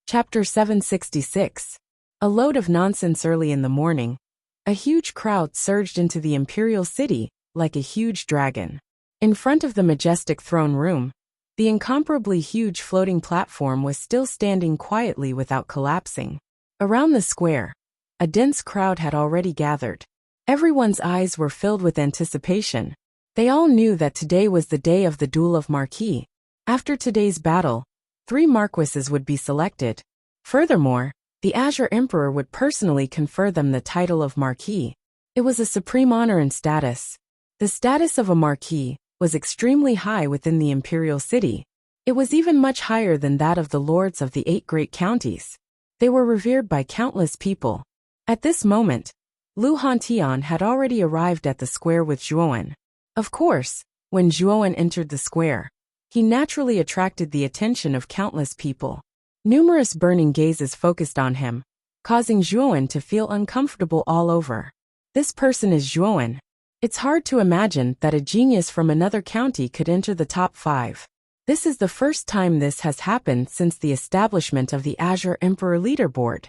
Chapter 766. A load of nonsense. Early in the morning, a huge crowd surged into the imperial city, like a huge dragon. In front of the majestic throne room, the incomparably huge floating platform was still standing quietly without collapsing. Around the square, a dense crowd had already gathered. Everyone's eyes were filled with anticipation. They all knew that today was the day of the duel of Marquis. After today's battle, 3 marquises would be selected. Furthermore, the Azure Emperor would personally confer them the title of Marquis. It was a supreme honor and status. The status of a Marquis was extremely high within the imperial city. It was even much higher than that of the lords of the 8 great counties. They were revered by countless people. At this moment, Lu Hantian had already arrived at the square with Zhuowen. Of course, when Zhuowen entered the square, he naturally attracted the attention of countless people. Numerous burning gazes focused on him, causing Zhuowen to feel uncomfortable all over. This person is Zhuowen. It's hard to imagine that a genius from another county could enter the top 5. This is the first time this has happened since the establishment of the Azure Emperor leaderboard.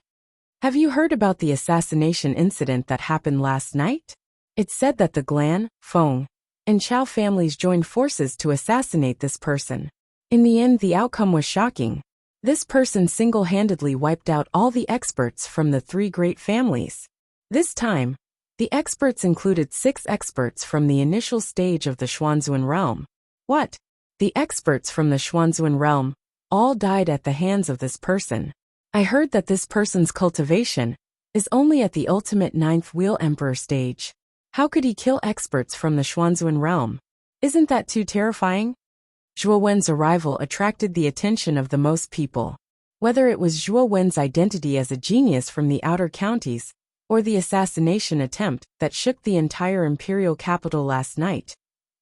Have you heard about the assassination incident that happened last night? It's said that the Glan, Feng, and Chao families joined forces to assassinate this person. In the end, the outcome was shocking. This person single-handedly wiped out all the experts from the 3 great families. This time, the experts included 6 experts from the initial stage of the Xuanzuan realm. What? The experts from the Xuanzuan realm all died at the hands of this person. I heard that this person's cultivation is only at the ultimate 9th wheel emperor stage. How could he kill experts from the Xuanzuan realm? Isn't that too terrifying? Zhuowen's arrival attracted the attention of the most people. Whether it was Zhuowen's identity as a genius from the outer counties, or the assassination attempt that shook the entire imperial capital last night,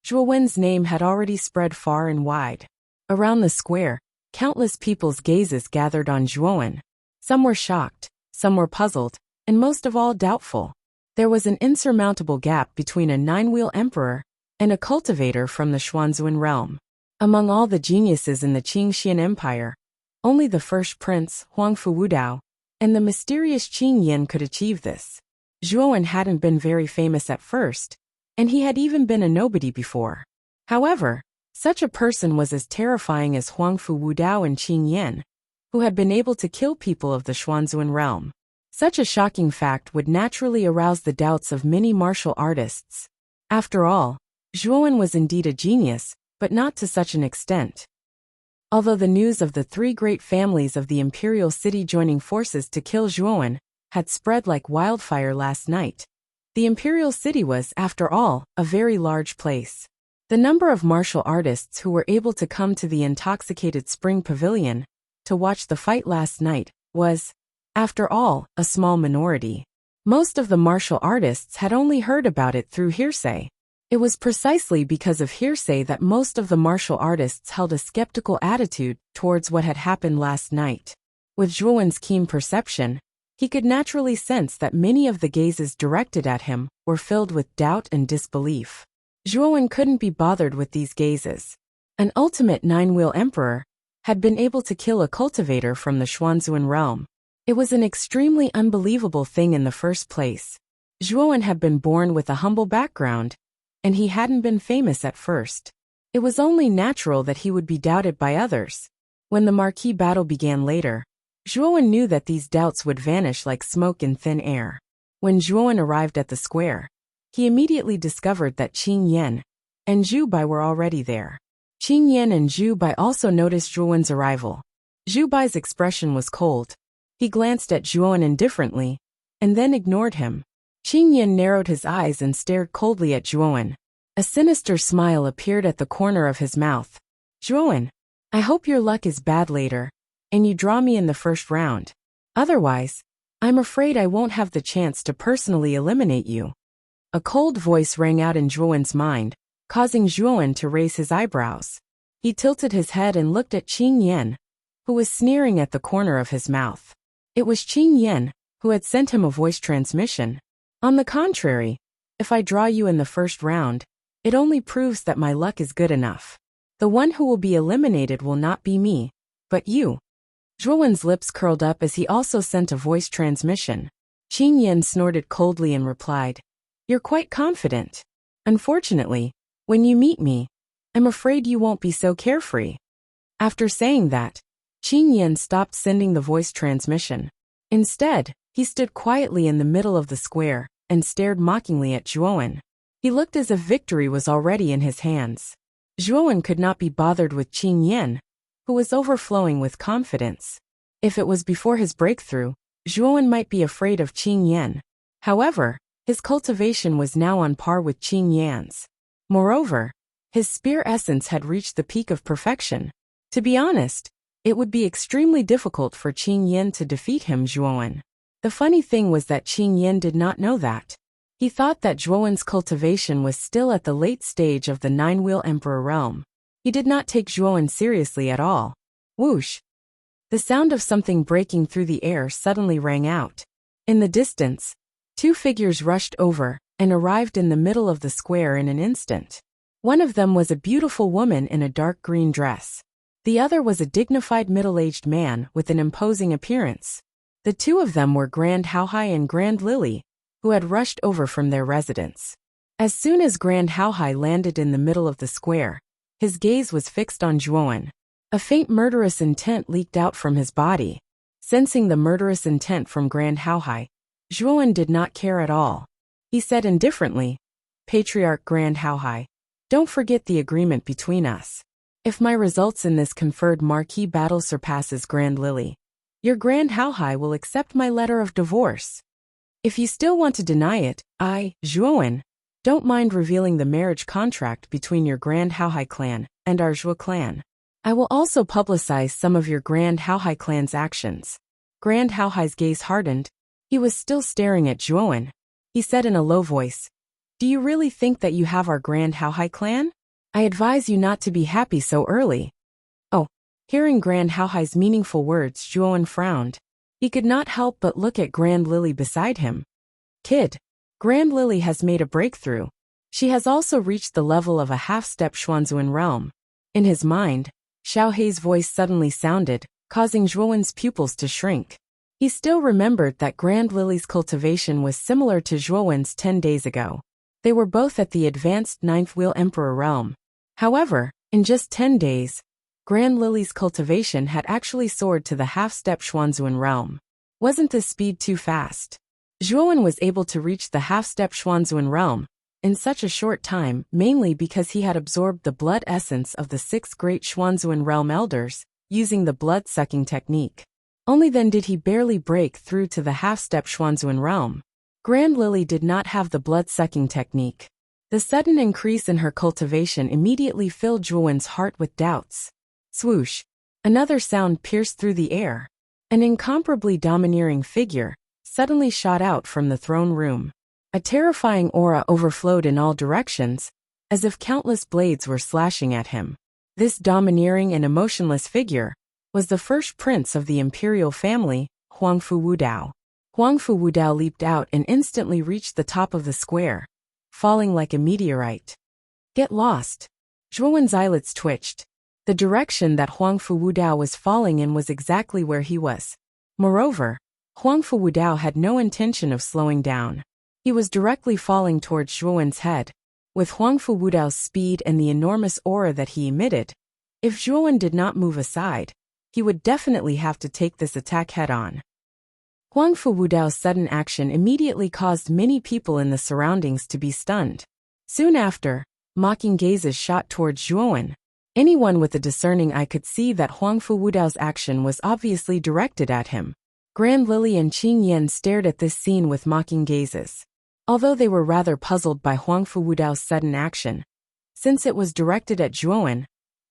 Zhuowen's name had already spread far and wide. Around the square, countless people's gazes gathered on Zhuowen. Some were shocked, some were puzzled, and most of all doubtful. There was an insurmountable gap between a 9-wheel emperor and a cultivator from the Xuanzuan realm. Among all the geniuses in the Qingxian Empire, only the first prince, Huangfu Wudao, and the mysterious Qing Yin could achieve this. Zhuowen hadn't been very famous at first, and he had even been a nobody before. However, such a person was as terrifying as Huangfu Wudao and Qing Yin, who had been able to kill people of the Xuanzuan realm. Such a shocking fact would naturally arouse the doubts of many martial artists. After all, Zhuowen was indeed a genius, but not to such an extent. Although the news of the 3 great families of the imperial city joining forces to kill Zhuowen had spread like wildfire last night, the imperial city was, after all, a very large place. The number of martial artists who were able to come to the intoxicated spring pavilion to watch the fight last night was, after all, a small minority. Most of the martial artists had only heard about it through hearsay. It was precisely because of hearsay that most of the martial artists held a skeptical attitude towards what had happened last night. With Zhuowen's keen perception, he could naturally sense that many of the gazes directed at him were filled with doubt and disbelief. Zhuowen couldn't be bothered with these gazes. An ultimate 9-wheel emperor had been able to kill a cultivator from the Xuanzuan realm. It was an extremely unbelievable thing in the first place. Zhuowen had been born with a humble background, and he hadn't been famous at first. It was only natural that he would be doubted by others. When the Marquis battle began later, Zhuowen knew that these doubts would vanish like smoke in thin air. When Zhuowen arrived at the square, he immediately discovered that Qing Yan and Zhu Bai were already there. Qing Yan and Zhu Bai also noticed Zhuowen's arrival. Zhu Bai's expression was cold. He glanced at Zhuowen indifferently, and then ignored him. Qing Yan narrowed his eyes and stared coldly at Zhuowen. A sinister smile appeared at the corner of his mouth. Zhuowen, I hope your luck is bad later, and you draw me in the first round. Otherwise, I'm afraid I won't have the chance to personally eliminate you. A cold voice rang out in Zhuowen's mind, causing Zhuowen to raise his eyebrows. He tilted his head and looked at Qing Yan, who was sneering at the corner of his mouth. It was Qing Yan, who had sent him a voice transmission. On the contrary, if I draw you in the first round, it only proves that my luck is good enough. The one who will be eliminated will not be me, but you. Zhuowen's lips curled up as he also sent a voice transmission. Qin Yan snorted coldly and replied, "You're quite confident. Unfortunately, when you meet me, I'm afraid you won't be so carefree." After saying that, Qin Yan stopped sending the voice transmission. Instead, he stood quietly in the middle of the square and stared mockingly at Zhuowen. He looked as if victory was already in his hands. Zhuowen could not be bothered with Qin Yan, who was overflowing with confidence. If it was before his breakthrough, Zhuowen might be afraid of Qin Yan. However, his cultivation was now on par with Qin Yan's. Moreover, his spear essence had reached the peak of perfection. To be honest, it would be extremely difficult for Qin Yan to defeat him. Zhuowen. The funny thing was that Qin Yan did not know that. He thought that Zhuowen's cultivation was still at the late stage of the Nine-Wheel Emperor realm. He did not take Zhuowen seriously at all. Whoosh! The sound of something breaking through the air suddenly rang out. In the distance, two figures rushed over and arrived in the middle of the square in an instant. One of them was a beautiful woman in a dark green dress. The other was a dignified middle-aged man with an imposing appearance. The two of them were Grand Haohai and Grand Lily, who had rushed over from their residence. As soon as Grand Haohai landed in the middle of the square, his gaze was fixed on Zhuowen. A faint murderous intent leaked out from his body. Sensing the murderous intent from Grand Haohai, Zhuowen did not care at all. He said indifferently, "Patriarch Grand Haohai, don't forget the agreement between us. If my results in this conferred marquee battle surpasses Grand Lily, your Grand Haohai will accept my letter of divorce. If you still want to deny it, I, Zhuowen, don't mind revealing the marriage contract between your Grand Haohai clan and our Zhuo clan. I will also publicize some of your Grand Haohai clan's actions." Grand Haohai's gaze hardened. He was still staring at Zhuowen. He said in a low voice, "Do you really think that you have our Grand Haohai clan? I advise you not to be happy so early." Oh, hearing Grand Haohai's meaningful words, Zhuowen frowned. He could not help but look at Grand Lily beside him. "Kid, Grand Lily has made a breakthrough. She has also reached the level of a half-step Xuanzuan realm." In his mind, Xiao Hei's voice suddenly sounded, causing Zhuowen's pupils to shrink. He still remembered that Grand Lily's cultivation was similar to Zhuowen's 10 days ago. They were both at the advanced Ninth Wheel Emperor realm. However, in just 10 days, Grand Lily's cultivation had actually soared to the half-step Xuanzuan realm. Wasn't this speed too fast? Zhuowen was able to reach the half-step Xuanzuan realm in such a short time mainly because he had absorbed the blood essence of the 6 great Xuanzuan realm elders, using the blood-sucking technique. Only then did he barely break through to the half-step Xuanzuan realm. Grand Lily did not have the blood-sucking technique. The sudden increase in her cultivation immediately filled Zhuowen's heart with doubts. Swoosh! Another sound pierced through the air. An incomparably domineering figure suddenly shot out from the throne room. A terrifying aura overflowed in all directions, as if countless blades were slashing at him. This domineering and emotionless figure was the first prince of the imperial family, Huangfu Wudao. Huangfu Wudao leaped out and instantly reached the top of the square, falling like a meteorite. "Get lost." Zhuowen's eyelids twitched. The direction that Huangfu Wudao was falling in was exactly where he was. Moreover, Huangfu Wudao had no intention of slowing down. He was directly falling towards Zhuowen's head. With Huangfu Wudao's speed and the enormous aura that he emitted, if Zhuowen did not move aside, he would definitely have to take this attack head-on. Huangfu Wudao's sudden action immediately caused many people in the surroundings to be stunned. Soon after, mocking gazes shot towards Zhuowen. Anyone with a discerning eye could see that Huangfu Wudao's action was obviously directed at him. Grand Lily and Qin Yan stared at this scene with mocking gazes. Although they were rather puzzled by Huangfu Wudao's sudden action, since it was directed at Zhuowen,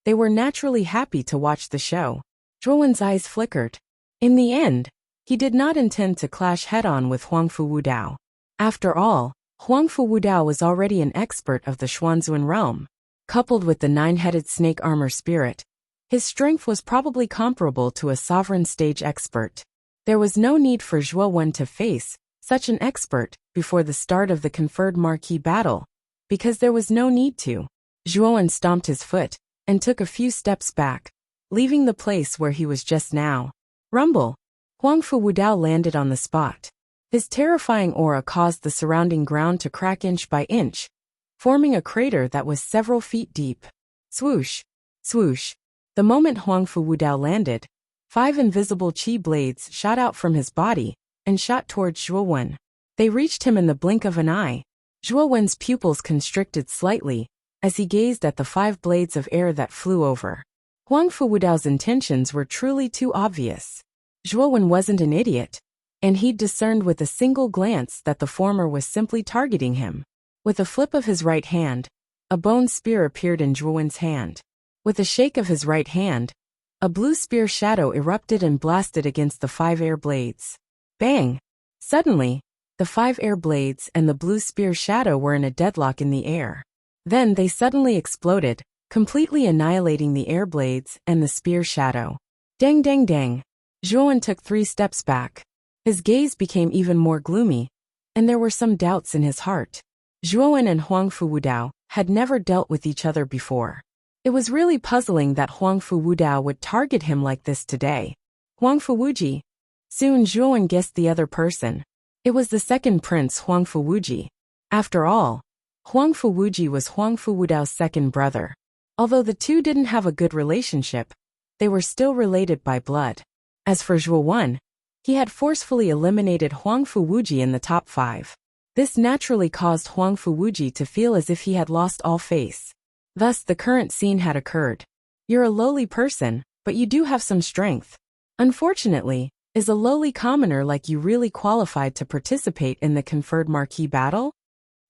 they were naturally happy to watch the show. Zhuowen's eyes flickered. In the end, he did not intend to clash head-on with Huangfu Wudao. After all, Huangfu Wudao was already an expert of the Xuanzuan realm. Coupled with the 9-headed snake armor spirit, his strength was probably comparable to a sovereign stage expert. There was no need for Zhuowen to face such an expert before the start of the conferred marquee battle, because there was no need to. Zhuowen stomped his foot and took a few steps back, leaving the place where he was just now. Rumble. Huangfu Wudao landed on the spot. His terrifying aura caused the surrounding ground to crack inch by inch, forming a crater that was several feet deep. Swoosh! Swoosh! The moment Huangfu Wudao landed, 5 invisible qi blades shot out from his body and shot towards Zhuo Wen. They reached him in the blink of an eye. Zhuo Wen's pupils constricted slightly as he gazed at the 5 blades of air that flew over. Huangfu Wudao's intentions were truly too obvious. Zhuo Wen wasn't an idiot, and he'd discerned with a single glance that the former was simply targeting him. With a flip of his right hand, a bone spear appeared in Zhuo Wen's hand. With a shake of his right hand, a blue spear shadow erupted and blasted against the 5 air blades. Bang! Suddenly, the 5 air blades and the blue spear shadow were in a deadlock in the air. Then they suddenly exploded, completely annihilating the air blades and the spear shadow. Dang dang dang! Zhuo Wen took 3 steps back. His gaze became even more gloomy, and there were some doubts in his heart. Zhuo Wen and Huangfu Wudao had never dealt with each other before. It was really puzzling that Huangfu Wudao would target him like this today. Huangfu Wuji. Soon Zhuo Wen guessed the other person. It was the second prince, Huangfu Wuji. After all, Huangfu Wuji was Huangfu Wudao's second brother. Although the two didn't have a good relationship, they were still related by blood. As for Zhuo Wen, he had forcefully eliminated Huangfu Wuji in the top 5. This naturally caused Huangfu Wuji to feel as if he had lost all face. Thus the current scene had occurred. You're a lowly person, but you do have some strength. Unfortunately, is a lowly commoner like you really qualified to participate in the conferred marquee battle?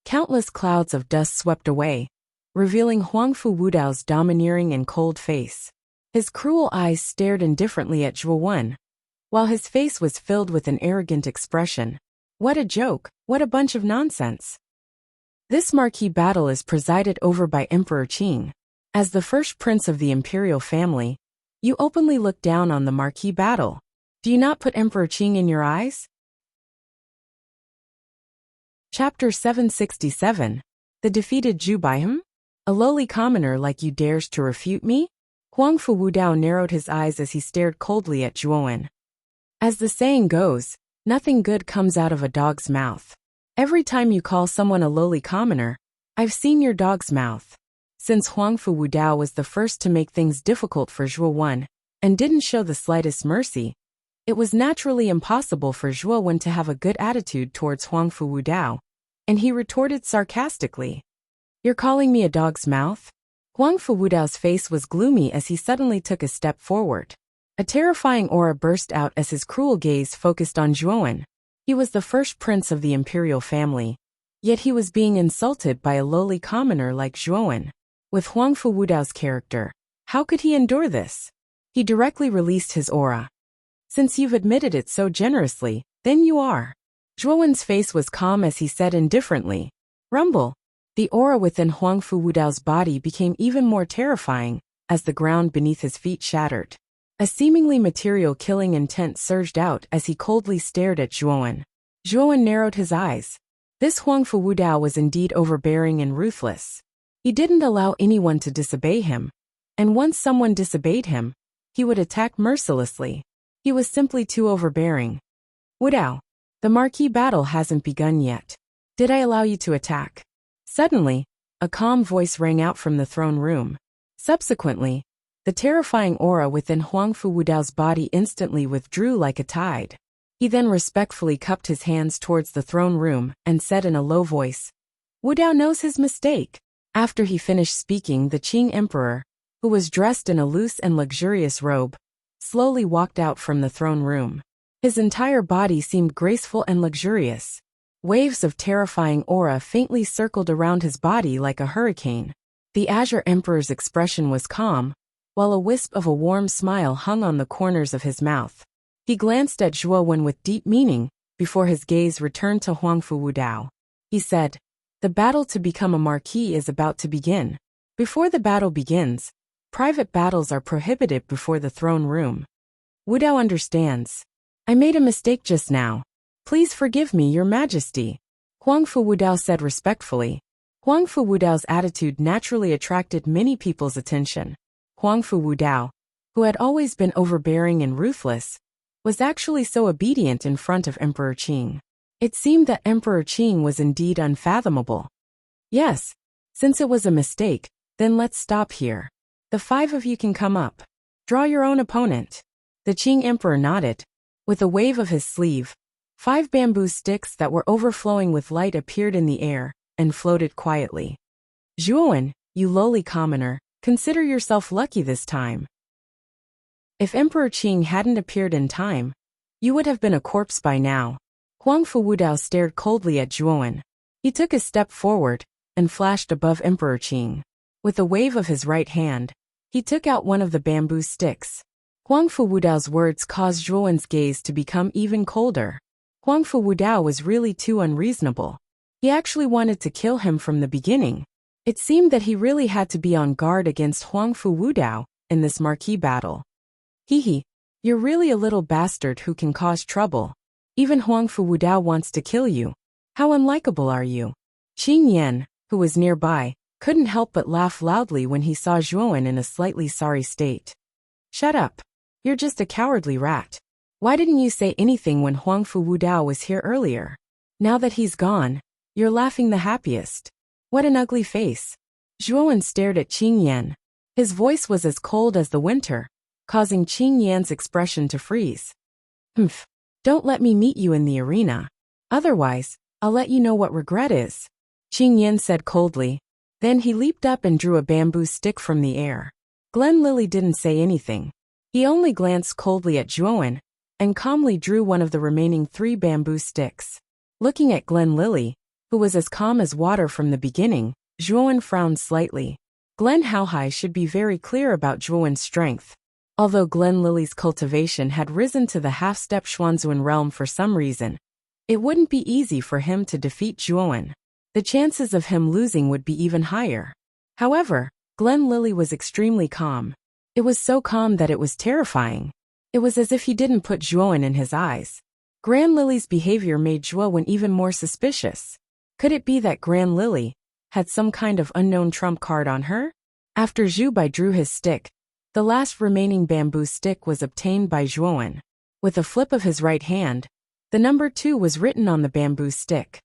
Countless clouds of dust swept away, revealing Huangfu Wudao's domineering and cold face. His cruel eyes stared indifferently at Zhuo Wen, while his face was filled with an arrogant expression. What a joke, what a bunch of nonsense. This marquee battle is presided over by Emperor Qing. As the first prince of the imperial family, you openly look down on the marquee battle. Do you not put Emperor Qing in your eyes? Chapter 767. The defeated Zhu Baiham? A lowly commoner like you dares to refute me? Huangfu Wudao narrowed his eyes as he stared coldly at Zhuo Wen. As the saying goes, nothing good comes out of a dog's mouth. Every time you call someone a lowly commoner, I've seen your dog's mouth. Since Huangfu Wudao was the first to make things difficult for Zhuo Wen, and didn't show the slightest mercy, it was naturally impossible for Zhuo Wen to have a good attitude towards Huangfu Wudao, and he retorted sarcastically. You're calling me a dog's mouth? Huangfu Wudao's face was gloomy as he suddenly took a step forward. A terrifying aura burst out as his cruel gaze focused on Zhuo Wen. He was the first prince of the imperial family, yet he was being insulted by a lowly commoner like Zhuo Wen. With Huangfu Wudao's character, how could he endure this? He directly released his aura. Since you've admitted it so generously, then you are. Zhuo Wen's face was calm as he said indifferently. Rumble. The aura within Huangfu Wudao's body became even more terrifying as the ground beneath his feet shattered. A seemingly material-killing intent surged out as he coldly stared at Zhuo Wen. Zhuo Wen narrowed his eyes. This Huangfu Wudao was indeed overbearing and ruthless. He didn't allow anyone to disobey him, and once someone disobeyed him, he would attack mercilessly. He was simply too overbearing. Wudao, the marquee battle hasn't begun yet. Did I allow you to attack? Suddenly, a calm voice rang out from the throne room. Subsequently, the terrifying aura within Huangfu Wudao's body instantly withdrew like a tide. He then respectfully cupped his hands towards the throne room and said in a low voice, Wudao knows his mistake. After he finished speaking, the Qing emperor, who was dressed in a loose and luxurious robe, slowly walked out from the throne room. His entire body seemed graceful and luxurious. Waves of terrifying aura faintly circled around his body like a hurricane. The Azure Emperor's expression was calm, while a wisp of a warm smile hung on the corners of his mouth. He glanced at Zhuo Wen with deep meaning, before his gaze returned to Huangfu Wudao. He said, The battle to become a marquis is about to begin. Before the battle begins, private battles are prohibited before the throne room. Wudao understands. I made a mistake just now. Please forgive me, Your Majesty. Huangfu Wudao said respectfully. Huangfu Wudao's attitude naturally attracted many people's attention. Huangfu Wudao, who had always been overbearing and ruthless, was actually so obedient in front of Emperor Qing. It seemed that Emperor Qing was indeed unfathomable. Yes, since it was a mistake, then let's stop here. The 5 of you can come up. Draw your own opponent. The Qing Emperor nodded. With a wave of his sleeve, 5 bamboo sticks that were overflowing with light appeared in the air and floated quietly. Zhuowen, you lowly commoner, consider yourself lucky this time. If Emperor Qing hadn't appeared in time, you would have been a corpse by now. Huangfu Wudao stared coldly at Zhuowen. He took a step forward and flashed above Emperor Qing. With a wave of his right hand, he took out one of the bamboo sticks. Huangfu Wudao's words caused Zhuowen's gaze to become even colder. Huangfu Wudao was really too unreasonable. He actually wanted to kill him from the beginning. It seemed that he really had to be on guard against Huangfu Wudao in this marquee battle. Hehe, you're really a little bastard who can cause trouble. Even Huangfu Wudao wants to kill you. How unlikable are you? Qing Yan, who was nearby, couldn't help but laugh loudly when he saw Zhuowen in a slightly sorry state. Shut up. You're just a cowardly rat. Why didn't you say anything when Huangfu Wudao was here earlier? Now that he's gone, you're laughing the happiest. What an ugly face. Zhuowen stared at Qing Yan. His voice was as cold as the winter, causing Qing Yan's expression to freeze. Humph. Don't let me meet you in the arena. Otherwise, I'll let you know what regret is. Qing Yan said coldly. Then he leaped up and drew a bamboo stick from the air. Glen Lily didn't say anything. He only glanced coldly at Zhuowen and calmly drew one of the remaining 3 bamboo sticks. Looking at Glen Lily, who was as calm as water from the beginning, Zhuowen frowned slightly. Glen Haohai should be very clear about Zhuowen's strength. Although Glen Lily's cultivation had risen to the half-step Xuanzuan realm for some reason, it wouldn't be easy for him to defeat Zhuowen. The chances of him losing would be even higher. However, Glen Lily was extremely calm. It was so calm that it was terrifying. It was as if he didn't put Zhuowen in his eyes. Gran Lily's behavior made Zhuowen even more suspicious. Could it be that Gran Lily had some kind of unknown trump card on her? After Zhu Bai drew his stick, the last remaining bamboo stick was obtained by Zhuowen. With a flip of his right hand, the number 2 was written on the bamboo stick.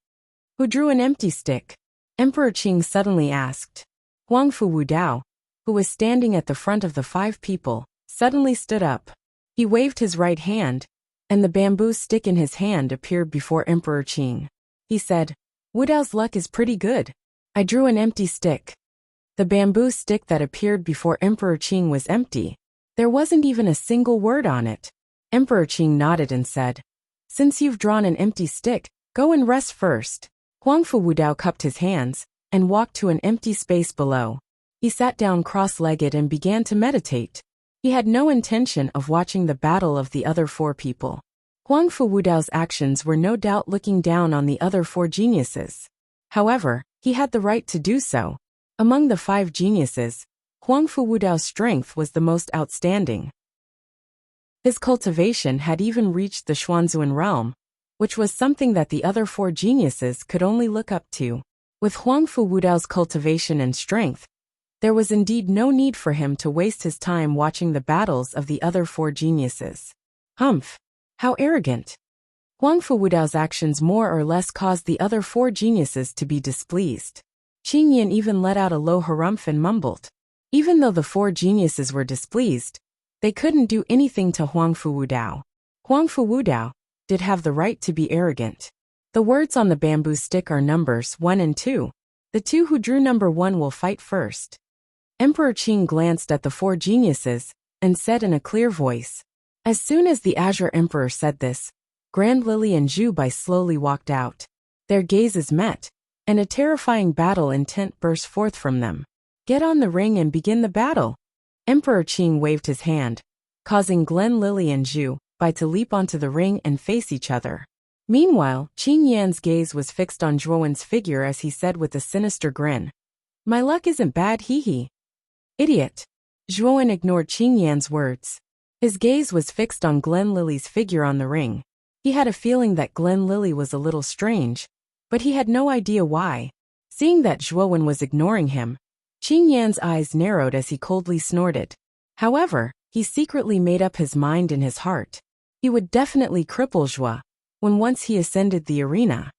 Who drew an empty stick? Emperor Qing suddenly asked. Huangfu Wudao, who was standing at the front of the 5 people, suddenly stood up. He waved his right hand, and the bamboo stick in his hand appeared before Emperor Qing. He said, Wudao's luck is pretty good. I drew an empty stick. The bamboo stick that appeared before Emperor Qing was empty. There wasn't even a single word on it. Emperor Qing nodded and said, Since you've drawn an empty stick, go and rest first. Huangfu Wudao cupped his hands and walked to an empty space below. He sat down cross-legged and began to meditate. He had no intention of watching the battle of the other 4 people. Huangfu Wudao's actions were no doubt looking down on the other 4 geniuses. However, he had the right to do so. Among the 5 geniuses, Huangfu Wudao's strength was the most outstanding. His cultivation had even reached the Xuanzuan realm, which was something that the other 4 geniuses could only look up to. With Huangfu Wudao's cultivation and strength, there was indeed no need for him to waste his time watching the battles of the other 4 geniuses. Humph! How arrogant! Huangfu Wudao's actions more or less caused the other 4 geniuses to be displeased. Qing Yan even let out a low harumph and mumbled. Even though the 4 geniuses were displeased, they couldn't do anything to Huangfu Wudao. Huangfu Wudao did have the right to be arrogant. The words on the bamboo stick are numbers 1 and 2. The 2 who drew number 1 will fight first. Emperor Qing glanced at the 4 geniuses and said in a clear voice. As soon as the Azure Emperor said this, Grand Lily and Zhu Bai slowly walked out. Their gazes met, and a terrifying battle intent burst forth from them. Get on the ring and begin the battle. Emperor Qing waved his hand, causing Glen Lily and Zhu Bai to leap onto the ring and face each other. Meanwhile, Qing Yan's gaze was fixed on Zhuowen's figure as he said with a sinister grin. My luck isn't bad, hee. Idiot. Zhuowen ignored Qing Yan's words. His gaze was fixed on Glen Lily's figure on the ring. He had a feeling that Glen Lily was a little strange, but he had no idea why. Seeing that Zhuowen was ignoring him, Qing Yan's eyes narrowed as he coldly snorted. However, he secretly made up his mind in his heart. He would definitely cripple Zhua when once he ascended the arena.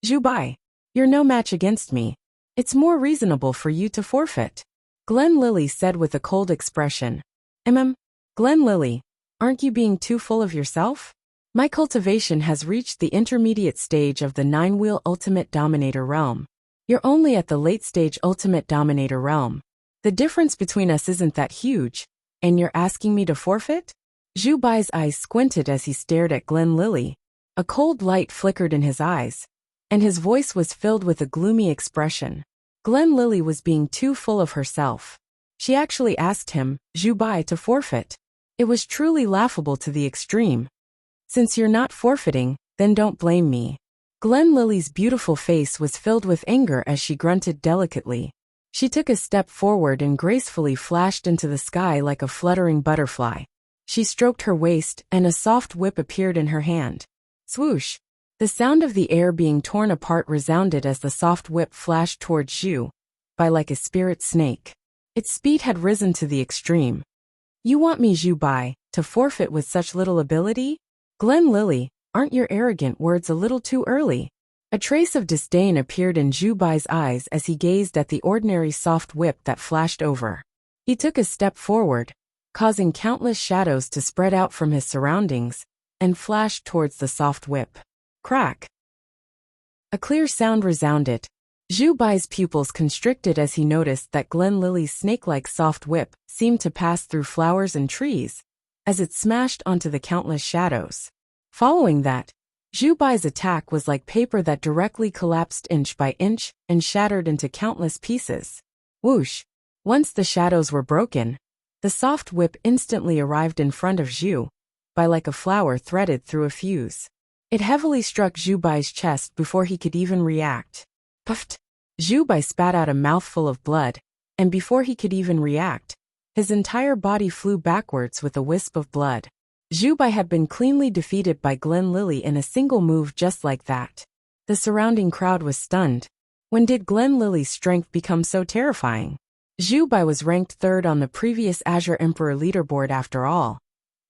Zhu Bai, you're no match against me. It's more reasonable for you to forfeit, Glen Lily said with a cold expression. Glen Lily, aren't you being too full of yourself? My cultivation has reached the intermediate stage of the 9-wheel Ultimate Dominator realm. You're only at the late stage Ultimate Dominator realm. The difference between us isn't that huge, and you're asking me to forfeit? Zhu Bai's eyes squinted as he stared at Glen Lily. A cold light flickered in his eyes, and his voice was filled with a gloomy expression. Glen Lily was being too full of herself. She actually asked him, Zhu Bai, to forfeit. It was truly laughable to the extreme. Since you're not forfeiting, then don't blame me. Glen Lily's beautiful face was filled with anger as she grunted delicately. She took a step forward and gracefully flashed into the sky like a fluttering butterfly. She stroked her waist, and a soft whip appeared in her hand. Swoosh! The sound of the air being torn apart resounded as the soft whip flashed towards Zhu Bai like a spirit snake. Its speed had risen to the extreme. You want me, Zhu Bai, to forfeit with such little ability? Glen Lily, aren't your arrogant words a little too early? A trace of disdain appeared in Zhu Bai's eyes as he gazed at the ordinary soft whip that flashed over. He took a step forward, causing countless shadows to spread out from his surroundings, and flashed towards the soft whip. Crack! A clear sound resounded. Zhu Bai's pupils constricted as he noticed that Glen Lily's snake-like soft whip seemed to pass through flowers and trees, as it smashed onto the countless shadows. Following that, Zhu Bai's attack was like paper that directly collapsed inch by inch and shattered into countless pieces. Whoosh! Once the shadows were broken, the soft whip instantly arrived in front of Zhu Bai like a flower threaded through a fuse. It heavily struck Zhu Bai's chest before he could even react. Puffed! Zhu Bai spat out a mouthful of blood, and before he could even react, his entire body flew backwards with a wisp of blood. Zhu Bai had been cleanly defeated by Glen Lily in a single move just like that. The surrounding crowd was stunned. When did Glen Lily's strength become so terrifying? Zhu Bai was ranked third on the previous Azure Emperor leaderboard after all,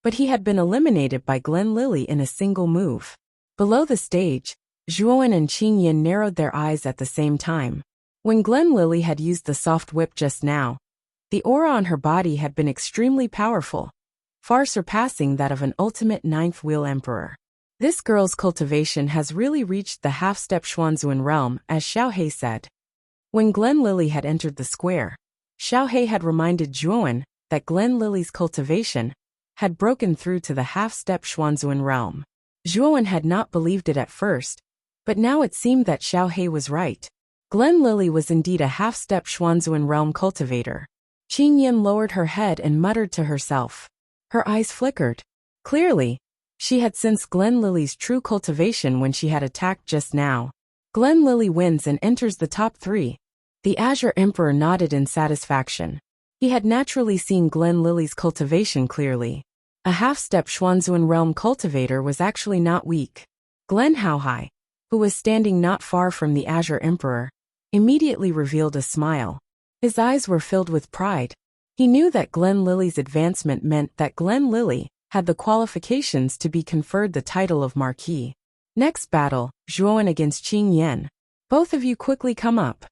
but he had been eliminated by Glen Lily in a single move. Below the stage, Zhuowen and Qing Yin narrowed their eyes at the same time. When Glen Lily had used the soft whip just now, the aura on her body had been extremely powerful, far surpassing that of an ultimate 9th wheel emperor. This girl's cultivation has really reached the half-step Xuanzuan realm, as Xiao He said. When Glen Lily had entered the square, Xiao He had reminded Zhuowen that Glen Lily's cultivation had broken through to the half-step Xuanzuan realm. Zhuowen had not believed it at first, but now it seemed that Xiao He was right. Glen Lily was indeed a half-step Xuanzuan realm cultivator. Qing Yin lowered her head and muttered to herself. Her eyes flickered. Clearly, she had sensed Glen Lily's true cultivation when she had attacked just now. Glen Lily wins and enters the top 3. The Azure Emperor nodded in satisfaction. He had naturally seen Glen Lily's cultivation clearly. A half-step Xuanzuan realm cultivator was actually not weak. Glen Haohai, who was standing not far from the Azure Emperor, immediately revealed a smile. His eyes were filled with pride. He knew that Glen Lily's advancement meant that Glen Lily had the qualifications to be conferred the title of Marquis. Next battle, Zhuowen against Qing Yan. Both of you quickly come up.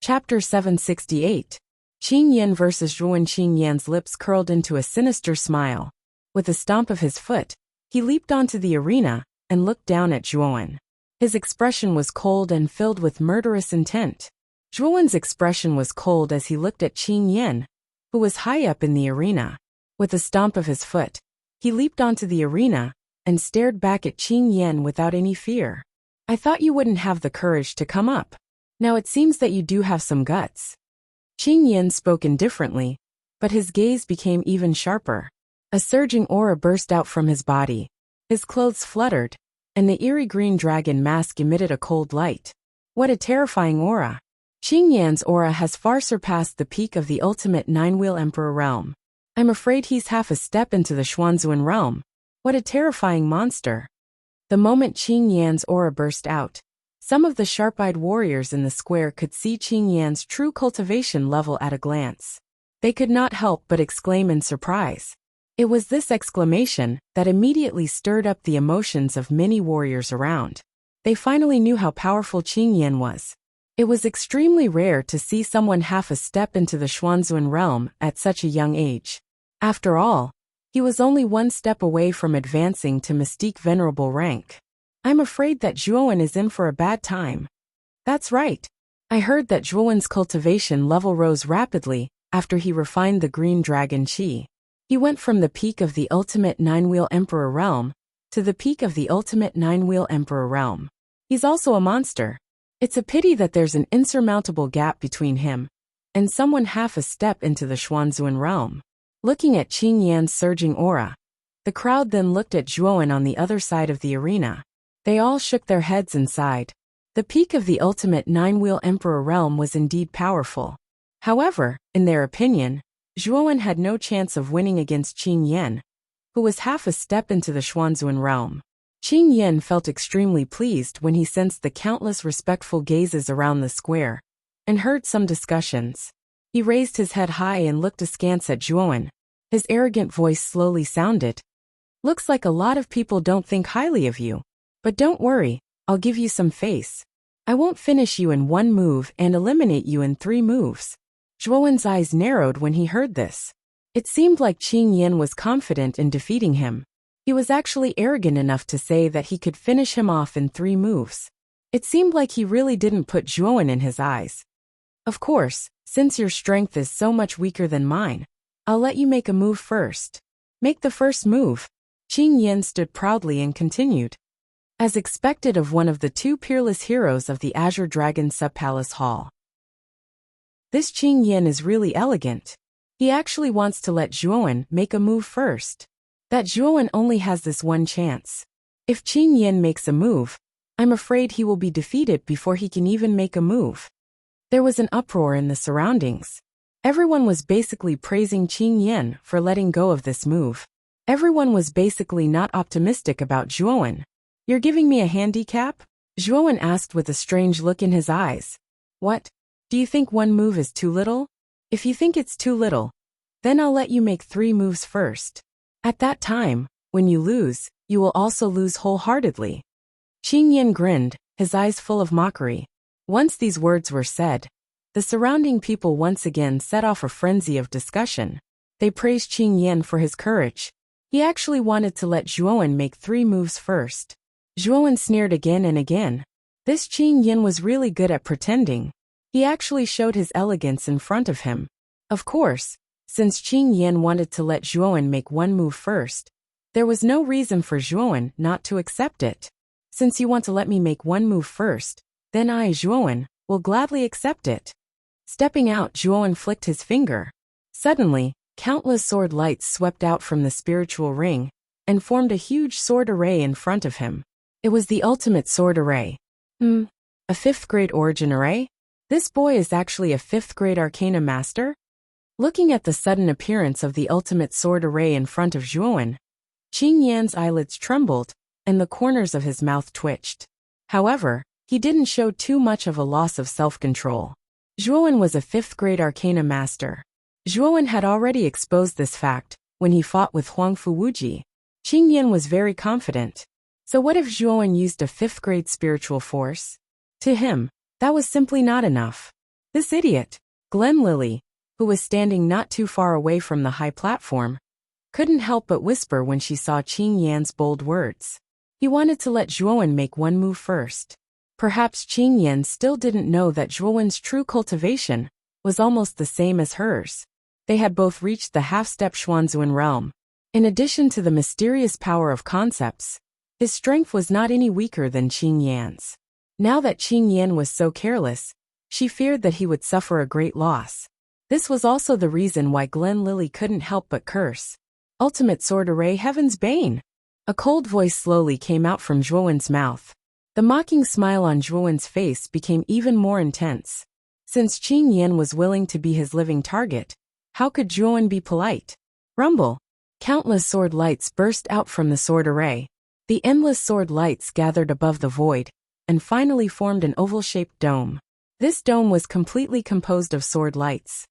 Chapter 768. Qing Yan vs. Zhuowen. Qing Yan's lips curled into a sinister smile. With a stomp of his foot, he leaped onto the arena and looked down at Zhuowen. His expression was cold and filled with murderous intent. Zhuowen's expression was cold as he looked at Qing Yan, who was high up in the arena. With a stomp of his foot, he leaped onto the arena and stared back at Qing Yan without any fear. I thought you wouldn't have the courage to come up. Now it seems that you do have some guts. Qing Yan spoke indifferently, but his gaze became even sharper. A surging aura burst out from his body. His clothes fluttered, and the eerie green dragon mask emitted a cold light. What a terrifying aura! Qing Yan's aura has far surpassed the peak of the ultimate 9-wheel emperor realm. I'm afraid he's half a step into the Xuanzuan realm. What a terrifying monster! The moment Qing Yan's aura burst out, some of the sharp-eyed warriors in the square could see Qing Yan's true cultivation level at a glance. They could not help but exclaim in surprise. It was this exclamation that immediately stirred up the emotions of many warriors around. They finally knew how powerful Qing Yan was. It was extremely rare to see someone half a step into the Xuanzuan realm at such a young age. After all, he was only one step away from advancing to Mystique Venerable rank. I'm afraid that Zhuowen is in for a bad time. That's right. I heard that Zhuowen's cultivation level rose rapidly after he refined the green dragon qi. He went from the peak of the ultimate nine-wheel emperor realm to the peak of the ultimate nine-wheel emperor realm. He's also a monster. It's a pity that there's an insurmountable gap between him and someone half a step into the Xuanzuan realm. Looking at Qing Yan's surging aura, the crowd then looked at Zhuowen on the other side of the arena. They all shook their heads and sighed. The peak of the ultimate nine-wheel emperor realm was indeed powerful. However, in their opinion, Zhuowen had no chance of winning against Qing Yan, who was half a step into the Xuanzuan realm. Qing Yan felt extremely pleased when he sensed the countless respectful gazes around the square and heard some discussions. He raised his head high and looked askance at Zhuowen. His arrogant voice slowly sounded. Looks like a lot of people don't think highly of you. But don't worry, I'll give you some face. I won't finish you in one move and eliminate you in 3 moves. Zhuowen's eyes narrowed when he heard this. It seemed like Qing Yan was confident in defeating him. He was actually arrogant enough to say that he could finish him off in 3 moves. It seemed like he really didn't put Zhuowen in his eyes. Of course, since your strength is so much weaker than mine, I'll let you make a move first. Make the first move. Qing Yan stood proudly and continued. As expected of one of the 2 peerless heroes of the Azure Dragon Subpalace Hall. This Qing Yan is really elegant. He actually wants to let Zhuowen make a move first. That Zhuowen only has this one chance. If Qing Yan makes a move, I'm afraid he will be defeated before he can even make a move. There was an uproar in the surroundings. Everyone was basically praising Qing Yan for letting go of this move. Everyone was basically not optimistic about Zhuowen. You're giving me a handicap? Zhuowen asked with a strange look in his eyes. What? Do you think 1 move is too little? If you think it's too little, then I'll let you make 3 moves first. At that time, when you lose, you will also lose wholeheartedly. Qing Yan grinned, his eyes full of mockery. Once these words were said, the surrounding people once again set off a frenzy of discussion. They praised Qing Yan for his courage. He actually wanted to let Zhuowen make 3 moves first. Zhuowen sneered again and again. This Qing Yan was really good at pretending. He actually showed his elegance in front of him. Of course, since Qing Yan wanted to let Zhuowen make 1 move first, there was no reason for Zhuowen not to accept it. Since you want to let me make 1 move first, then I, Zhuowen, will gladly accept it. Stepping out, Zhuowen flicked his finger. Suddenly, countless sword lights swept out from the spiritual ring and formed a huge sword array in front of him. It was the ultimate sword array. A 5th grade origin array? This boy is actually a 5th grade arcana master? Looking at the sudden appearance of the ultimate sword array in front of Zhuowen, Qing Yan's eyelids trembled and the corners of his mouth twitched. However, he didn't show too much of a loss of self-control. Zhuowen was a 5th grade arcana master. Zhuowen had already exposed this fact when he fought with Huangfu Wuji. Qing Yan was very confident. So what if Zhuowen used a 5th grade spiritual force? To him, that was simply not enough. This idiot, Glen Lily, who was standing not too far away from the high platform, couldn't help but whisper when she saw Qing Yan's bold words. He wanted to let Zhuowen make 1 move first. Perhaps Qing Yan still didn't know that Zhuowen's true cultivation was almost the same as hers. They had both reached the half-step Xuanzuan realm. In addition to the mysterious power of concepts, his strength was not any weaker than Qing Yan's. Now that Qing Yan was so careless, she feared that he would suffer a great loss. This was also the reason why Glen Lily couldn't help but curse. Ultimate Sword Array, Heaven's Bane! A cold voice slowly came out from Zhuowen's mouth. The mocking smile on Zhuowen's face became even more intense. Since Qing Yan was willing to be his living target, how could Zhuowen be polite? Rumble! Countless sword lights burst out from the sword array. The endless sword lights gathered above the void, and finally formed an oval-shaped dome. This dome was completely composed of sword lights.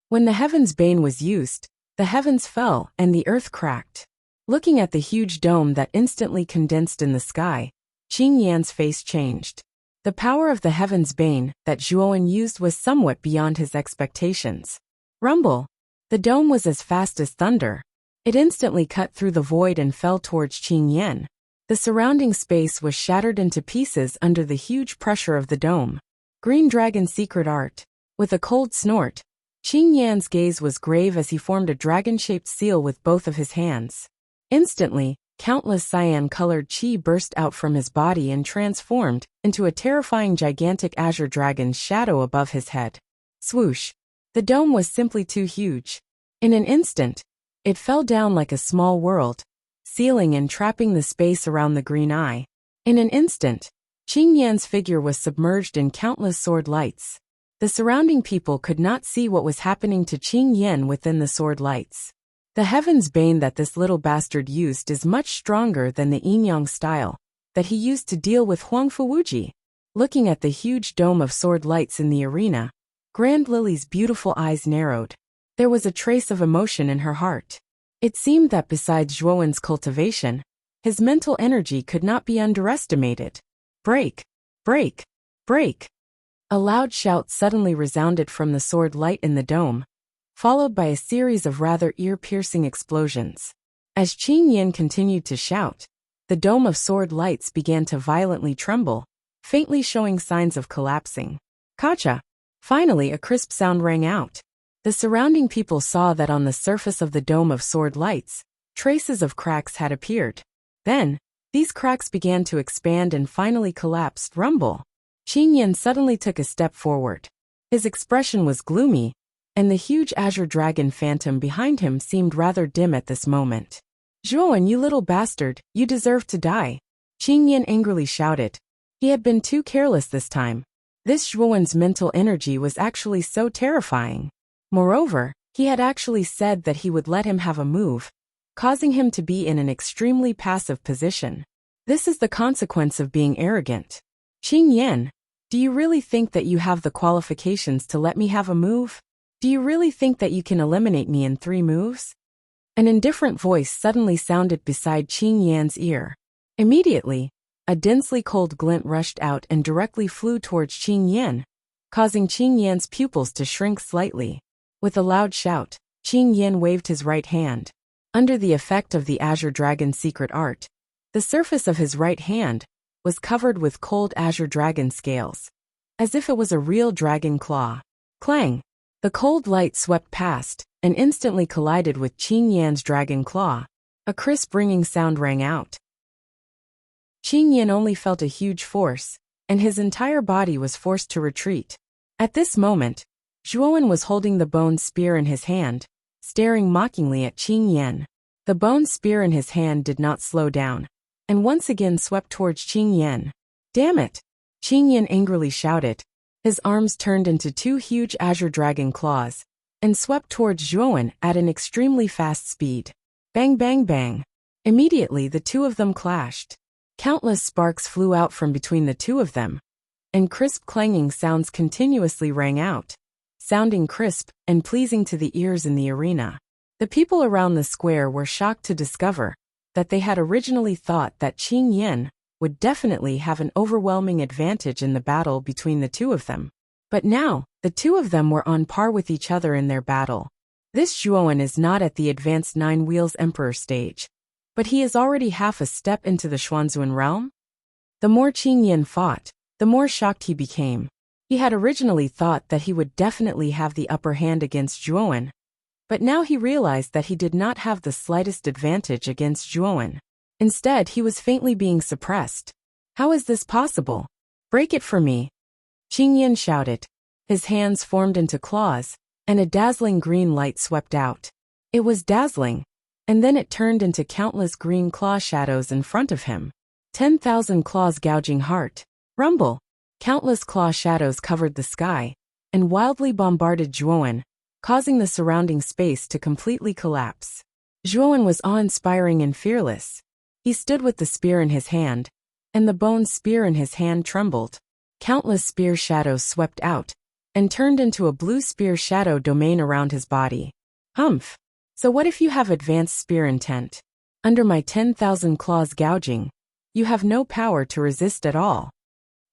When the Heaven's Bane was used, The heavens fell, and the earth cracked. Looking at the huge dome that instantly condensed in the sky, Qing Yan's face changed. The power of the heaven's bane that Zhuowen used was somewhat beyond his expectations. Rumble! The dome was as fast as thunder. It instantly cut through the void and fell towards Qing Yan. The surrounding space was shattered into pieces under the huge pressure of the dome. Green Dragon Secret Art. With a cold snort, Qing Yan's gaze was grave as he formed a dragon-shaped seal with both of his hands. Instantly, countless cyan-colored qi burst out from his body and transformed into a terrifying gigantic azure dragon's shadow above his head. Swoosh! The dome was simply too huge. In an instant, it fell down like a small world, sealing and trapping the space around the green eye. In an instant, Qing Yan's figure was submerged in countless sword lights. The surrounding people could not see what was happening to Qing Yan within the sword lights. The heaven's bane that this little bastard used is much stronger than the yin-yang style that he used to deal with Huangfu Wuji. Looking at the huge dome of sword lights in the arena, Grand Lily's beautiful eyes narrowed. There was a trace of emotion in her heart. It seemed that besides Zhuowen's cultivation, his mental energy could not be underestimated. Break! Break! Break! A loud shout suddenly resounded from the sword light in the dome, followed by a series of rather ear-piercing explosions. As Qing Yan continued to shout, the dome of sword lights began to violently tremble, faintly showing signs of collapsing. Kacha! Finally, a crisp sound rang out. The surrounding people saw that on the surface of the dome of sword lights, traces of cracks had appeared. Then, these cracks began to expand and finally collapsed. Rumble! Qing Yan suddenly took a step forward. His expression was gloomy, and the huge azure dragon phantom behind him seemed rather dim at this moment. Zhuowen, you little bastard, you deserve to die! Qing Yan angrily shouted. He had been too careless this time. This Zhuowen's mental energy was actually so terrifying. Moreover, he had actually said that he would let him have a move, causing him to be in an extremely passive position. This is the consequence of being arrogant. Qing Yan, do you really think that you have the qualifications to let me have a move? Do you really think that you can eliminate me in 3 moves? An indifferent voice suddenly sounded beside Qing Yan's ear. Immediately, a densely cold glint rushed out and directly flew towards Qing Yan, causing Qing Yan's pupils to shrink slightly. With a loud shout, Qing Yan waved his right hand. Under the effect of the Azure Dragon Secret Art, the surface of his right hand was covered with cold azure dragon scales, as if it was a real dragon claw. Clang! The cold light swept past and instantly collided with Qing Yan's dragon claw. A crisp ringing sound rang out. Qing Yan only felt a huge force, and his entire body was forced to retreat. At this moment, Zhuowen was holding the bone spear in his hand, staring mockingly at Qing Yan. The bone spear in his hand did not slow down, and once again swept towards Qing Yan. Damn it! Qing Yan angrily shouted. His arms turned into 2 huge azure dragon claws, and swept towards Zhuowen at an extremely fast speed. Bang bang bang! Immediately the 2 of them clashed. Countless sparks flew out from between the 2 of them, and crisp clanging sounds continuously rang out, sounding crisp and pleasing to the ears in the arena. The people around the square were shocked to discover that they had originally thought that Qing Yan would definitely have an overwhelming advantage in the battle between the 2 of them. But now, the 2 of them were on par with each other in their battle. This Zhuowen is not at the advanced 9 Wheels Emperor stage, but he is already half a step into the Xuanzuan realm. The more Qing Yan fought, the more shocked he became. He had originally thought that he would definitely have the upper hand against Zhuowen, but now he realized that he did not have the slightest advantage against Zhuowen. Instead, he was faintly being suppressed. How is this possible? Break it for me! Qing Yan shouted. His hands formed into claws, and a dazzling green light swept out. It was dazzling, and then it turned into countless green claw shadows in front of him. 10,000 claws gouging heart. Rumble! Countless claw shadows covered the sky, and wildly bombarded Zhuowen, causing the surrounding space to completely collapse. Zhuowen was awe-inspiring and fearless. He stood with the spear in his hand, and the bone spear in his hand trembled. Countless spear shadows swept out, and turned into a blue spear shadow domain around his body. Humph! So what if you have advanced spear intent? Under my 10,000 claws gouging, you have no power to resist at all.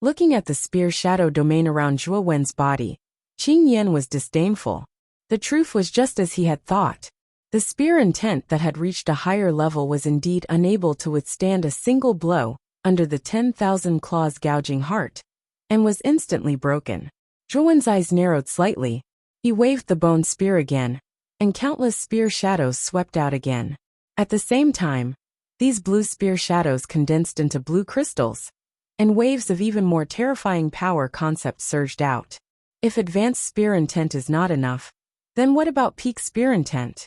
Looking at the spear shadow domain around Zhuo Wen's body, Qing Yan was disdainful. The truth was just as he had thought. The spear intent that had reached a higher level was indeed unable to withstand a single blow under the 10,000 claws gouging heart, and was instantly broken. Zhuo Wen's eyes narrowed slightly. He waved the bone spear again, and countless spear shadows swept out again. At the same time, these blue spear shadows condensed into blue crystals, and waves of even more terrifying power concepts surged out. If advanced spear intent is not enough, then what about peak spear intent?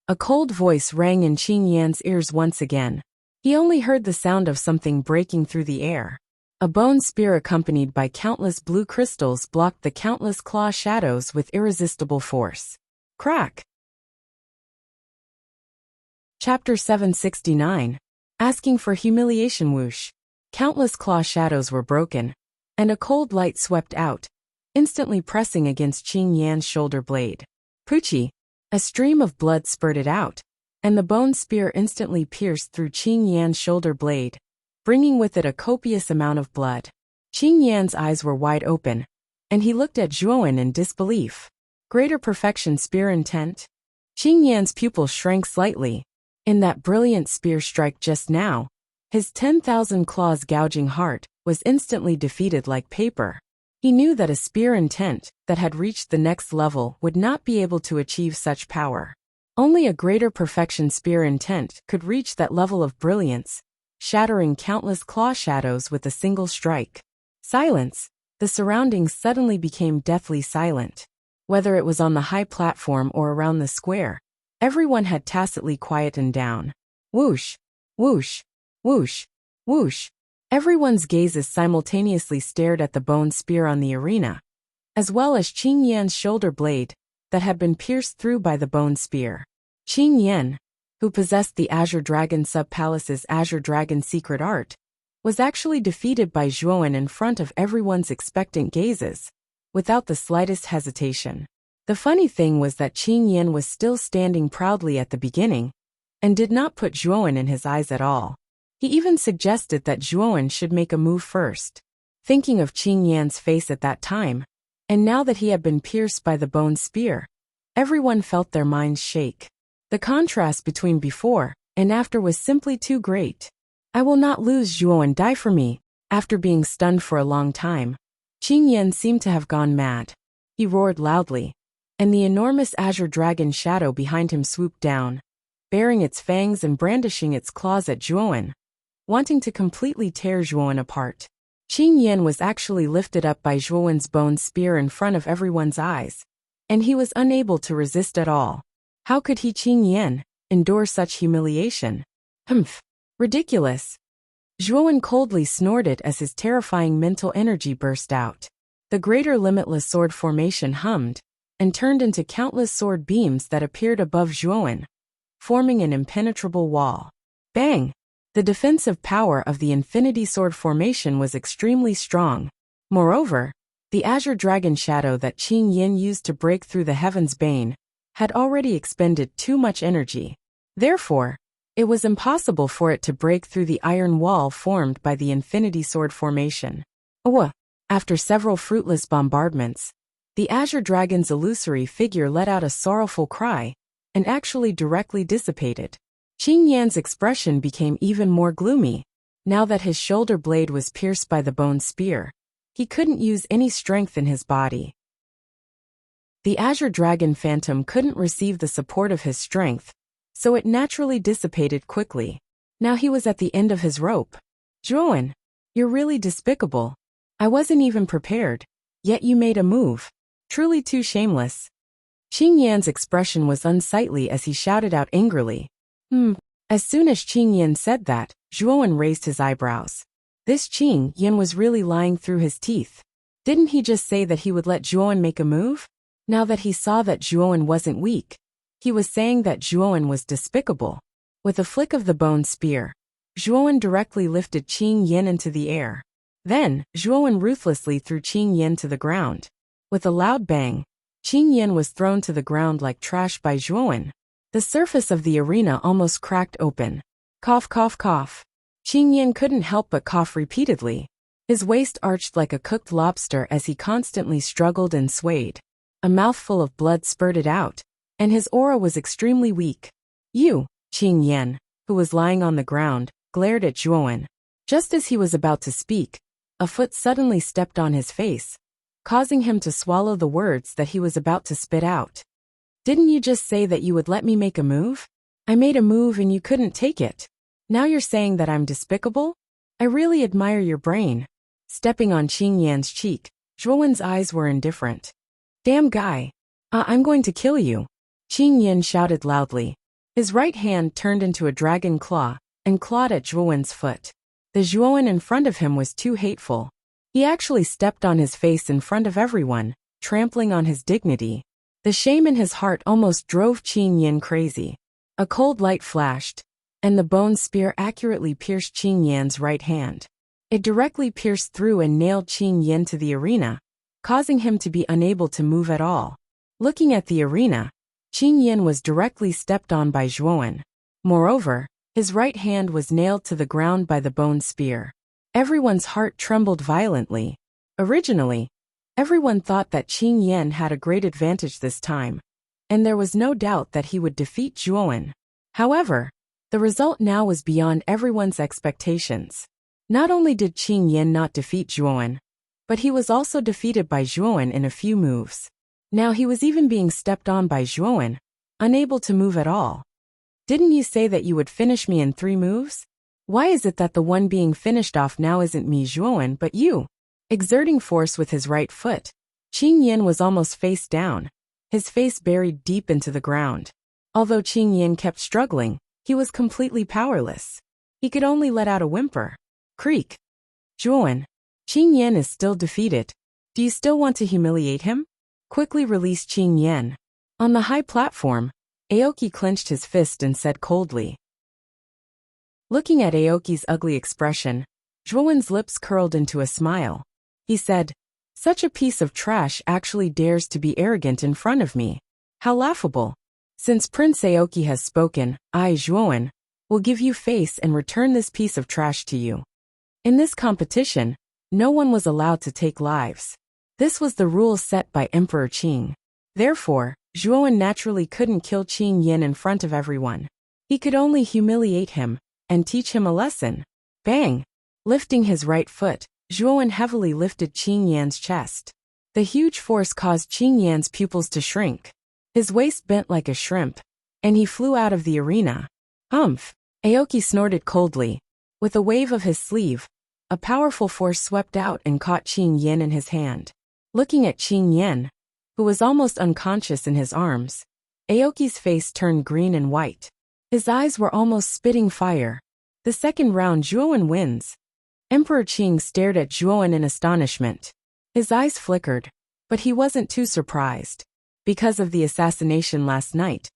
A cold voice rang in Qing Yan's ears once again. He only heard the sound of something breaking through the air. A bone spear accompanied by countless blue crystals blocked the countless claw shadows with irresistible force. Crack! Chapter 769. Asking for humiliation. Whoosh. Countless claw shadows were broken, and a cold light swept out, instantly pressing against Qing Yan's shoulder blade. Poochie! A stream of blood spurted out, and the bone spear instantly pierced through Qing Yan's shoulder blade, bringing with it a copious amount of blood. Qing Yan's eyes were wide open, and he looked at Zhuowen in disbelief. Greater perfection spear intent? Qing Yan's pupil shrank slightly. In that brilliant spear strike just now, his 10,000 claws gouging heart was instantly defeated like paper. He knew that a spear intent that had reached the next level would not be able to achieve such power. Only a greater perfection spear intent could reach that level of brilliance, shattering countless claw shadows with a single strike. Silence. The surroundings suddenly became deathly silent. Whether it was on the high platform or around the square, everyone had tacitly quietened down. Whoosh! Whoosh! Whoosh! Whoosh! Everyone's gazes simultaneously stared at the bone spear on the arena, as well as Qing Yan's shoulder blade that had been pierced through by the bone spear. Qing Yan, who possessed the Azure Dragon Sub-Palace's Azure Dragon secret art, was actually defeated by Zhuowen in front of everyone's expectant gazes, without the slightest hesitation. The funny thing was that Qing Yan was still standing proudly at the beginning, and did not put Zhuowen in his eyes at all. He even suggested that Zhuowen should make a move first. Thinking of Qing Yan's face at that time, and now that he had been pierced by the bone spear, everyone felt their minds shake. The contrast between before and after was simply too great. I will not lose. Zhuowen, die for me. After being stunned for a long time, Qing Yan seemed to have gone mad. He roared loudly, and the enormous Azure Dragon shadow behind him swooped down, baring its fangs and brandishing its claws at Zhuowen, wanting to completely tear Zhuowen apart. Qing Yan was actually lifted up by Zhuowen's bone spear in front of everyone's eyes, and he was unable to resist at all. How could he, Qing Yan, endure such humiliation? Humph! Ridiculous! Zhuowen coldly snorted as his terrifying mental energy burst out. The greater limitless sword formation hummed, and turned into countless sword beams that appeared above Zhuowen, forming an impenetrable wall. Bang! The defensive power of the Infinity Sword formation was extremely strong. Moreover, the Azure Dragon shadow that Qing Yan used to break through the Heaven's Bane had already expended too much energy. Therefore, it was impossible for it to break through the iron wall formed by the Infinity Sword formation. After several fruitless bombardments, the Azure Dragon's illusory figure let out a sorrowful cry, and actually directly dissipated. Qing Yan's expression became even more gloomy. Now that his shoulder blade was pierced by the bone spear, he couldn't use any strength in his body. The Azure Dragon Phantom couldn't receive the support of his strength, so it naturally dissipated quickly. Now he was at the end of his rope. Zhuowen, you're really despicable. I wasn't even prepared, yet you made a move. Truly too shameless. Qing Yan's expression was unsightly as he shouted out angrily. As soon as Qing Yan said that, Zhuowen raised his eyebrows. This Qing Yan was really lying through his teeth. Didn't he just say that he would let Zhuowen make a move? Now that he saw that Zhuowen wasn't weak, he was saying that Zhuowen was despicable. With a flick of the bone spear, Zhuowen directly lifted Qing Yan into the air. Then, Zhuowen ruthlessly threw Qing Yan to the ground. With a loud bang, Qing Yan was thrown to the ground like trash by Zhuowen. The surface of the arena almost cracked open. Cough, cough, cough. Qin Yan couldn't help but cough repeatedly. His waist arched like a cooked lobster as he constantly struggled and swayed. A mouthful of blood spurted out, and his aura was extremely weak. You, Qin Yan, who was lying on the ground, glared at Zhuowen. Just as he was about to speak, a foot suddenly stepped on his face, causing him to swallow the words that he was about to spit out. Didn't you just say that you would let me make a move? I made a move and you couldn't take it. Now you're saying that I'm despicable? I really admire your brain. Stepping on Qin Yan's cheek, Zhuowen's eyes were indifferent. Damn guy. I'm going to kill you. Qin Yan shouted loudly. His right hand turned into a dragon claw and clawed at Zhuowen's foot. The Zhuowen in front of him was too hateful. He actually stepped on his face in front of everyone, trampling on his dignity. The shame in his heart almost drove Qin Yan crazy. A cold light flashed, and the bone spear accurately pierced Qin Yan's right hand. It directly pierced through and nailed Qin Yan to the arena, causing him to be unable to move at all. Looking at the arena, Qin Yan was directly stepped on by Zhuowen. Moreover, his right hand was nailed to the ground by the bone spear. Everyone's heart trembled violently. Originally, everyone thought that Qin Yan had a great advantage this time, and there was no doubt that he would defeat Zhuowen. However, the result now was beyond everyone's expectations. Not only did Qin Yan not defeat Zhuowen, but he was also defeated by Zhuowen in a few moves. Now he was even being stepped on by Zhuowen, unable to move at all. Didn't you say that you would finish me in 3 moves? Why is it that the one being finished off now isn't me Zhuowen but you? Exerting force with his right foot, Qin Yan was almost face down, his face buried deep into the ground. Although Qin Yan kept struggling, he was completely powerless. He could only let out a whimper. Creak. Zhuowen. Qin Yan is still defeated. Do you still want to humiliate him? Quickly release Qin Yan. On the high platform, Aoki clenched his fist and said coldly. Looking at Aoki's ugly expression, Zhuowen's lips curled into a smile. He said, such a piece of trash actually dares to be arrogant in front of me. How laughable. Since Prince Aoki has spoken, I, Zhuowen, will give you face and return this piece of trash to you. In this competition, no one was allowed to take lives. This was the rule set by Emperor Qing. Therefore, Zhuowen naturally couldn't kill Qin Yan in front of everyone. He could only humiliate him and teach him a lesson. Bang! Lifting his right foot, Zhuowen heavily lifted Qin Yan's chest. The huge force caused Qin Yan's pupils to shrink. His waist bent like a shrimp, and he flew out of the arena. Humph! Aoki snorted coldly. With a wave of his sleeve, a powerful force swept out and caught Qin Yan in his hand. Looking at Qin Yan, who was almost unconscious in his arms, Aoki's face turned green and white. His eyes were almost spitting fire. The second round, Zhuowen wins. Emperor Qing stared at Zhuowen in astonishment. His eyes flickered, but he wasn't too surprised. Because of the assassination last night,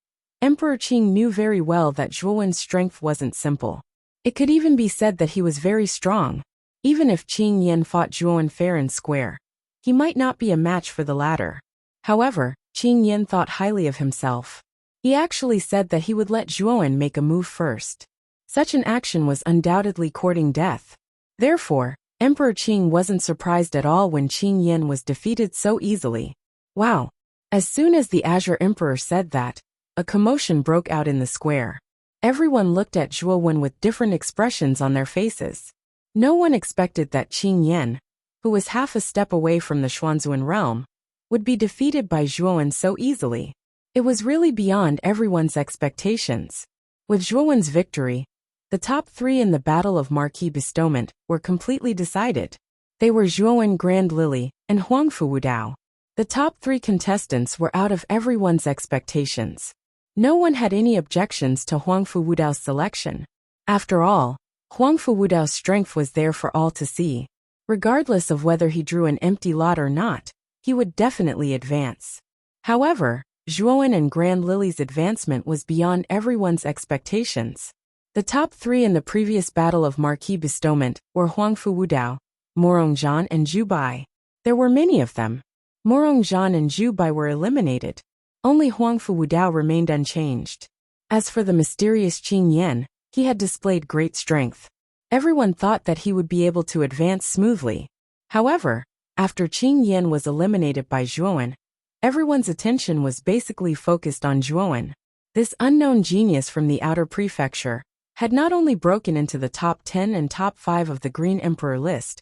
Emperor Qing knew very well that Zhuowen's strength wasn't simple. It could even be said that he was very strong. Even if Qin Yan fought Zhuowen fair and square, he might not be a match for the latter. However, Qin Yan thought highly of himself. He actually said that he would let Zhuowen make a move first. Such an action was undoubtedly courting death. Therefore, Emperor Qing wasn't surprised at all when Qin Yan was defeated so easily. Wow! As soon as the Azure Emperor said that, a commotion broke out in the square. Everyone looked at Zhuowen with different expressions on their faces. No one expected that Qin Yan, who was half a step away from the Xuanzuan realm, would be defeated by Zhuowen so easily. It was really beyond everyone's expectations. With Zhuowen's victory, the top 3 in the Battle of Marquis Bestowment were completely decided. They were Zhuowen Grand Lily and Huangfu Wudao. The top 3 contestants were out of everyone's expectations. No one had any objections to Huangfu Wudao's selection. After all, Huangfu Wudao's strength was there for all to see. Regardless of whether he drew an empty lot or not, he would definitely advance. However, Zhuowen and Grand Lily's advancement was beyond everyone's expectations. The top 3 in the previous Battle of Marquis Bestowment were Huangfu Wudao, Morongzhan and Zhu Bai. There were many of them. Morongzhan and Zhu Bai were eliminated. Only Huangfu Wudao remained unchanged. As for the mysterious Qin Yan, he had displayed great strength. Everyone thought that he would be able to advance smoothly. However, after Qin Yan was eliminated by Zhuowen, everyone's attention was basically focused on Zhuowen. This unknown genius from the outer prefecture had not only broken into the top 10 and top 5 of the Green Emperor list,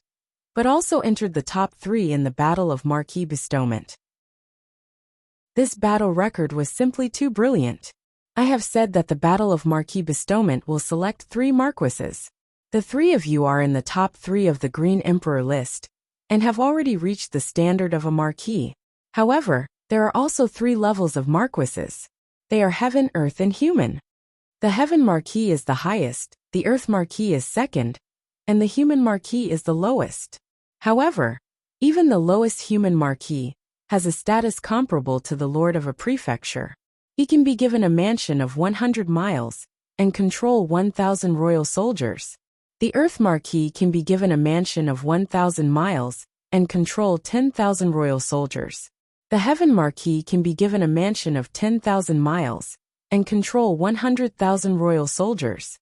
but also entered the top 3 in the Battle of Marquis Bestowment. This battle record was simply too brilliant. I have said that the Battle of Marquis Bestowment will select 3 marquises. The 3 of you are in the top 3 of the Green Emperor list, and have already reached the standard of a marquis. However, there are also 3 levels of marquises. They are Heaven, Earth, and Human. The Heaven Marquis is the highest, the Earth Marquis is second, and the Human Marquis is the lowest. However, even the lowest Human Marquis has a status comparable to the Lord of a prefecture. He can be given a mansion of 100 miles and control 1,000 royal soldiers. The Earth Marquis can be given a mansion of 1,000 miles and control 10,000 royal soldiers. The Heaven Marquis can be given a mansion of 10,000 miles and control 100,000 royal soldiers.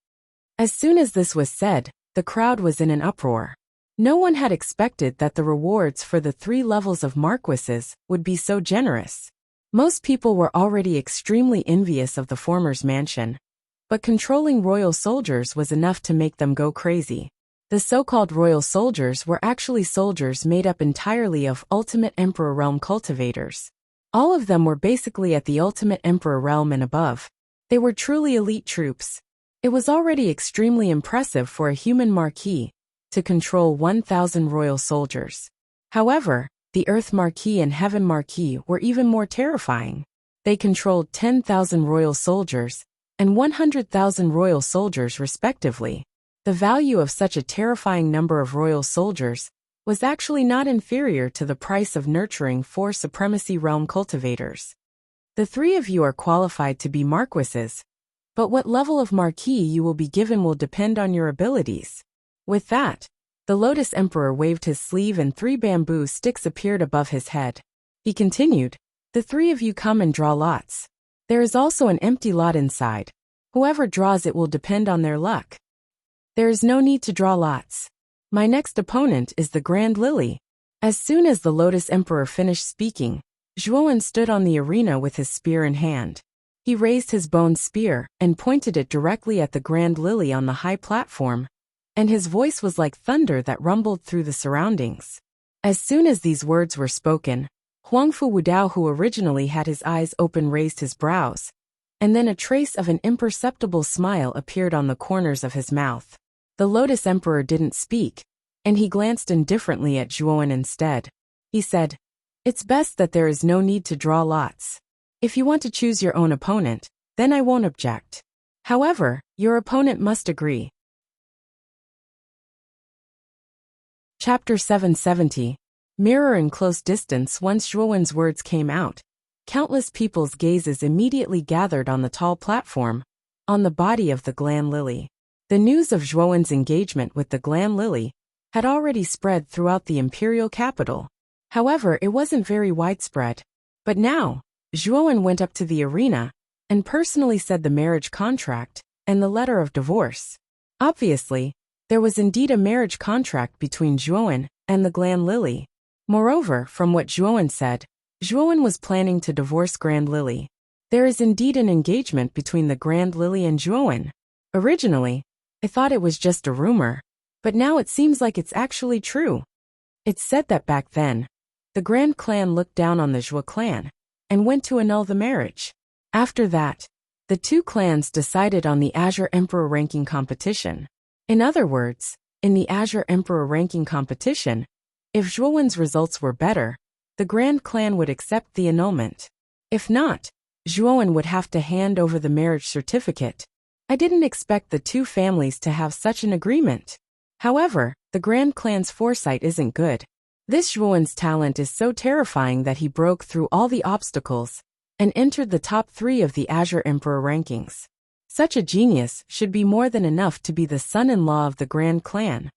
As soon as this was said, the crowd was in an uproar. No one had expected that the rewards for the 3 levels of marquises would be so generous. Most people were already extremely envious of the former's mansion, but controlling royal soldiers was enough to make them go crazy. The so-called royal soldiers were actually soldiers made up entirely of Ultimate Emperor Realm cultivators. All of them were basically at the Ultimate Emperor Realm and above. They were truly elite troops. It was already extremely impressive for a Human Marquis to control 1,000 royal soldiers. However, the Earth Marquis and Heaven Marquis were even more terrifying. They controlled 10,000 royal soldiers and 100,000 royal soldiers respectively. The value of such a terrifying number of royal soldiers was actually not inferior to the price of nurturing 4 Supremacy Realm cultivators. The 3 of you are qualified to be marquises, but what level of marquis you will be given will depend on your abilities. With that, the Lotus Emperor waved his sleeve and 3 bamboo sticks appeared above his head. He continued, "The 3 of you come and draw lots. There is also an empty lot inside. Whoever draws it will depend on their luck. There is no need to draw lots. My next opponent is the Grand Lily." As soon as the Lotus Emperor finished speaking, Zhuowen stood on the arena with his spear in hand. He raised his bone spear and pointed it directly at the Grand Lily on the high platform, and his voice was like thunder that rumbled through the surroundings. As soon as these words were spoken, Huangfu Wudao, who originally had his eyes open, raised his brows, and then a trace of an imperceptible smile appeared on the corners of his mouth. The Lotus Emperor didn't speak, and he glanced indifferently at Zhuowen instead. He said, "It's best that there is no need to draw lots. If you want to choose your own opponent, then I won't object. However, your opponent must agree." Chapter 770. Mirror in close distance. Once Zhuowen's words came out, countless people's gazes immediately gathered on the tall platform, on the body of the Glan Lily. The news of Zhuowen's engagement with the Glan Lily had already spread throughout the imperial capital. However, it wasn't very widespread. But now, Zhuowen went up to the arena and personally said the marriage contract and the letter of divorce. Obviously, there was indeed a marriage contract between Zhuowen and the Glan Lily. Moreover, from what Zhuowen said, Zhuowen was planning to divorce Grand Lily. There is indeed an engagement between the Grand Lily and Zhuowen. Originally, I thought it was just a rumor, but now it seems like it's actually true. It's said that back then, the Grand Clan looked down on the Zhuo clan and went to annul the marriage. After that, the 2 clans decided on the Azure Emperor ranking competition. In other words, in the Azure Emperor ranking competition, if Zhuowen's results were better, the Grand Clan would accept the annulment. If not, Zhuowen would have to hand over the marriage certificate. I didn't expect the 2 families to have such an agreement. However, the Grand Clan's foresight isn't good. This Zhuowen's talent is so terrifying that he broke through all the obstacles and entered the top 3 of the Azure Emperor rankings. Such a genius should be more than enough to be the son-in-law of the Grand Clan.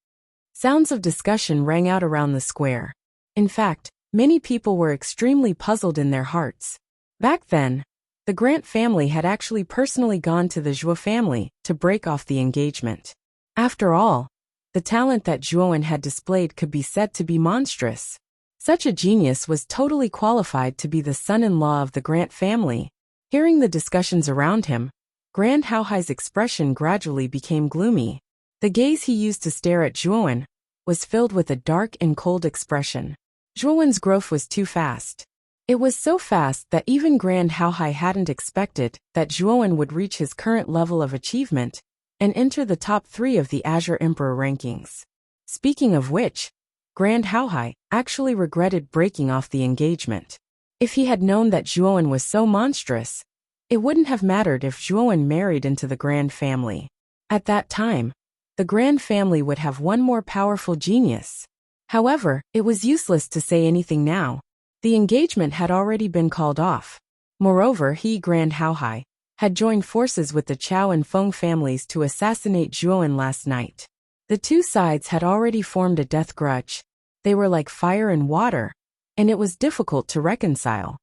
Sounds of discussion rang out around the square. In fact, many people were extremely puzzled in their hearts. Back then, The Grant family had actually personally gone to the Zhuo family to break off the engagement. After all, the talent that Zhuowen had displayed could be said to be monstrous. Such a genius was totally qualified to be the son-in-law of the Grant family. Hearing the discussions around him, Grand Haohai's expression gradually became gloomy. The gaze he used to stare at Zhuowen was filled with a dark and cold expression. Zhuowen's growth was too fast. It was so fast that even Grand Haohai hadn't expected that Zhuowen would reach his current level of achievement and enter the top 3 of the Azure Emperor rankings. Speaking of which, Grand Haohai actually regretted breaking off the engagement. If he had known that Zhuowen was so monstrous, it wouldn't have mattered if Zhuowen married into the Grand family. At that time, the Grand family would have one more powerful genius. However, it was useless to say anything now. The engagement had already been called off. Moreover, Grand Haohai, had joined forces with the Chao and Feng families to assassinate Zhuowen last night. The two sides had already formed a death grudge. They were like fire and water, and it was difficult to reconcile.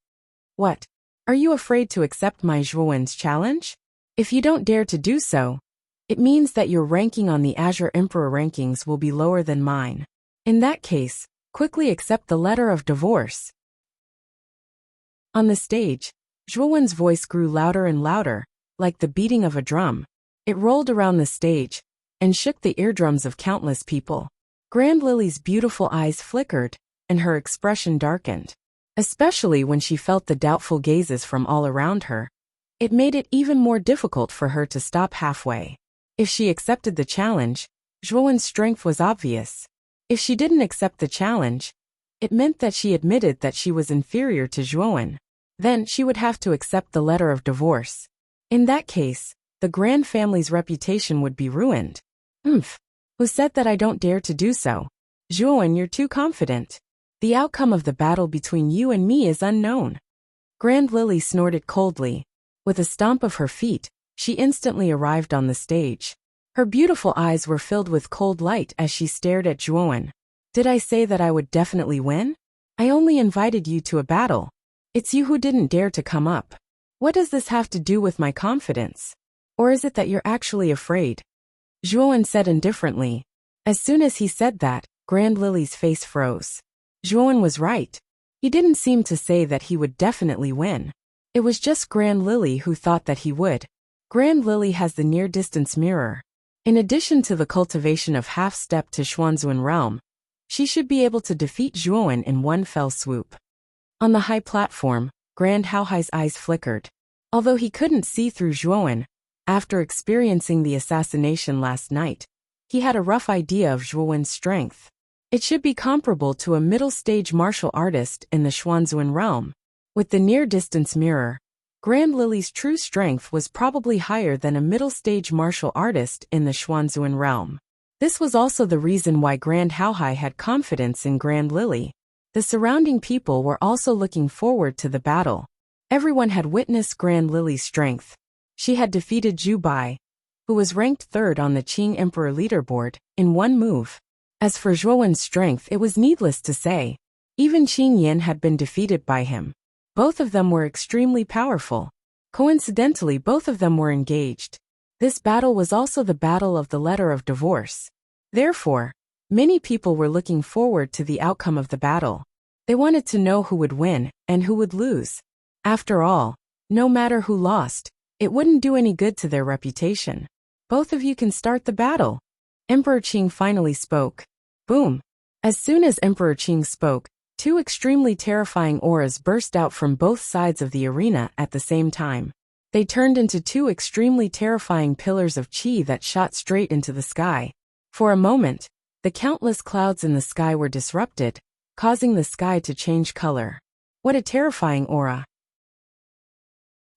What? Are you afraid to accept my Zhuowen's challenge? If you don't dare to do so, it means that your ranking on the Azure Emperor rankings will be lower than mine. In that case, quickly accept the letter of divorce. On the stage, Zhuowen's voice grew louder and louder, like the beating of a drum. It rolled around the stage and shook the eardrums of countless people. Grand Lily's beautiful eyes flickered, and her expression darkened. Especially when she felt the doubtful gazes from all around her. It made it even more difficult for her to stop halfway. If she accepted the challenge, Zhuowen's strength was obvious. If she didn't accept the challenge, it meant that she admitted that she was inferior to Zhuowen. Then she would have to accept the letter of divorce. In that case, the Grand family's reputation would be ruined. Who said that I don't dare to do so? Zhuowen, you're too confident. The outcome of the battle between you and me is unknown. Grand Lily snorted coldly. With a stomp of her feet, she instantly arrived on the stage. Her beautiful eyes were filled with cold light as she stared at Zhuowen. Did I say that I would definitely win? I only invited you to a battle. It's you who didn't dare to come up. What does this have to do with my confidence? Or is it that you're actually afraid? Zhuowen said indifferently. As soon as he said that, Grand Lily's face froze. Zhuowen was right. He didn't seem to say that he would definitely win. It was just Grand Lily who thought that he would. Grand Lily has the near-distance mirror. In addition to the cultivation of half-step to Xuanzun realm, she should be able to defeat Zhuowen in one fell swoop. On the high platform, Grand Haohai's eyes flickered. Although he couldn't see through Zhuowen, after experiencing the assassination last night, he had a rough idea of Zhuowen's strength. It should be comparable to a middle-stage martial artist in the Xuanzun realm. With the near-distance mirror, Grand Lily's true strength was probably higher than a middle-stage martial artist in the Xuanzun realm. This was also the reason why Grand Haohai had confidence in Grand Lily. The surrounding people were also looking forward to the battle. Everyone had witnessed Grand Lily's strength. She had defeated Zhu Bai, who was ranked 3rd on the Qing Emperor leaderboard, in one move. As for Zhuowen's strength, it was needless to say. Even Qing Yin had been defeated by him. Both of them were extremely powerful. Coincidentally, both of them were engaged. This battle was also the battle of the letter of divorce. Therefore, many people were looking forward to the outcome of the battle. They wanted to know who would win and who would lose. After all, no matter who lost, it wouldn't do any good to their reputation. Both of you can start the battle. Emperor Qing finally spoke. Boom! As soon as Emperor Qing spoke, 2 extremely terrifying auras burst out from both sides of the arena at the same time. They turned into 2 extremely terrifying pillars of qi that shot straight into the sky. For a moment, the countless clouds in the sky were disrupted, causing the sky to change color. What a terrifying aura!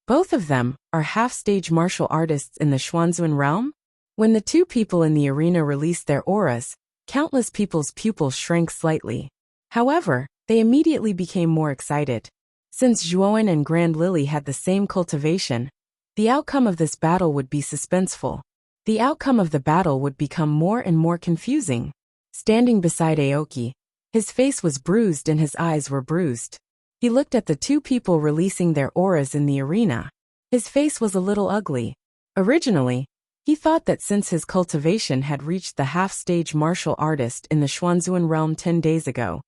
Both of them are half-stage martial artists in the Xuanzun realm. When the 2 people in the arena released their auras, countless people's pupils shrank slightly. However, they immediately became more excited. Since Zhuowen and Grand Lily had the same cultivation, the outcome of this battle would be suspenseful. The outcome of the battle would become more and more confusing. Standing beside Aoki, his face was bruised and his eyes were bruised. He looked at the 2 people releasing their auras in the arena. His face was a little ugly. Originally, he thought that since his cultivation had reached the half-stage martial artist in the Xuanzuan realm 10 days ago,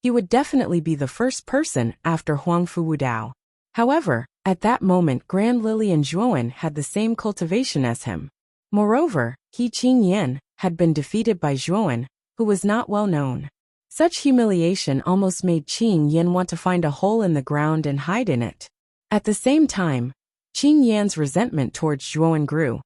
he would definitely be the first person after Huangfu Wudao. However, at that moment Grand Lily and Zhuowen had the same cultivation as him. Moreover, He Qingyan had been defeated by Zhuowen, who was not well known. Such humiliation almost made Qingyan want to find a hole in the ground and hide in it. At the same time, Qingyan's resentment towards Zhuowen grew.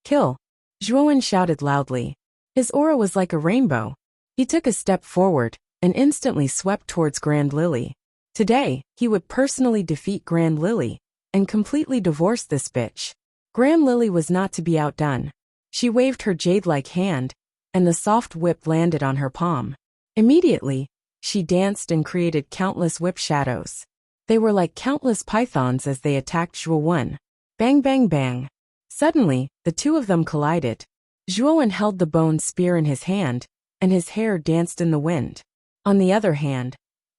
"Kill!" Zhuowen shouted loudly. His aura was like a rainbow. He took a step forward and instantly swept towards Grand Lily. Today, he would personally defeat Grand Lily and completely divorce this bitch. Grand Lily was not to be outdone. She waved her jade-like hand, and the soft whip landed on her palm. Immediately, she danced and created countless whip shadows. They were like countless pythons as they attacked Zhuowen. Bang bang bang. Suddenly, the two of them collided. Zhuowen held the bone spear in his hand, and his hair danced in the wind. On the other hand,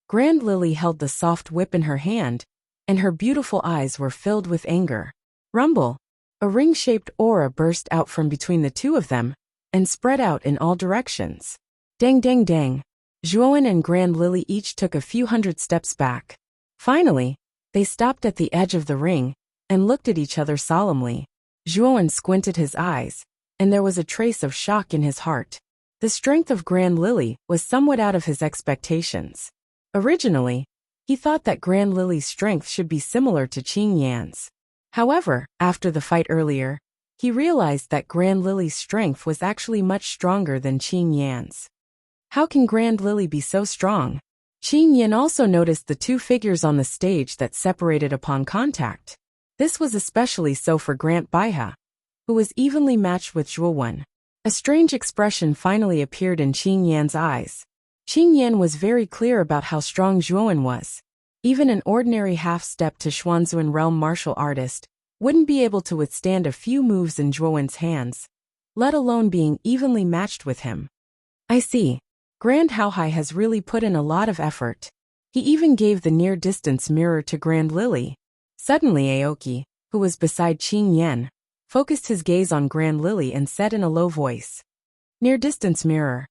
Grand Lily held the soft whip in her hand, and her beautiful eyes were filled with anger. Rumble! A ring-shaped aura burst out from between the two of them, and spread out in all directions. Dang dang dang. Zhuowen and Grand Lily each took a few hundred steps back. Finally, they stopped at the edge of the ring, and looked at each other solemnly. Zhuowen squinted his eyes, and there was a trace of shock in his heart. The strength of Grand Lily was somewhat out of his expectations. Originally, he thought that Grand Lily's strength should be similar to Qingyan's. However, after the fight earlier, he realized that Grand Lily's strength was actually much stronger than Qingyan's. How can Grand Lily be so strong? Qingyan also noticed the two figures on the stage that separated upon contact. This was especially so for Grant Baiha, who was evenly matched with Zhuowen. A strange expression finally appeared in Qingyan's eyes. Qingyan was very clear about how strong Zhuowen was. Even an ordinary half-step to Xuanzuan realm martial artist wouldn't be able to withstand a few moves in Zhuowen's hands, let alone being evenly matched with him. I see. Grand Haohai has really put in a lot of effort. He even gave the near-distance mirror to Grand Lily. Suddenly Aoki, who was beside Qingyan, focused his gaze on Grand Lily and said in a low voice, "Near-distance mirror."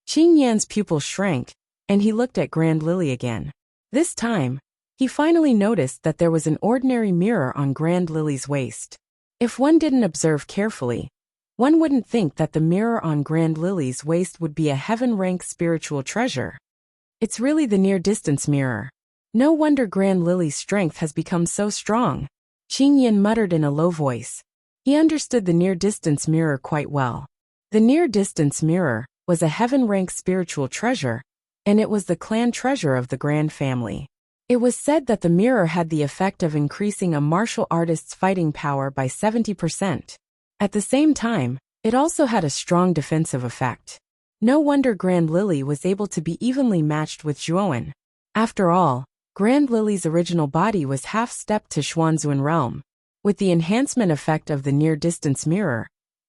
Qingyan's pupil shrank, and he looked at Grand Lily again. This time, he finally noticed that there was an ordinary mirror on Grand Lily's waist. If one didn't observe carefully, one wouldn't think that the mirror on Grand Lily's waist would be a heaven-rank spiritual treasure. It's really the near-distance mirror. No wonder Grand Lily's strength has become so strong. Qingyan muttered in a low voice. He understood the near-distance mirror quite well. The near-distance mirror was a heaven-rank spiritual treasure, and it was the clan treasure of the Grand family. It was said that the mirror had the effect of increasing a martial artist's fighting power by 70%. At the same time, it also had a strong defensive effect. No wonder Grand Lily was able to be evenly matched with Zhuowen. After all, Grand Lily's original body was half-stepped to Xuanzuan realm. With the enhancement effect of the near-distance mirror,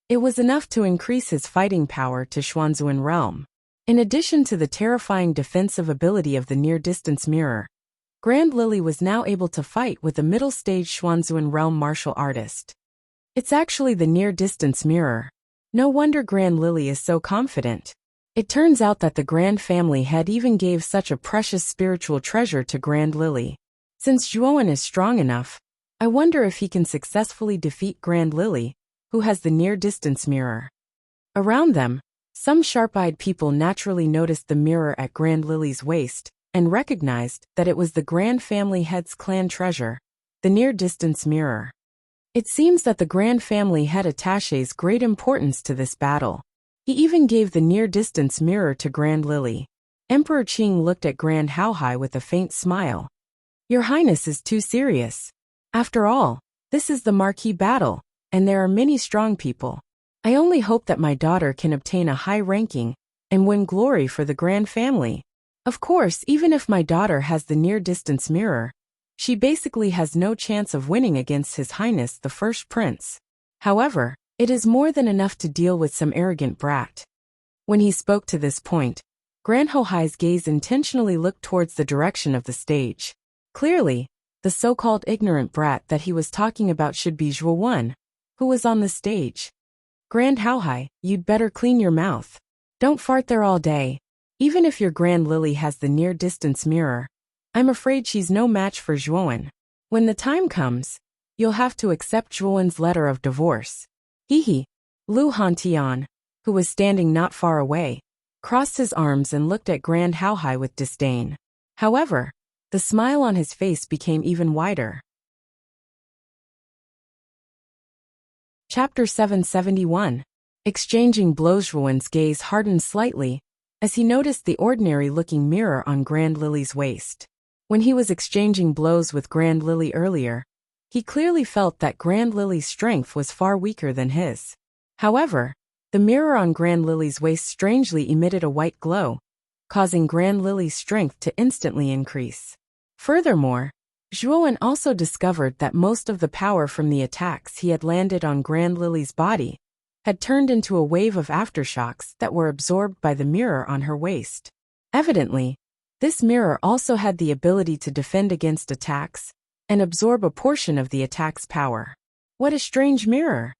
it was enough to increase his fighting power to Xuanzuan realm. In addition to the terrifying defensive ability of the near-distance mirror, Grand Lily was now able to fight with a middle-stage Xuanzuan realm martial artist. It's actually the near-distance mirror. No wonder Grand Lily is so confident. It turns out that the Grand family had even gave such a precious spiritual treasure to Grand Lily. Since Zhuowen is strong enough, I wonder if he can successfully defeat Grand Lily, who has the near-distance mirror. Around them, some sharp-eyed people naturally noticed the mirror at Grand Lily's waist and recognized that it was the Grand family head's clan treasure, the near-distance mirror. It seems that the Grand family head attaches great importance to this battle. He even gave the near-distance mirror to Grand Lily. Emperor Qing looked at Grand Haohai with a faint smile. Your Highness is too serious. After all, this is the marquee battle, and there are many strong people. I only hope that my daughter can obtain a high ranking and win glory for the Grand family. Of course, even if my daughter has the near-distance mirror, she basically has no chance of winning against His Highness the First Prince. However, it is more than enough to deal with some arrogant brat. When he spoke to this point, Grand Haohai's gaze intentionally looked towards the direction of the stage. Clearly, the so-called ignorant brat that he was talking about should be Zhuo, who was on the stage. Grand Haohai, you'd better clean your mouth. Don't fart there all day. Even if your Grand Lily has the near-distance mirror, I'm afraid she's no match for Zhuo. When the time comes, you'll have to accept Zhuo's letter of divorce. Hee. Lu Hantian, who was standing not far away, crossed his arms and looked at Grand Haohai with disdain. However, the smile on his face became even wider. Chapter 771. Exchanging blows. Zhuo's gaze hardened slightly as he noticed the ordinary-looking mirror on Grand Lily's waist. When he was exchanging blows with Grand Lily earlier, he clearly felt that Grand Lily's strength was far weaker than his. However, the mirror on Grand Lily's waist strangely emitted a white glow, causing Grand Lily's strength to instantly increase. Furthermore, Zhuo also discovered that most of the power from the attacks he had landed on Grand Lily's body had turned into a wave of aftershocks that were absorbed by the mirror on her waist. Evidently, this mirror also had the ability to defend against attacks and absorb a portion of the attack's power. What a strange mirror!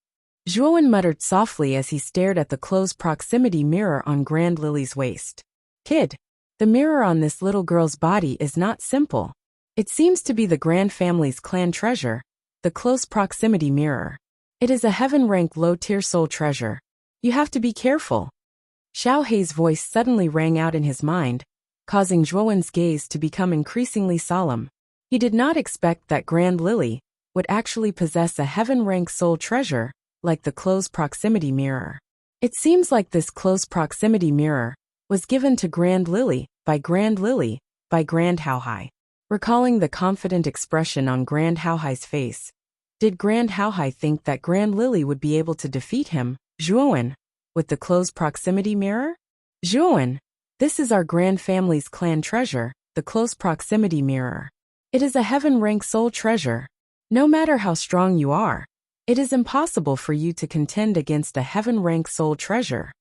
Zhuo muttered softly as he stared at the close proximity mirror on Grand Lily's waist. Kid, the mirror on this little girl's body is not simple. It seems to be the Grand family's clan treasure, the close proximity mirror. It is a heaven-rank low-tier soul treasure. You have to be careful. Xiao Hei's voice suddenly rang out in his mind, causing Zhuo's gaze to become increasingly solemn. He did not expect that Grand Lily would actually possess a heaven-rank soul treasure like the close proximity mirror. It seems like this close proximity mirror was given to Grand Lily by Grand Haohai. Recalling the confident expression on Grand Haohai's face, did Grand Haohai think that Grand Lily would be able to defeat him, Zhuo, with the close proximity mirror? Zhuo, this is our Grand family's clan treasure, the close proximity mirror. It is a heaven-rank soul treasure. No matter how strong you are, it is impossible for you to contend against a heaven-rank soul treasure.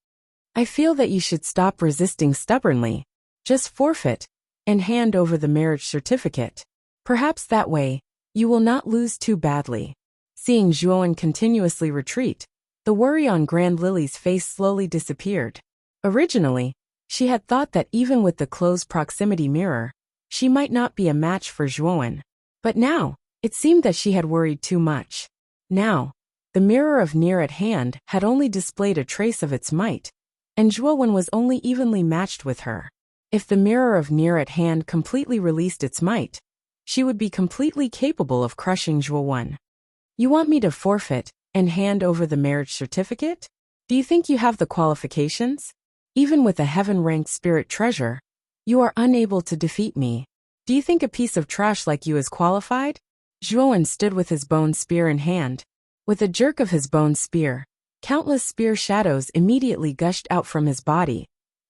I feel that you should stop resisting stubbornly. Just forfeit and hand over the marriage certificate. Perhaps that way, you will not lose too badly. Seeing Zhuo continuously retreat, the worry on Grand Lily's face slowly disappeared. Originally, she had thought that even with the close proximity mirror, she might not be a match for Zhuo. But now, it seemed that she had worried too much. Now, the mirror of near at hand had only displayed a trace of its might, and Zhuo was only evenly matched with her. If the mirror of near at hand completely released its might, she would be completely capable of crushing Zhuo. You want me to forfeit and hand over the marriage certificate? Do you think you have the qualifications? Even with a heaven-ranked spirit treasure, you are unable to defeat me. Do you think a piece of trash like you is qualified? Zhuo stood with his bone spear in hand. With a jerk of his bone spear, countless spear shadows immediately gushed out from his body,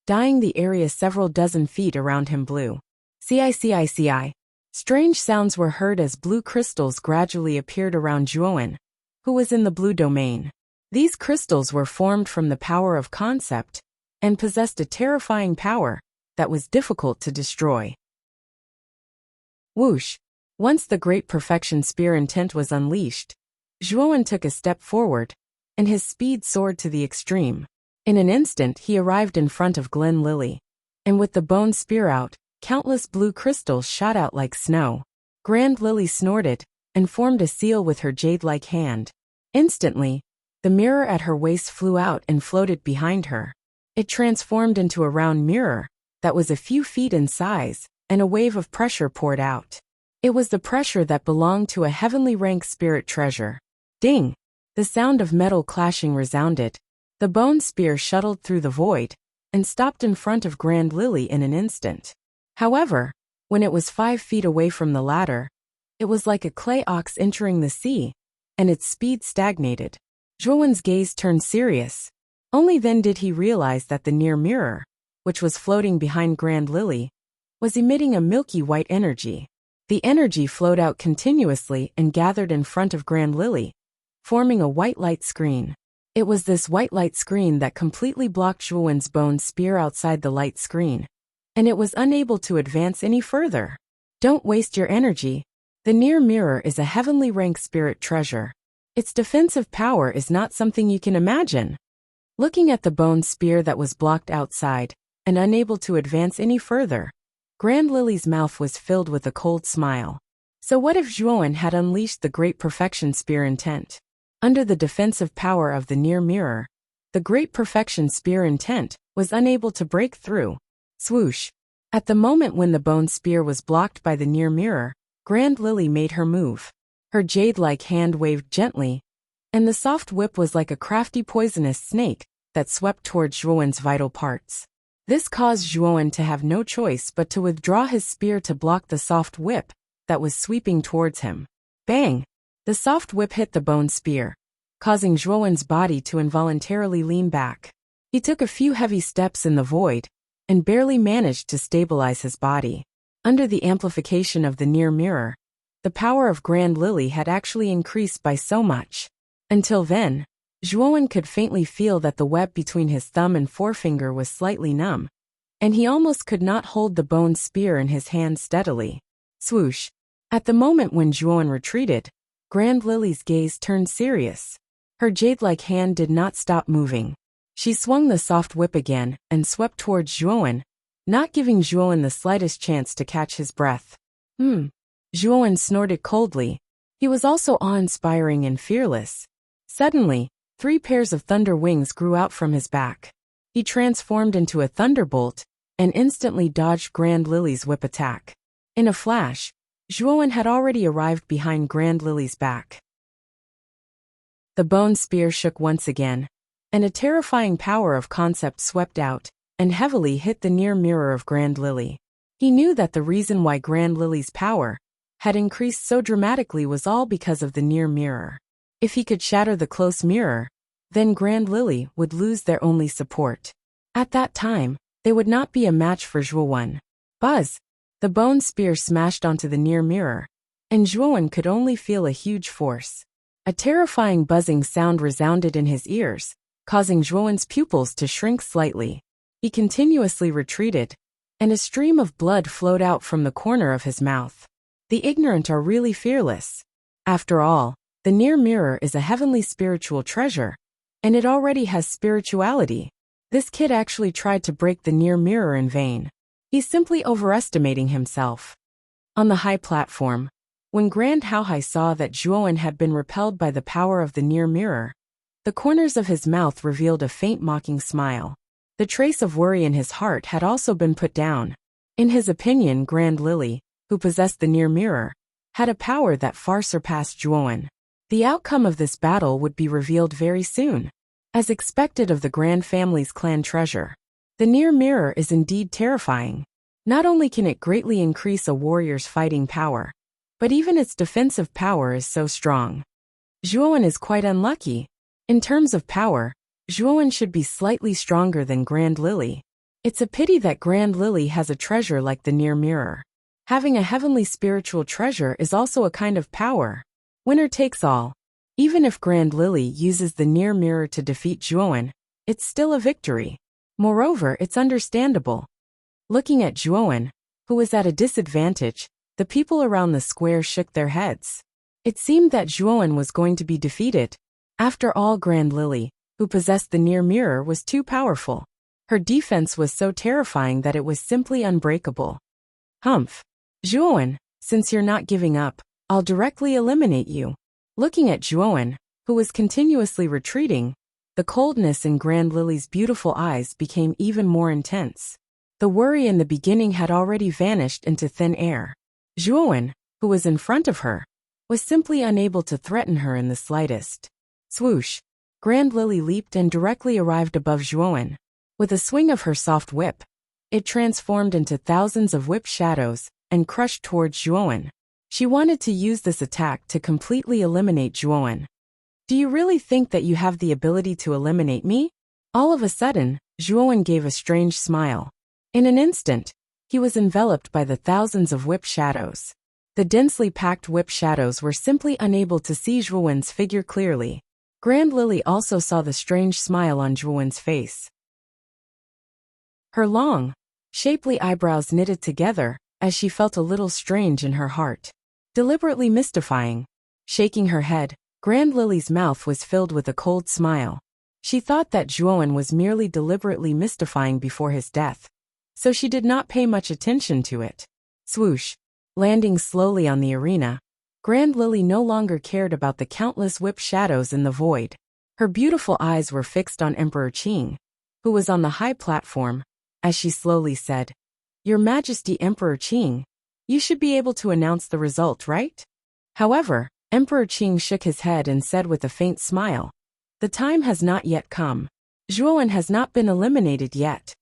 dyeing the area several dozen feet around him blue. Cici. Strange sounds were heard as blue crystals gradually appeared around Zhuo, who was in the blue domain. These crystals were formed from the power of concept and possessed a terrifying power that was difficult to destroy. Whoosh! Once the great perfection spear intent was unleashed, Zhuo took a step forward, and his speed soared to the extreme. In an instant he arrived in front of Glen Lily, and with the bone spear out, countless blue crystals shot out like snow. Grand Lily snorted and formed a seal with her jade-like hand. Instantly, the mirror at her waist flew out and floated behind her. It transformed into a round mirror that was a few feet in size, and a wave of pressure poured out. It was the pressure that belonged to a heavenly ranked spirit treasure. Ding! The sound of metal clashing resounded. The bone spear shuttled through the void and stopped in front of Grand Lily in an instant. However, when it was 5 feet away from the ladder, it was like a clay ox entering the sea, and its speed stagnated. Zhuo's gaze turned serious. Only then did he realize that the near mirror, which was floating behind Grand Lily, was emitting a milky white energy. The energy flowed out continuously and gathered in front of Grand Lily, forming a white light screen. It was this white light screen that completely blocked Zhuo's bone spear outside the light screen, and it was unable to advance any further. Don't waste your energy. The near mirror is a heavenly rank spirit treasure. Its defensive power is not something you can imagine. Looking at the bone spear that was blocked outside, and unable to advance any further, Grand Lily's mouth was filled with a cold smile. So what if Zhuan had unleashed the Great Perfection Spear intent? Under the defensive power of the near mirror, the Great Perfection Spear intent was unable to break through. Swoosh! At the moment when the bone spear was blocked by the near mirror, Grand Lily made her move. Her jade-like hand waved gently, and the soft whip was like a crafty poisonous snake that swept towards Zhuan's vital parts. This caused Zhuan to have no choice but to withdraw his spear to block the soft whip that was sweeping towards him. Bang! The soft whip hit the bone spear, causing Zhuan's body to involuntarily lean back. He took a few heavy steps in the void, and barely managed to stabilize his body. Under the amplification of the near mirror, the power of Grand Lily had actually increased by so much. Until then, Zhuan could faintly feel that the web between his thumb and forefinger was slightly numb, and he almost could not hold the bone spear in his hand steadily. Swoosh! At the moment when Zhuan retreated, Grand Lily's gaze turned serious. Her jade-like hand did not stop moving. She swung the soft whip again and swept towards Zhuan, not giving Zhuan the slightest chance to catch his breath. Zhuan snorted coldly. He was also awe-inspiring and fearless. Suddenly, 3 pairs of thunder wings grew out from his back. He transformed into a thunderbolt and instantly dodged Grand Lily's whip attack. In a flash, Zhuan had already arrived behind Grand Lily's back. The bone spear shook once again, and a terrifying power of concept swept out and heavily hit the near mirror of Grand Lily. He knew that the reason why Grand Lily's power had increased so dramatically was all because of the near mirror. If he could shatter the close mirror, then Grand Lily would lose their only support. At that time, they would not be a match for Zhuan. Buzz! The bone spear smashed onto the near mirror, and Zhuan could only feel a huge force. A terrifying buzzing sound resounded in his ears, causing Zhuan's pupils to shrink slightly. He continuously retreated, and a stream of blood flowed out from the corner of his mouth. The ignorant are really fearless. After all, the near mirror is a heavenly spiritual treasure, and it already has spirituality. This kid actually tried to break the near mirror in vain. He's simply overestimating himself. On the high platform, when Grand Haohai saw that Zhuan had been repelled by the power of the near mirror, the corners of his mouth revealed a faint mocking smile. The trace of worry in his heart had also been put down. In his opinion, Grand Lily, who possessed the near mirror, had a power that far surpassed Zhuan. The outcome of this battle would be revealed very soon. As expected of the Grand family's clan treasure, the near mirror is indeed terrifying. Not only can it greatly increase a warrior's fighting power, but even its defensive power is so strong. Zhuan is quite unlucky. In terms of power, Zhuan should be slightly stronger than Grand Lily. It's a pity that Grand Lily has a treasure like the near mirror. Having a heavenly spiritual treasure is also a kind of power. Winner takes all. Even if Grand Lily uses the near mirror to defeat Zhuan, it's still a victory. Moreover, it's understandable. Looking at Zhuan, who was at a disadvantage, the people around the square shook their heads. It seemed that Zhuan was going to be defeated. After all, Grand Lily, who possessed the near mirror, was too powerful. Her defense was so terrifying that it was simply unbreakable. Humph! Zhuan, since you're not giving up, I'll directly eliminate you. Looking at Zhuan, who was continuously retreating, the coldness in Grand Lily's beautiful eyes became even more intense. The worry in the beginning had already vanished into thin air. Zhuan, who was in front of her, was simply unable to threaten her in the slightest. Swoosh! Grand Lily leaped and directly arrived above Zhuan. With a swing of her soft whip, it transformed into thousands of whip shadows and crushed towards Zhuan. She wanted to use this attack to completely eliminate Zhuan. Do you really think that you have the ability to eliminate me? All of a sudden, Zhuan gave a strange smile. In an instant, he was enveloped by the thousands of whip shadows. The densely packed whip shadows were simply unable to see Zhuan's figure clearly. Grand Lily also saw the strange smile on Zhuan's face. Her long, shapely eyebrows knitted together as she felt a little strange in her heart. Deliberately mystifying. Shaking her head, Grand Lily's mouth was filled with a cold smile. She thought that Zhuowen was merely deliberately mystifying before his death, so she did not pay much attention to it. Swoosh. Landing slowly on the arena, Grand Lily no longer cared about the countless whip shadows in the void. Her beautiful eyes were fixed on Emperor Qing, who was on the high platform, as she slowly said, "Your Majesty Emperor Qing, you should be able to announce the result, right?" However, Emperor Qing shook his head and said with a faint smile, "The time has not yet come. Zhuowen has not been eliminated yet."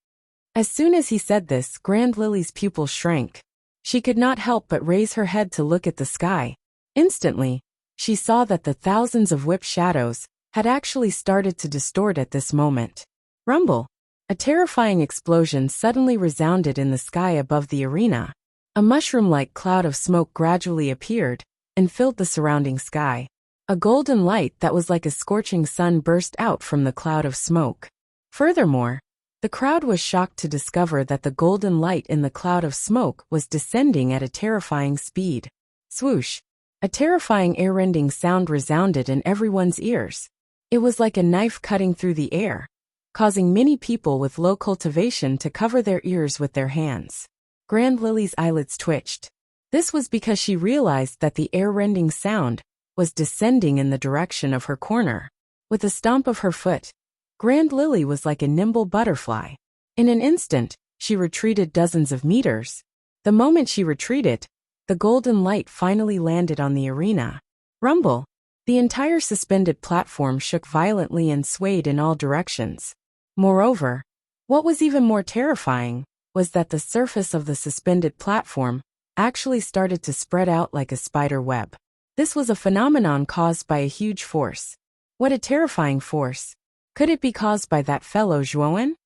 As soon as he said this, Grand Lily's pupil shrank. She could not help but raise her head to look at the sky. Instantly, she saw that the thousands of whip shadows had actually started to distort at this moment. Rumble! A terrifying explosion suddenly resounded in the sky above the arena. A mushroom-like cloud of smoke gradually appeared and filled the surrounding sky. A golden light that was like a scorching sun burst out from the cloud of smoke. Furthermore, the crowd was shocked to discover that the golden light in the cloud of smoke was descending at a terrifying speed. Swoosh! A terrifying ear-rending sound resounded in everyone's ears. It was like a knife cutting through the air, causing many people with low cultivation to cover their ears with their hands. Grand Lily's eyelids twitched. This was because she realized that the air-rending sound was descending in the direction of her corner. With a stomp of her foot, Grand Lily was like a nimble butterfly. In an instant, she retreated dozens of meters. The moment she retreated, the golden light finally landed on the arena. Rumble! The entire suspended platform shook violently and swayed in all directions. Moreover, what was even more terrifying was that the surface of the suspended platform actually started to spread out like a spider web. This was a phenomenon caused by a huge force. What a terrifying force! Could it be caused by that fellow Zhuowen?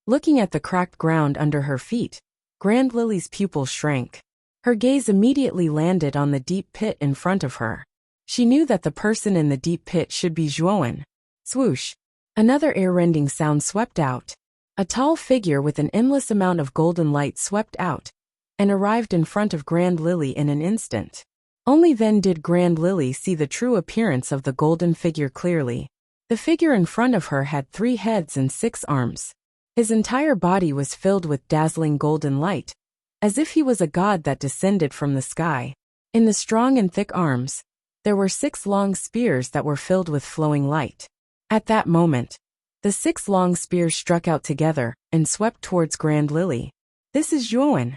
Looking at the cracked ground under her feet, Grand Lily's pupil shrank. Her gaze immediately landed on the deep pit in front of her. She knew that the person in the deep pit should be Zhuowen. Swoosh! Another air-rending sound swept out. A tall figure with an endless amount of golden light swept out and arrived in front of Grand Lily in an instant. Only then did Grand Lily see the true appearance of the golden figure clearly. The figure in front of her had 3 heads and 6 arms. His entire body was filled with dazzling golden light, as if he was a god that descended from the sky. In the strong and thick arms, there were 6 long spears that were filled with flowing light. At that moment, the 6 long spears struck out together and swept towards Grand Lily. This is Zhuowen.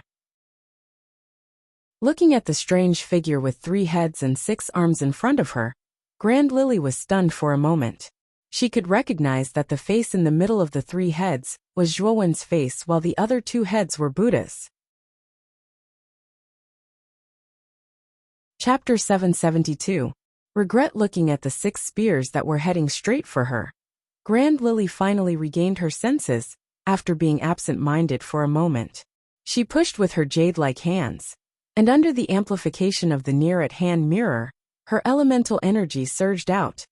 Looking at the strange figure with 3 heads and 6 arms in front of her, Grand Lily was stunned for a moment. She could recognize that the face in the middle of the 3 heads was Zhuowen's face while the other 2 heads were Buddha's. Chapter 772. Regret. Looking at the 6 spears that were heading straight for her, Grand Lily finally regained her senses after being absent-minded for a moment. She pushed with her jade-like hands, and under the amplification of the near-at-hand mirror, her elemental energy surged out,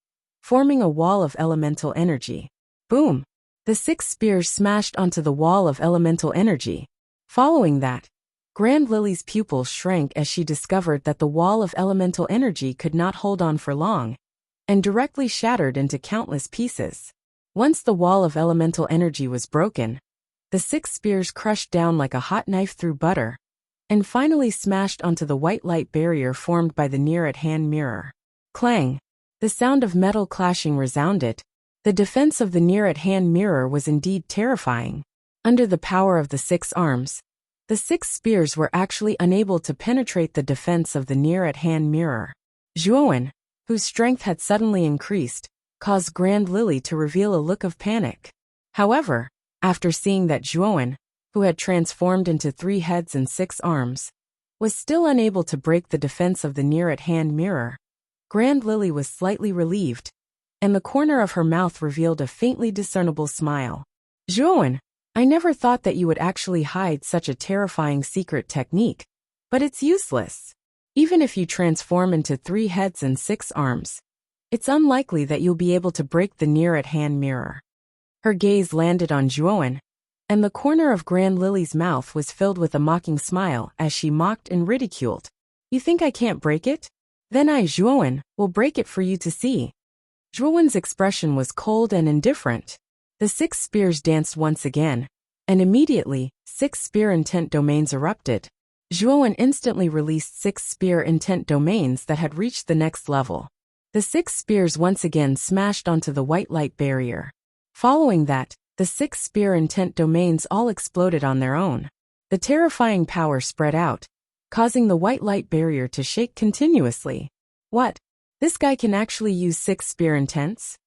forming a wall of elemental energy. Boom! The 6 spears smashed onto the wall of elemental energy. Following that, Grand Lily's pupils shrank as she discovered that the wall of elemental energy could not hold on for long, and directly shattered into countless pieces. Once the wall of elemental energy was broken, the 6 spears crushed down like a hot knife through butter, and finally smashed onto the white light barrier formed by the near-at-hand mirror. Clang! The sound of metal clashing resounded. The defense of the near-at-hand mirror was indeed terrifying. Under the power of the 6 arms, the 6 spears were actually unable to penetrate the defense of the near-at-hand mirror. Zhuowen, whose strength had suddenly increased, caused Grand Lily to reveal a look of panic. However, after seeing that Zhuowen, who had transformed into 3 heads and 6 arms, was still unable to break the defense of the near-at-hand mirror, Grand Lily was slightly relieved, and the corner of her mouth revealed a faintly discernible smile. Zhuowen, I never thought that you would actually hide such a terrifying secret technique, but it's useless. Even if you transform into 3 heads and 6 arms, it's unlikely that you'll be able to break the near-at-hand mirror. Her gaze landed on Zhuowen, and the corner of Grand Lily's mouth was filled with a mocking smile as she mocked and ridiculed. You think I can't break it? Then I, Zhuowen, will break it for you to see. Zhuowen's expression was cold and indifferent. The 6 spears danced once again, and immediately, 6 spear intent domains erupted. Zhuowen instantly released 6 spear intent domains that had reached the next level. The 6 spears once again smashed onto the white light barrier. Following that, the 6 spear intent domains all exploded on their own. The terrifying power spread out, causing the white light barrier to shake continuously. What? This guy can actually use 6 spear intents?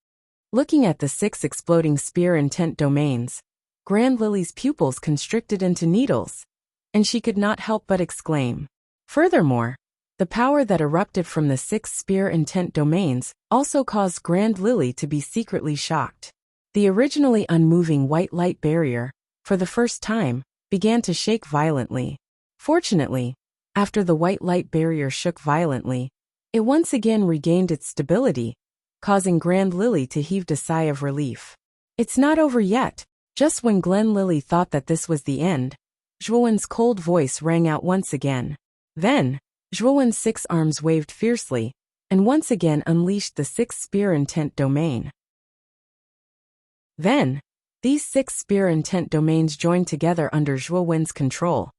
Looking at the 6 exploding spear intent domains, Grand Lily's pupils constricted into needles, and she could not help but exclaim. Furthermore, the power that erupted from the 6 spear intent domains also caused Grand Lily to be secretly shocked. The originally unmoving white light barrier, for the first time, began to shake violently. Fortunately, after the white light barrier shook violently, it once again regained its stability, causing Grand Lily to heave a sigh of relief. It's not over yet. Just when Glen Lily thought that this was the end, Zhuowen's cold voice rang out once again. Then, Zhuowen's 6 arms waved fiercely, and once again unleashed the 6 spear intent domain. Then, these 6 spear intent domains joined together under Zhuowen's control,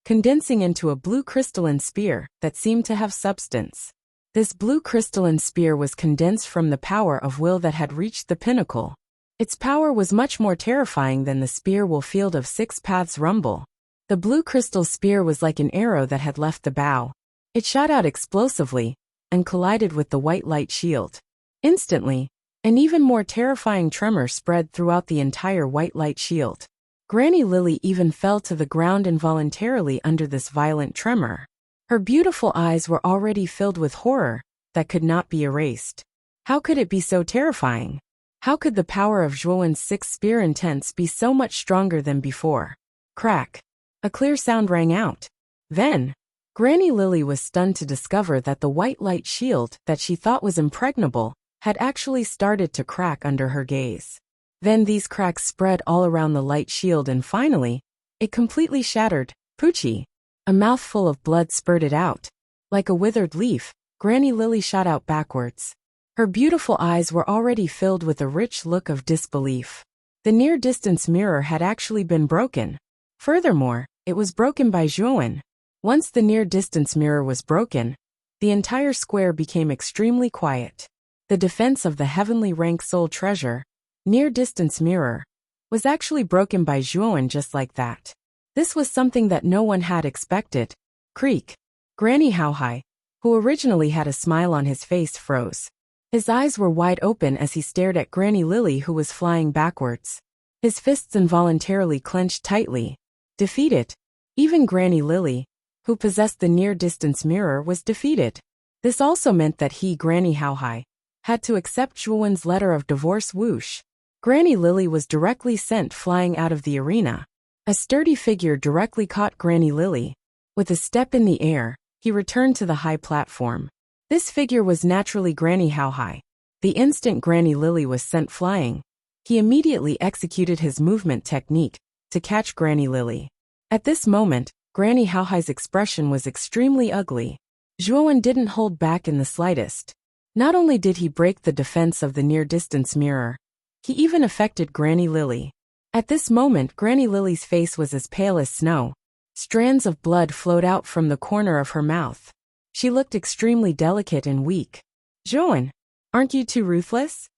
condensing into a blue crystalline spear that seemed to have substance. This blue crystalline spear was condensed from the power of will that had reached the pinnacle. Its power was much more terrifying than the spear will field of 6 paths rumble. The blue crystal spear was like an arrow that had left the bow. It shot out explosively and collided with the white light shield. Instantly, an even more terrifying tremor spread throughout the entire white light shield. Granny Lily even fell to the ground involuntarily under this violent tremor. Her beautiful eyes were already filled with horror that could not be erased. How could it be so terrifying? How could the power of Zhuowen's 6 spear intents be so much stronger than before? Crack. A clear sound rang out. Then, Granny Lily was stunned to discover that the white light shield that she thought was impregnable had actually started to crack under her gaze. Then these cracks spread all around the light shield and finally, it completely shattered. Poochie. A mouthful of blood spurted out. Like a withered leaf, Granny Lily shot out backwards. Her beautiful eyes were already filled with a rich look of disbelief. The near-distance mirror had actually been broken. Furthermore, it was broken by Zhuowen. Once the near-distance mirror was broken, the entire square became extremely quiet. The defense of the heavenly rank soul treasure, near-distance mirror, was actually broken by Zhuowen just like that. This was something that no one had expected. Creak. Granny Haohai, who originally had a smile on his face, froze. His eyes were wide open as he stared at Granny Lily, who was flying backwards. His fists involuntarily clenched tightly. Defeated. Even Granny Lily, who possessed the near-distance mirror, was defeated. This also meant that he, Granny Haohai, had to accept Zhuowen's letter of divorce. Whoosh. Granny Lily was directly sent flying out of the arena. A sturdy figure directly caught Granny Lily. With a step in the air, he returned to the high platform. This figure was naturally Granny Haohai. The instant Granny Lily was sent flying, he immediately executed his movement technique to catch Granny Lily. At this moment, Granny Haohai's expression was extremely ugly. Zhuowen didn't hold back in the slightest. Not only did he break the defense of the near-distance mirror, he even affected Granny Lily. At this moment, Granny Lily's face was as pale as snow. Strands of blood flowed out from the corner of her mouth. She looked extremely delicate and weak. Zhuowen, aren't you too ruthless?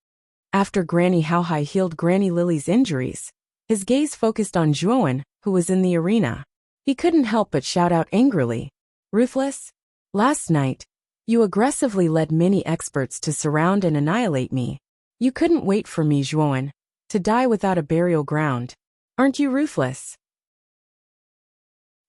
After Granny Haohai healed Granny Lily's injuries, his gaze focused on Zhuowen, who was in the arena. He couldn't help but shout out angrily. Ruthless? Last night, you aggressively led many experts to surround and annihilate me. You couldn't wait for me, Zhuowen, to die without a burial ground. Aren't you ruthless?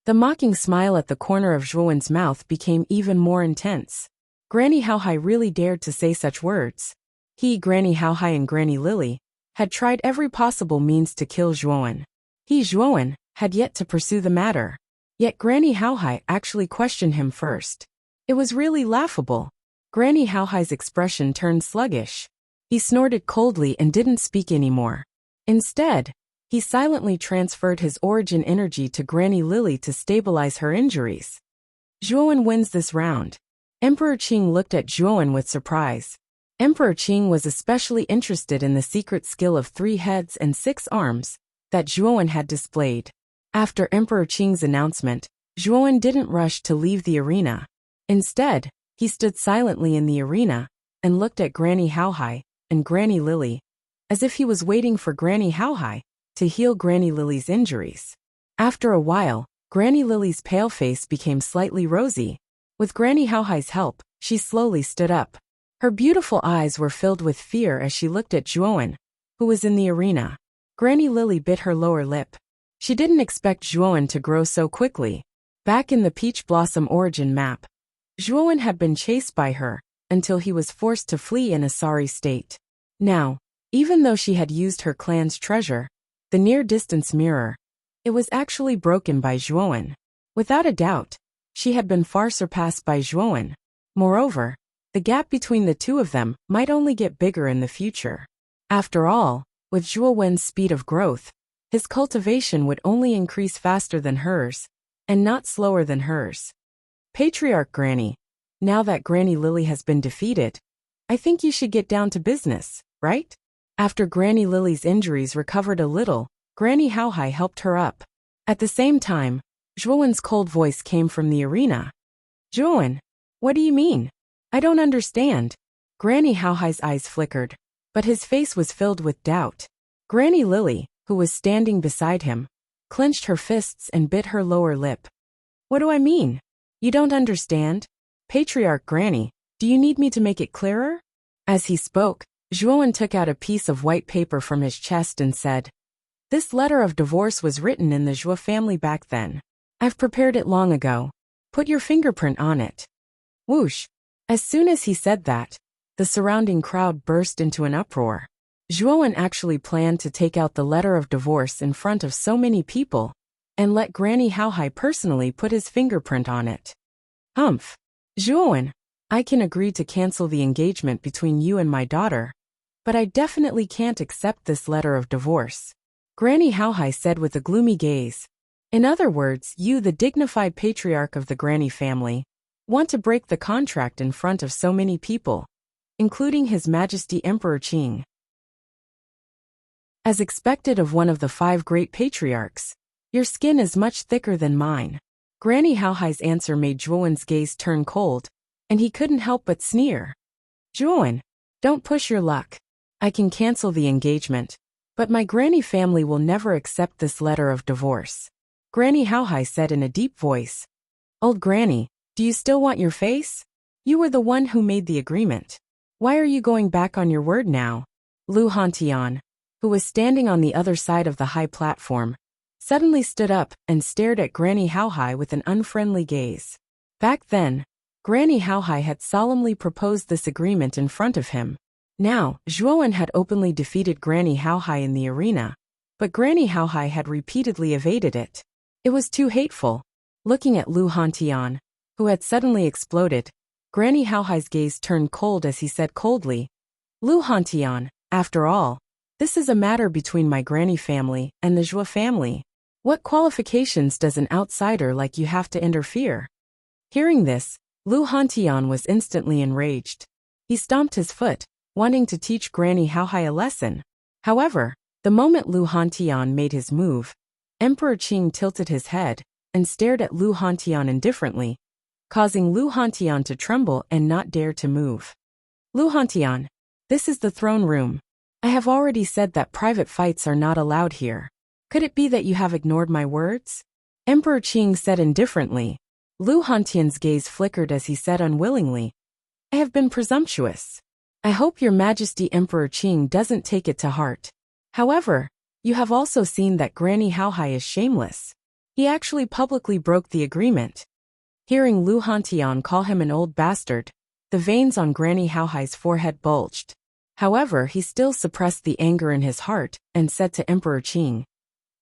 The mocking smile at the corner of Zhuowen's mouth became even more intense. Granny Haohai really dared to say such words. He, Granny Haohai, and Granny Lily had tried every possible means to kill Zhuowen. He, Zhuowen, had yet to pursue the matter. Yet Granny Haohai actually questioned him first. It was really laughable. Granny Haohai's expression turned sluggish. He snorted coldly and didn't speak anymore. Instead, he silently transferred his origin energy to Granny Lily to stabilize her injuries. Zhuowen wins this round. Emperor Qing looked at Zhuowen with surprise. Emperor Qing was especially interested in the secret skill of 3 heads and 6 arms that Zhuowen had displayed. After Emperor Qing's announcement, Zhuowen didn't rush to leave the arena. Instead, he stood silently in the arena and looked at Granny Haohai and Granny Lily, as if he was waiting for Granny Haohai to heal Granny Lily's injuries. After a while, Granny Lily's pale face became slightly rosy. With Granny Haohai's help, she slowly stood up. Her beautiful eyes were filled with fear as she looked at Zhuowen, who was in the arena. Granny Lily bit her lower lip. She didn't expect Zhuowen to grow so quickly. Back in the Peach Blossom origin map, Zhuowen had been chased by her until he was forced to flee in a sorry state. Now, even though she had used her clan's treasure, the near-distance mirror, it was actually broken by Zhuowen. Without a doubt, she had been far surpassed by Zhuowen. Moreover, the gap between the two of them might only get bigger in the future. After all, with Zhuowen's speed of growth, his cultivation would only increase faster than hers, and not slower than hers. Patriarch Granny, now that Granny Lily has been defeated, I think you should get down to business, right? After Granny Lily's injuries recovered a little, Granny Haohai helped her up. At the same time, Zhuowen's cold voice came from the arena. Zhuowen, what do you mean? I don't understand. Granny Haohai's eyes flickered, but his face was filled with doubt. Granny Lily, who was standing beside him, clenched her fists and bit her lower lip. What do I mean? You don't understand? Patriarch Granny, do you need me to make it clearer? As he spoke, Zhuowen took out a piece of white paper from his chest and said, This letter of divorce was written in the Zhuo family back then. I've prepared it long ago. Put your fingerprint on it. Whoosh! As soon as he said that, the surrounding crowd burst into an uproar. Zhuowen actually planned to take out the letter of divorce in front of so many people and let Granny Haohai personally put his fingerprint on it. Humph! Zhuowen, I can agree to cancel the engagement between you and my daughter, but I definitely can't accept this letter of divorce. Granny Haohai said with a gloomy gaze. In other words, you, the dignified patriarch of the Granny family, want to break the contract in front of so many people, including His Majesty Emperor Qing. As expected of one of the 5 great patriarchs, your skin is much thicker than mine. Granny Haohai's answer made Zhuowen's gaze turn cold, and he couldn't help but sneer. Zhuowen, don't push your luck. I can cancel the engagement, but my Granny family will never accept this letter of divorce. Granny Haohai said in a deep voice. Old Granny, do you still want your face? You were the one who made the agreement. Why are you going back on your word now? Lu Hantian, who was standing on the other side of the high platform, suddenly stood up and stared at Granny Haohai with an unfriendly gaze. Back then, Granny Haohai had solemnly proposed this agreement in front of him. Now, Zhuowen had openly defeated Granny Haohai in the arena, but Granny Haohai had repeatedly evaded it. It was too hateful. Looking at Lu Hantian, who had suddenly exploded, Granny Haohai's gaze turned cold as he said coldly, Lu Hantian, after all, this is a matter between my Granny family and the Zhuo family. What qualifications does an outsider like you have to interfere? Hearing this, Lu Hantian was instantly enraged. He stomped his foot, wanting to teach Granny Haohai a lesson. However, the moment Lu Hantian made his move, Emperor Qing tilted his head and stared at Lu Hantian indifferently, causing Lu Hantian to tremble and not dare to move. Lu Hantian, this is the throne room. I have already said that private fights are not allowed here. Could it be that you have ignored my words? Emperor Qing said indifferently. Lu Hantian's gaze flickered as he said unwillingly, I have been presumptuous. I hope your Majesty Emperor Qing doesn't take it to heart. However, you have also seen that Granny Haohai is shameless. He actually publicly broke the agreement. Hearing Lu Hantian call him an old bastard, the veins on Granny Haohai's forehead bulged. However, he still suppressed the anger in his heart and said to Emperor Qing,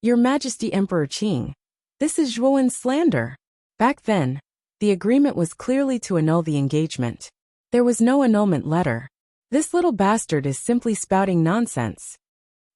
Your Majesty Emperor Qing, this is Zhuowen's slander. Back then, the agreement was clearly to annul the engagement. There was no annulment letter. This little bastard is simply spouting nonsense.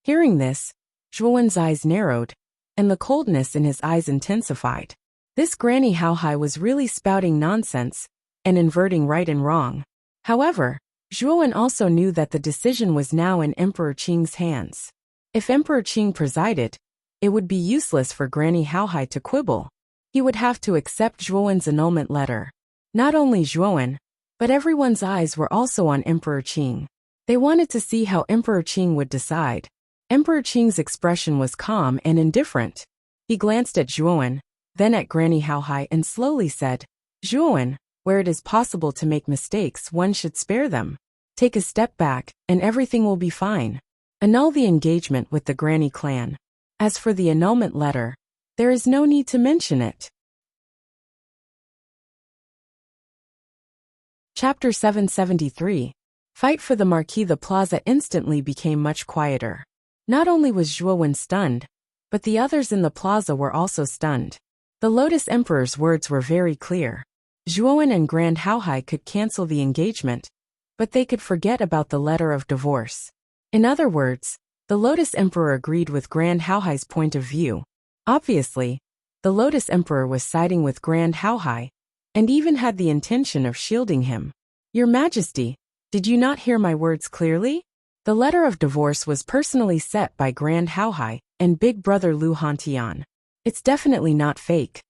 Hearing this, Zhuowen's eyes narrowed, and the coldness in his eyes intensified. This Granny Haohai was really spouting nonsense and inverting right and wrong. However, Zhuowen also knew that the decision was now in Emperor Qing's hands. If Emperor Qing presided, it would be useless for Granny Haohai to quibble. He would have to accept Zhuowen's annulment letter. Not only Zhuowen, but everyone's eyes were also on Emperor Qing. They wanted to see how Emperor Qing would decide. Emperor Qing's expression was calm and indifferent. He glanced at Zhuowen, then at Granny Haohai and slowly said, "Zhuowen, where it is possible to make mistakes, one should spare them. Take a step back, and everything will be fine. Annul the engagement with the Granny clan. As for the annulment letter, there is no need to mention it." Chapter 773. Fight for the Marquis. The plaza instantly became much quieter. Not only was Zhuowen stunned, but the others in the plaza were also stunned. The Lotus Emperor's words were very clear. Zhuowen and Grand Haohai could cancel the engagement, but they could forget about the letter of divorce. In other words, the Lotus Emperor agreed with Grand Haohai's point of view. Obviously, the Lotus Emperor was siding with Grand Haohai, and even had the intention of shielding him. "Your Majesty, did you not hear my words clearly?" The letter of divorce was personally set by Grand Haohai and Big Brother Lu Hantian. It's definitely not fake.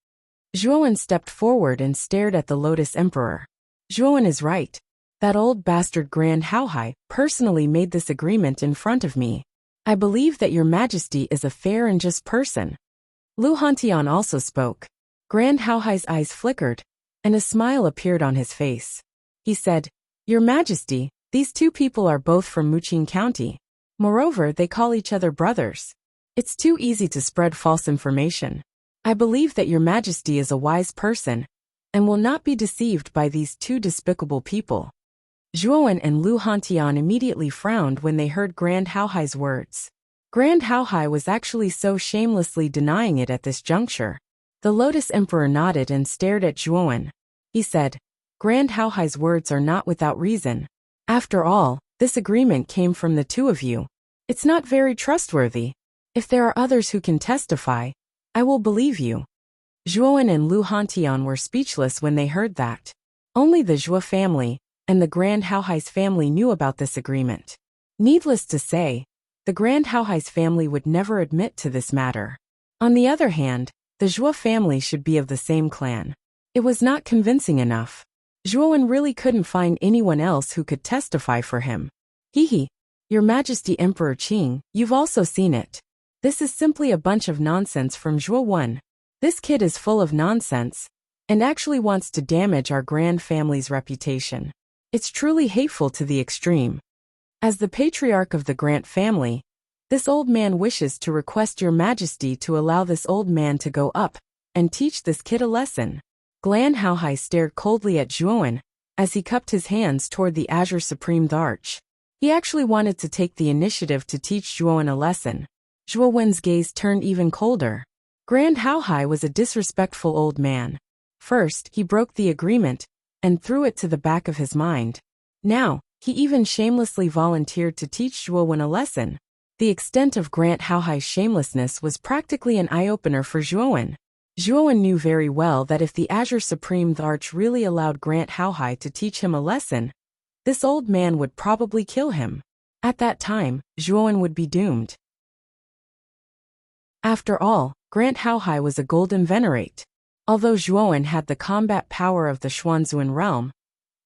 Zhuowen stepped forward and stared at the Lotus Emperor. "Zhuowen is right. That old bastard Grand Haohai personally made this agreement in front of me. I believe that your Majesty is a fair and just person." Lu Hantian also spoke. Grand Haohai's eyes flickered, and a smile appeared on his face. He said, "Your Majesty, these two people are both from Muqing County. Moreover, they call each other brothers. It's too easy to spread false information. I believe that your Majesty is a wise person, and will not be deceived by these two despicable people." Zhuowen and Lu Hantian immediately frowned when they heard Grand Haohai's words. Grand Haohai was actually so shamelessly denying it at this juncture. The Lotus Emperor nodded and stared at Zhuowen. He said, "Grand Haohai's words are not without reason. After all, this agreement came from the two of you. It's not very trustworthy. If there are others who can testify, I will believe you." Zhuowen and Lu Hantian were speechless when they heard that. Only the Zhua family and the Grand Haohai's family knew about this agreement. Needless to say, the Grand Haohai's family would never admit to this matter. On the other hand, the Zhua family should be of the same clan. It was not convincing enough. Zhuowen really couldn't find anyone else who could testify for him. "Hehe. Your Majesty Emperor Qing, you've also seen it. This is simply a bunch of nonsense from Zhuowen. This kid is full of nonsense, and actually wants to damage our grand family's reputation. It's truly hateful to the extreme. As the patriarch of the Grant family, this old man wishes to request your Majesty to allow this old man to go up and teach this kid a lesson." Grand Haohai stared coldly at Zhuowen as he cupped his hands toward the Azure Supreme Arch. He actually wanted to take the initiative to teach Zhuowen a lesson. Zhuowen's gaze turned even colder. Grand Haohai was a disrespectful old man. First, he broke the agreement and threw it to the back of his mind. Now, he even shamelessly volunteered to teach Zhuowen a lesson. The extent of Grand Haohai's shamelessness was practically an eye-opener for Zhuowen. Zhuowen knew very well that if the Azure Supreme Arch really allowed Grand Haohai to teach him a lesson, this old man would probably kill him. At that time, Zhuowen would be doomed. After all, Grand Haohai was a golden venerate. Although Zhuowen had the combat power of the Xuanzuan realm,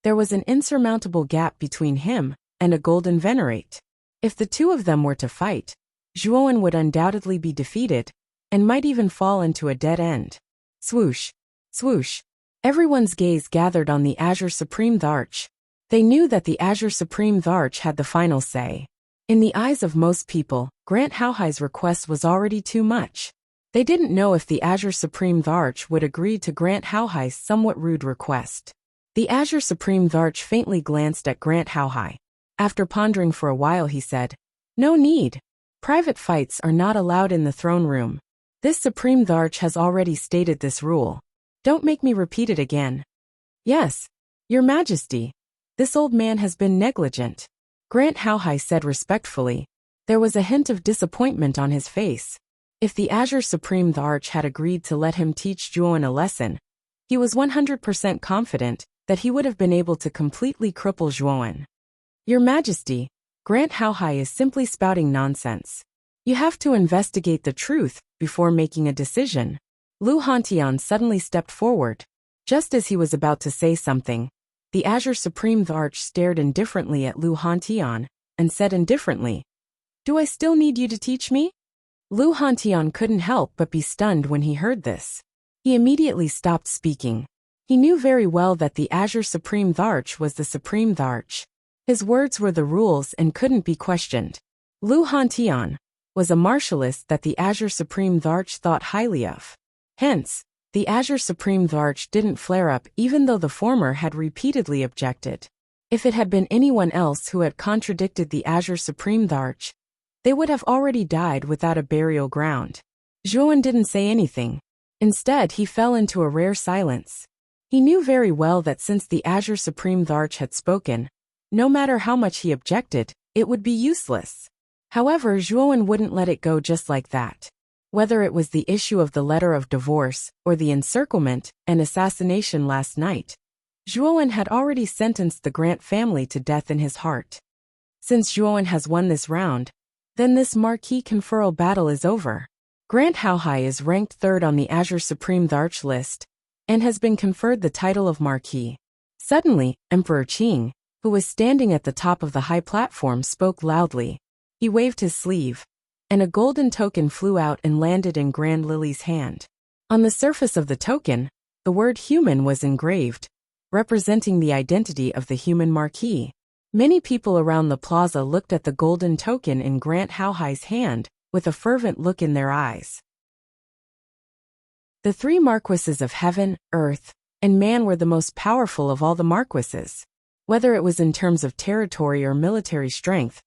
there was an insurmountable gap between him and a golden venerate. If the two of them were to fight, Zhuowen would undoubtedly be defeated, and might even fall into a dead end. Swoosh, swoosh. Everyone's gaze gathered on the Azure Supreme Arch. They knew that the Azure Supreme Arch had the final say. In the eyes of most people, Grand Haohai's request was already too much. They didn't know if the Azure Supreme Arch would agree to Grand Haohai's somewhat rude request. The Azure Supreme Arch faintly glanced at Grand Haohai. After pondering for a while, he said, "No need. Private fights are not allowed in the throne room. This Supreme Arch has already stated this rule. Don't make me repeat it again." "Yes, Your Majesty. This old man has been negligent," Grand Haohai said respectfully. There was a hint of disappointment on his face. If the Azure Supreme the Arch had agreed to let him teach Zhuowen a lesson, he was 100% confident that he would have been able to completely cripple Zhuowen. Your Majesty, Grant Haohai is simply spouting nonsense. You have to investigate the truth before making a decision. Lu Hantian suddenly stepped forward. Just as he was about to say something, the Azure Supreme the Arch stared indifferently at Lu Hantian and said indifferently, "Do I still need you to teach me?" Lu Hantian couldn't help but be stunned when he heard this. He immediately stopped speaking. He knew very well that the Azure Supreme the Arch was the Supreme the Arch. His words were the rules and couldn't be questioned. Lu Hantian was a martialist that the Azure Supreme the Arch thought highly of. Hence, the Azure Supreme the Arch didn't flare up even though the former had repeatedly objected. If it had been anyone else who had contradicted the Azure Supreme the Arch, they would have already died without a burial ground. Zhuowen didn't say anything. Instead, he fell into a rare silence. He knew very well that since the Azure Supreme the Arch had spoken, no matter how much he objected, it would be useless. However, Zhuowen wouldn't let it go just like that. Whether it was the issue of the letter of divorce or the encirclement and assassination last night, Zhuowen had already sentenced the Grant family to death in his heart. Since Zhuowen has won this round, then this Marquis conferral battle is over. Grant Haohai is ranked 3rd on the Azure Supreme the Arch list and has been conferred the title of Marquis. Suddenly, Emperor Qing, who was standing at the top of the high platform, spoke loudly. He waved his sleeve, and a golden token flew out and landed in Grand Lily's hand. On the surface of the token, the word human was engraved, representing the identity of the human Marquis. Many people around the plaza looked at the golden token in Grant Haohai's hand with a fervent look in their eyes. The 3 Marquises of heaven, earth, and man were the most powerful of all the Marquises. Whether it was in terms of territory or military strength,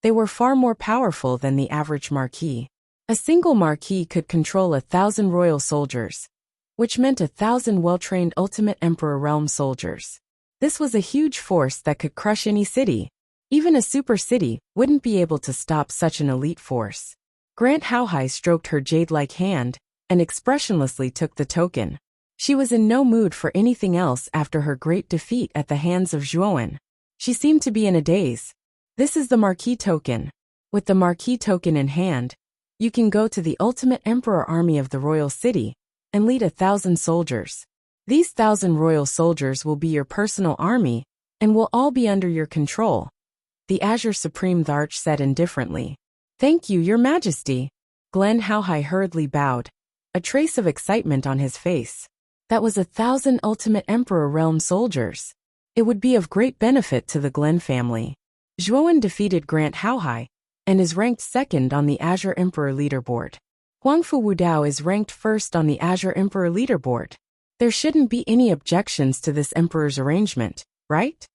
they were far more powerful than the average Marquis. A single Marquis could control 1,000 royal soldiers, which meant 1,000 well-trained Ultimate Emperor Realm soldiers. This was a huge force that could crush any city. Even a super city wouldn't be able to stop such an elite force. Grant Haohai stroked her jade-like hand and expressionlessly took the token. She was in no mood for anything else after her great defeat at the hands of Zhuowen. She seemed to be in a daze. This is the Marquis token. With the Marquis token in hand, you can go to the Ultimate Emperor army of the royal city and lead 1,000 soldiers. These 1,000 royal soldiers will be your personal army and will all be under your control. The Azure Supreme the Arch said indifferently. Thank you, Your Majesty. Glen Haohai hurriedly bowed, a trace of excitement on his face. That was 1,000 Ultimate Emperor Realm soldiers. It would be of great benefit to the Glen family. Zhuowen defeated Grant Haohai and is ranked 2nd on the Azure Emperor leaderboard. Huangfu Wudao is ranked 1st on the Azure Emperor leaderboard. There shouldn't be any objections to this Emperor's arrangement, right?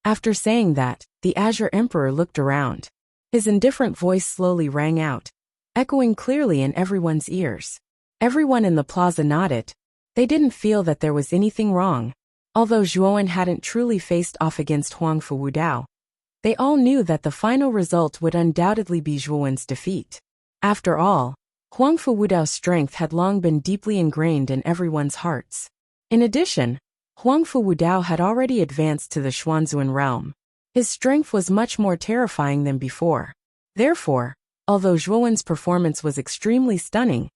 After saying that, the Azure Emperor looked around. His indifferent voice slowly rang out, echoing clearly in everyone's ears. Everyone in the plaza nodded. They didn't feel that there was anything wrong. Although Zhuowen hadn't truly faced off against Huangfu Wudao, they all knew that the final result would undoubtedly be Zhuowen's defeat. After all, Huangfu Wudao's strength had long been deeply ingrained in everyone's hearts. In addition, Huangfu Wudao had already advanced to the Xuanzuan realm. His strength was much more terrifying than before. Therefore, although Zhuowen's performance was extremely stunning,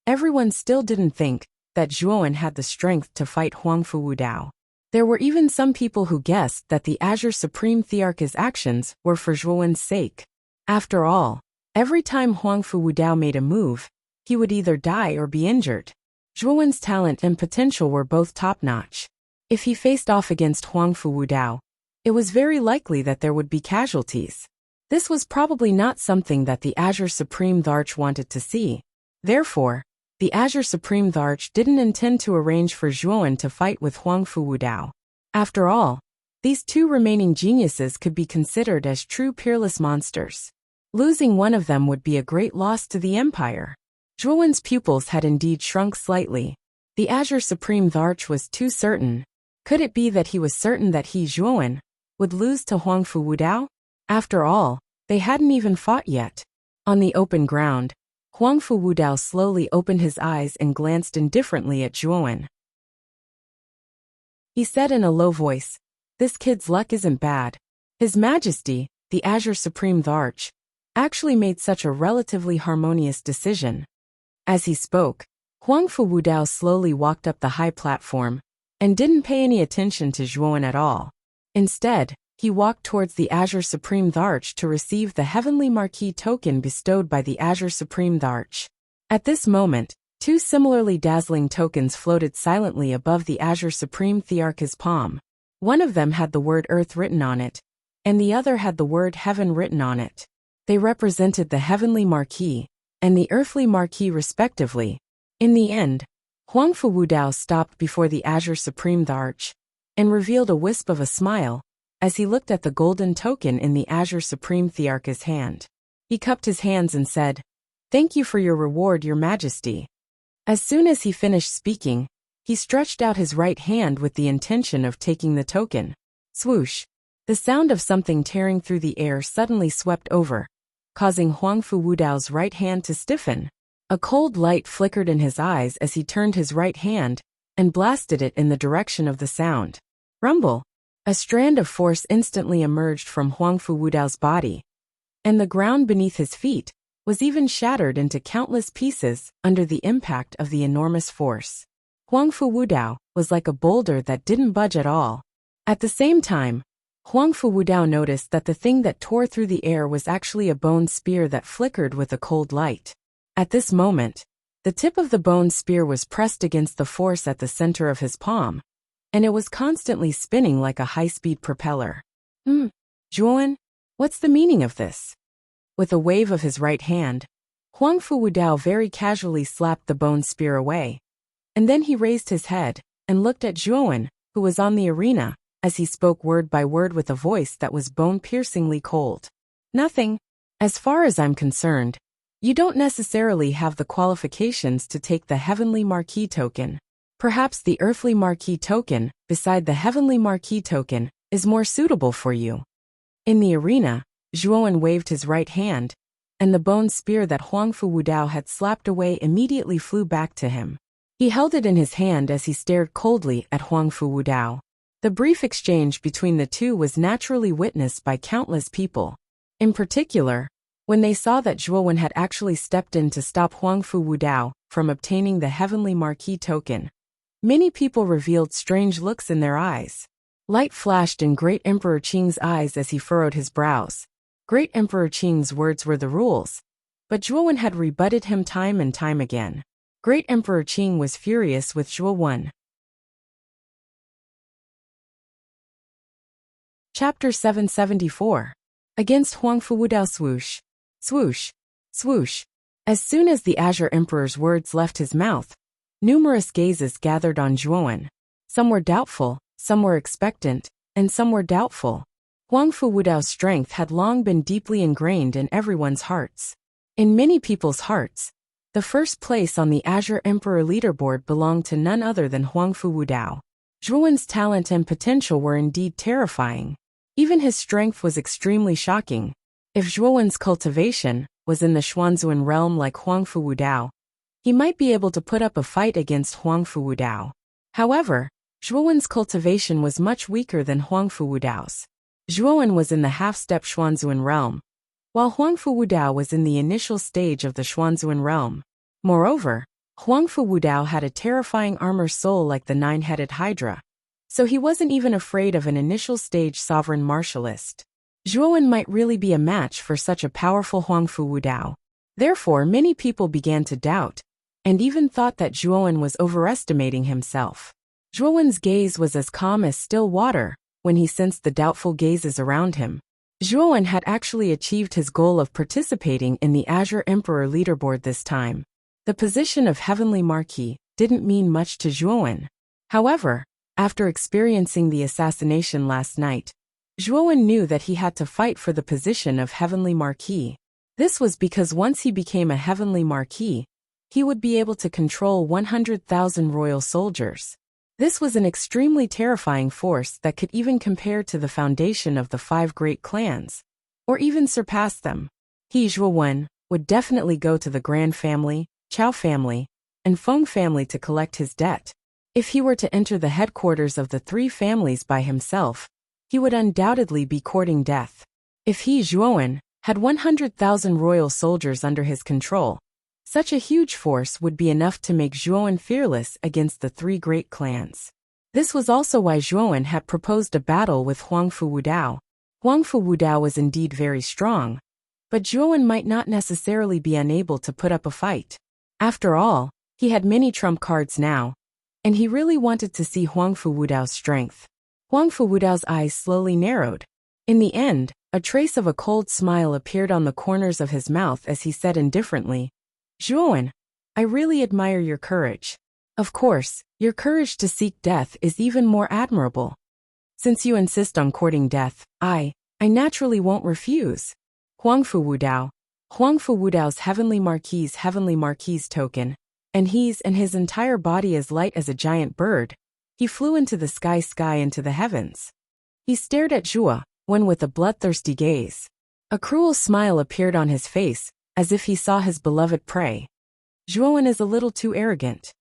everyone still didn't think that Zhuowen had the strength to fight Huangfu Wudao. There were even some people who guessed that the Azure Supreme Thearch's actions were for Zhuowen's sake. After all, every time Huangfu Wudao made a move, he would either die or be injured. Zhuowen's talent and potential were both top-notch. If he faced off against Huangfu Wudao, it was very likely that there would be casualties. This was probably not something that the Azure Supreme the Arch wanted to see. Therefore, the Azure Supreme the Arch didn't intend to arrange for Zhuowen to fight with Huangfu Wudao. After all, these 2 remaining geniuses could be considered as true peerless monsters. Losing one of them would be a great loss to the Empire. Zhuowen's pupils had indeed shrunk slightly. The Azure Supreme the Arch was too certain. Could it be that he was certain that he, Zhuowen, would lose to Huangfu Wudao? After all, they hadn't even fought yet. On the open ground, Huangfu Wudao slowly opened his eyes and glanced indifferently at Zhuowen. He said in a low voice, "This kid's luck isn't bad. His Majesty, the Azure Supreme Arch, actually made such a relatively harmonious decision." As he spoke, Huangfu Wudao slowly walked up the high platform and didn't pay any attention to Zhuowen at all. Instead, he walked towards the Azure Supreme Arch to receive the Heavenly Marquee token bestowed by the Azure Supreme Arch. At this moment, two similarly dazzling tokens floated silently above the Azure Supreme Thearch's palm. One of them had the word Earth written on it, and the other had the word Heaven written on it. They represented the Heavenly Marquee and the Earthly Marquee respectively. In the end, Huangfu Wudao stopped before the Azure Supreme Arch and revealed a wisp of a smile as he looked at the golden token in the Azure Supreme Thearch's hand. He cupped his hands and said, "Thank you for your reward, Your Majesty." As soon as he finished speaking, he stretched out his right hand with the intention of taking the token. Swoosh! The sound of something tearing through the air suddenly swept over, causing Huangfu Wudao's right hand to stiffen. A cold light flickered in his eyes as he turned his right hand and blasted it in the direction of the sound. Rumble! A strand of force instantly emerged from Huangfu Wudao's body, and the ground beneath his feet was even shattered into countless pieces under the impact of the enormous force. Huangfu Wudao was like a boulder that didn't budge at all. At the same time, Huangfu Wudao noticed that the thing that tore through the air was actually a bone spear that flickered with a cold light. At this moment, the tip of the bone spear was pressed against the force at the center of his palm, and it was constantly spinning like a high-speed propeller. Zhuowen, what's the meaning of this?" With a wave of his right hand, Huangfu Wudao very casually slapped the bone spear away, and then he raised his head and looked at Zhuowen, who was on the arena, as he spoke word by word with a voice that was bone-piercingly cold. "Nothing. As far as I'm concerned, you don't necessarily have the qualifications to take the Heavenly Marquee token. Perhaps the Earthly Marquee token, beside the Heavenly Marquee token, is more suitable for you." In the arena, Zhuowen waved his right hand, and the bone spear that Huangfu Wudao had slapped away immediately flew back to him. He held it in his hand as he stared coldly at Huangfu Wudao. The brief exchange between the two was naturally witnessed by countless people. In particular, when they saw that Zhuowen had actually stepped in to stop Huangfu Wudao from obtaining the Heavenly Marquee token, many people revealed strange looks in their eyes. Light flashed in Great Emperor Qing's eyes as he furrowed his brows. Great Emperor Qing's words were the rules, but Zhuowen had rebutted him time and time again. Great Emperor Qing was furious with Zhuowen. Chapter 774. Against Huangfu Wudao. Swoosh! Swoosh! Swoosh! As soon as the Azure Emperor's words left his mouth, numerous gazes gathered on Zhuowen. Some were doubtful, some were expectant, and some were doubtful. Huangfu Wudao's strength had long been deeply ingrained in everyone's hearts. In many people's hearts, the first place on the Azure Emperor leaderboard belonged to none other than Huangfu Wudao. Zhuowen's talent and potential were indeed terrifying. Even his strength was extremely shocking. If Zhuowen's cultivation was in the Xuanzuan realm like Huangfu Wudao, he might be able to put up a fight against Huangfu Wudao. However, Zhuowen's cultivation was much weaker than Huangfu Wudao's. Zhuowen was in the half-step Xuanzuan realm, while Huangfu Wudao was in the initial stage of the Xuanzuan realm. Moreover, Huangfu Wudao had a terrifying armor soul like the nine-headed Hydra, so he wasn't even afraid of an initial-stage sovereign martialist. Zhuowen might really be a match for such a powerful Huangfu Wudao. Therefore, many people began to doubt, and even thought that Zhuowen was overestimating himself. Zhuowen's gaze was as calm as still water when he sensed the doubtful gazes around him. Zhuowen had actually achieved his goal of participating in the Azure Emperor leaderboard this time. The position of Heavenly Marquee didn't mean much to Zhuowen. However, after experiencing the assassination last night, Zhuowen knew that he had to fight for the position of Heavenly Marquee. This was because once he became a Heavenly Marquee, he would be able to control 100,000 royal soldiers. This was an extremely terrifying force that could even compare to the foundation of the 5 great clans, or even surpass them. He, Zhuowen, would definitely go to the Gran family, Chao family, and Feng family to collect his debt. If he were to enter the headquarters of the three families by himself, he would undoubtedly be courting death. If he, Zhuowen, had 100,000 royal soldiers under his control, such a huge force would be enough to make Zhuowen fearless against the three great clans. This was also why Zhuowen had proposed a battle with Huangfu Wudao. Huangfu Wudao was indeed very strong, but Zhuowen might not necessarily be unable to put up a fight. After all, he had many trump cards now, and he really wanted to see Huangfu Wudao's strength. Huangfu Wudao's eyes slowly narrowed. In the end, a trace of a cold smile appeared on the corners of his mouth as he said indifferently, "Zhuowen, I really admire your courage. Of course, your courage to seek death is even more admirable. Since you insist on courting death, I naturally won't refuse." Huangfu Wudao's Heavenly Marquise token, and his entire body as light as a giant bird. He flew into the sky into the heavens. He stared at Zhuo, one with a bloodthirsty gaze. A cruel smile appeared on his face, as if he saw his beloved prey. Zhuowen is a little too arrogant.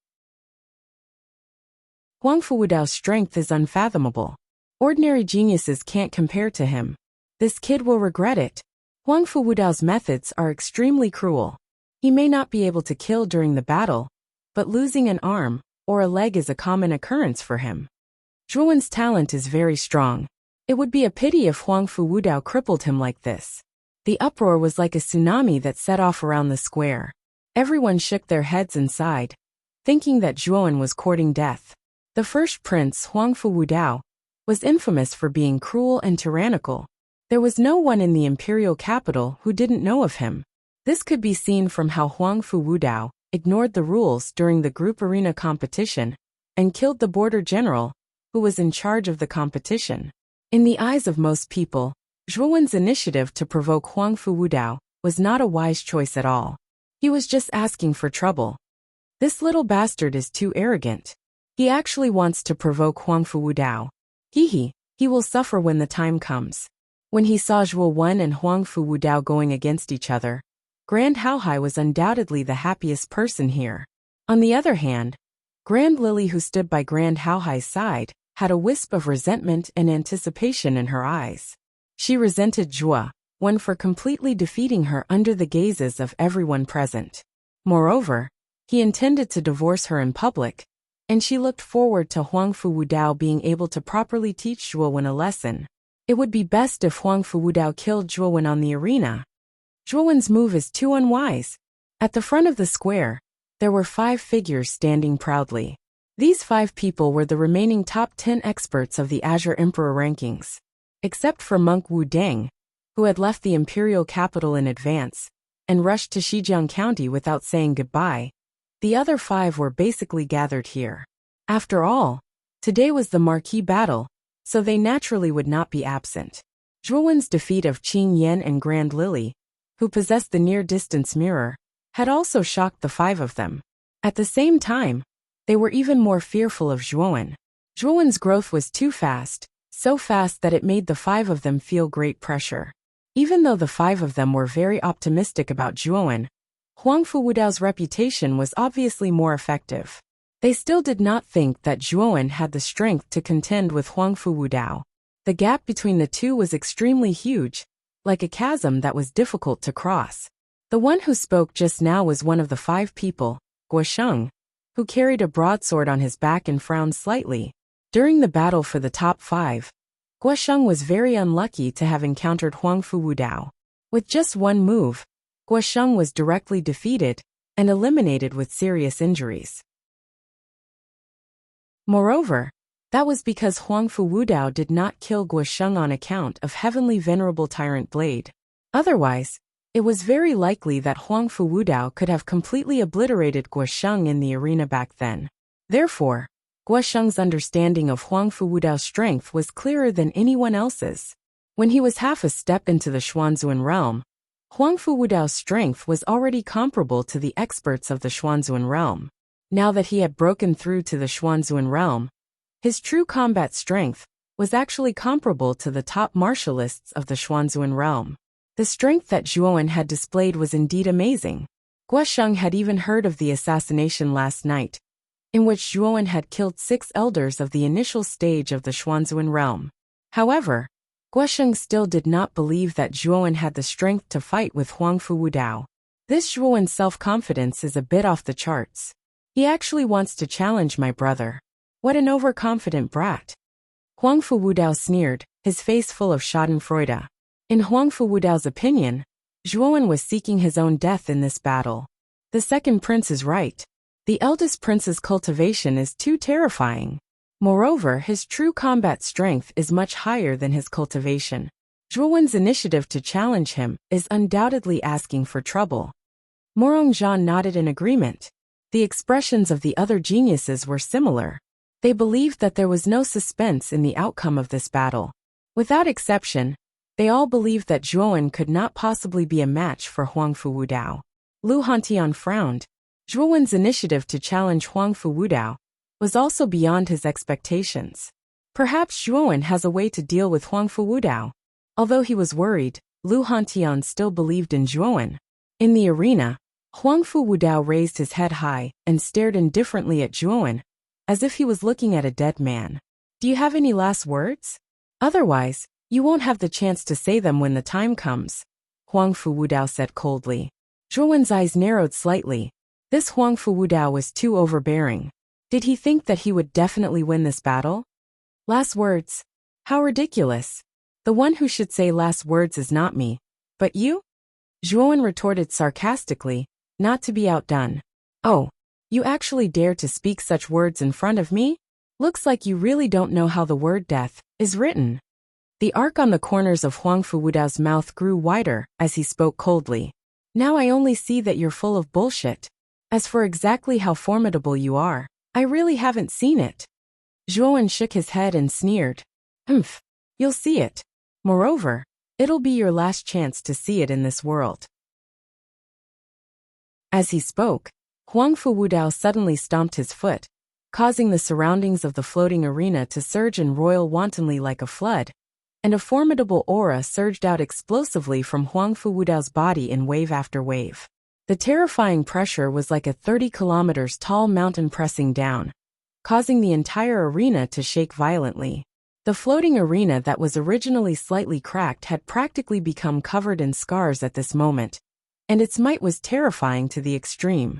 Huangfu Wudao's strength is unfathomable. Ordinary geniuses can't compare to him. This kid will regret it. Huangfu Wudao's methods are extremely cruel. He may not be able to kill during the battle, but losing an arm or a leg is a common occurrence for him. Zhuowen's talent is very strong. It would be a pity if Huangfu Wudao crippled him like this. The uproar was like a tsunami that set off around the square. Everyone shook their heads and sighed, thinking that Zhuowen was courting death. The first prince, Huangfu Wudao, was infamous for being cruel and tyrannical. There was no one in the imperial capital who didn't know of him. This could be seen from how Huangfu Wudao ignored the rules during the group arena competition and killed the border general, who was in charge of the competition. In the eyes of most people, Zhuowen's initiative to provoke Huangfu Wudao was not a wise choice at all. He was just asking for trouble. This little bastard is too arrogant. He actually wants to provoke Huangfu Wudao. He will suffer when the time comes. When he saw Zhuo and Huangfu Wudao going against each other, Grand Haohai was undoubtedly the happiest person here. On the other hand, Grand Lily, who stood by Grand Haohai's side, had a wisp of resentment and anticipation in her eyes. She resented Zhuo for completely defeating her under the gazes of everyone present. Moreover, he intended to divorce her in public, and she looked forward to Huangfu Wudao being able to properly teach Zhuo a lesson. It would be best if Huangfu Wudao killed Zhuo on the arena. Zhuowen's move is too unwise. At the front of the square, there were 5 figures standing proudly. These 5 people were the remaining top 10 experts of the Azure Emperor rankings. Except for monk Wu Deng, who had left the imperial capital in advance and rushed to Shijiang County without saying goodbye, the other 5 were basically gathered here. After all, today was the marquee battle, so they naturally would not be absent. Zhuowen's defeat of Qing Yan and Grand Lily, who possessed the near-distance mirror, had also shocked the 5 of them. At the same time, they were even more fearful of Zhuowen. Zhuowen's growth was too fast, so fast that it made the 5 of them feel great pressure. Even though the 5 of them were very optimistic about Zhuowen, Huangfu Wudao's reputation was obviously more effective. They still did not think that Zhuowen had the strength to contend with Huangfu Wudao. The gap between the two was extremely huge, like a chasm that was difficult to cross. The one who spoke just now was one of the 5 people, Guosheng, who carried a broadsword on his back and frowned slightly. During the battle for the top 5, Guosheng was very unlucky to have encountered Huangfu Wudao. With just one move, Guosheng was directly defeated and eliminated with serious injuries. Moreover, that was because Huangfu Wudao did not kill Guosheng on account of Heavenly Venerable Tyrant Blade. Otherwise, it was very likely that Huangfu Wudao could have completely obliterated Guosheng in the arena back then. Therefore, Guosheng's understanding of Huangfu Wudao's strength was clearer than anyone else's. When he was half a step into the Xuanzuan realm, Huangfu Wudao's strength was already comparable to the experts of the Xuanzuan realm. Now that he had broken through to the Xuanzuan realm, his true combat strength was actually comparable to the top martialists of the Xuanzuan realm. The strength that Zhuowen had displayed was indeed amazing. Guosheng had even heard of the assassination last night, in which Zhuowen had killed 6 elders of the initial stage of the Xuanzuan realm. However, Guosheng still did not believe that Zhuowen had the strength to fight with Huangfu Wudao. This Zhuowen's self-confidence is a bit off the charts. He actually wants to challenge my brother. What an overconfident brat. Huangfu Wudao sneered, his face full of schadenfreude. In Huangfu Wudao's opinion, Zhuowen was seeking his own death in this battle. The second prince is right. The eldest prince's cultivation is too terrifying. Moreover, his true combat strength is much higher than his cultivation. Zhuowen's initiative to challenge him is undoubtedly asking for trouble. Morongzhan nodded in agreement. The expressions of the other geniuses were similar. They believed that there was no suspense in the outcome of this battle. Without exception, they all believed that Zhuowen could not possibly be a match for Huangfu Wudao. Lu Hantian frowned. Zhuowen's initiative to challenge Huangfu Wudao was also beyond his expectations. Perhaps Zhuowen has a way to deal with Huangfu Wudao. Although he was worried, Lu Hantian still believed in Zhuowen. In the arena, Huangfu Wudao raised his head high and stared indifferently at Zhuowen, as if he was looking at a dead man. Do you have any last words? Otherwise, you won't have the chance to say them when the time comes, Huangfu Wudao said coldly. Zhuowen's eyes narrowed slightly. This Huangfu Wudao was too overbearing. Did he think that he would definitely win this battle? Last words? How ridiculous. The one who should say last words is not me, but you? Zhuowen retorted sarcastically, not to be outdone. Oh, you actually dare to speak such words in front of me? Looks like you really don't know how the word death is written. The arc on the corners of Huangfu Wudao's mouth grew wider as he spoke coldly. Now I only see that you're full of bullshit. As for exactly how formidable you are, I really haven't seen it. Zhuowen shook his head and sneered. Humph, you'll see it. Moreover, it'll be your last chance to see it in this world. As he spoke, Huangfu Wudao suddenly stomped his foot, causing the surroundings of the floating arena to surge and roil wantonly like a flood, and a formidable aura surged out explosively from Huangfu Wudao's body in wave after wave. The terrifying pressure was like a 30 kilometers tall mountain pressing down, causing the entire arena to shake violently. The floating arena that was originally slightly cracked had practically become covered in scars at this moment, and its might was terrifying to the extreme.